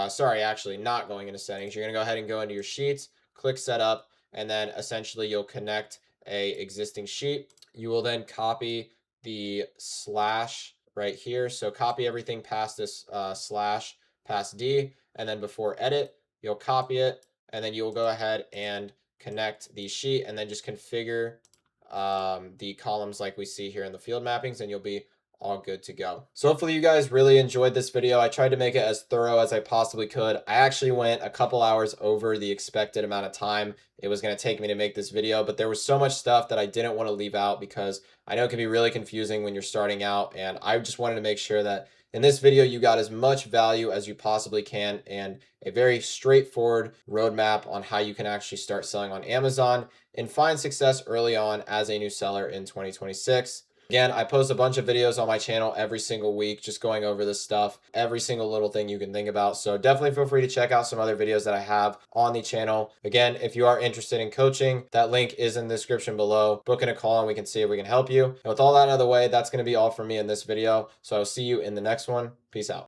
Sorry, actually not going into settings. You're going to go ahead and go into your sheets, click setup, and then essentially you'll connect a existing sheet. You will then copy the slash right here. So copy everything past this slash past D, and then before edit, you'll copy it, and then you'll go ahead and connect the sheet and then just configure the columns like we see here in the field mappings, and you'll be all good to go. So hopefully you guys really enjoyed this video. I tried to make it as thorough as I possibly could. I actually went a couple hours over the expected amount of time it was going to take me to make this video, but there was so much stuff that I didn't want to leave out because I know it can be really confusing when you're starting out, and I just wanted to make sure that in this video you got as much value as you possibly can and a very straightforward roadmap on how you can actually start selling on Amazon and find success early on as a new seller in 2026. Again, I post a bunch of videos on my channel every single week, just going over this stuff, every single little thing you can think about. So definitely feel free to check out some other videos that I have on the channel. Again, if you are interested in coaching, that link is in the description below. Book in a call and we can see if we can help you. And with all that out of the way, that's going to be all from me in this video. So I'll see you in the next one. Peace out.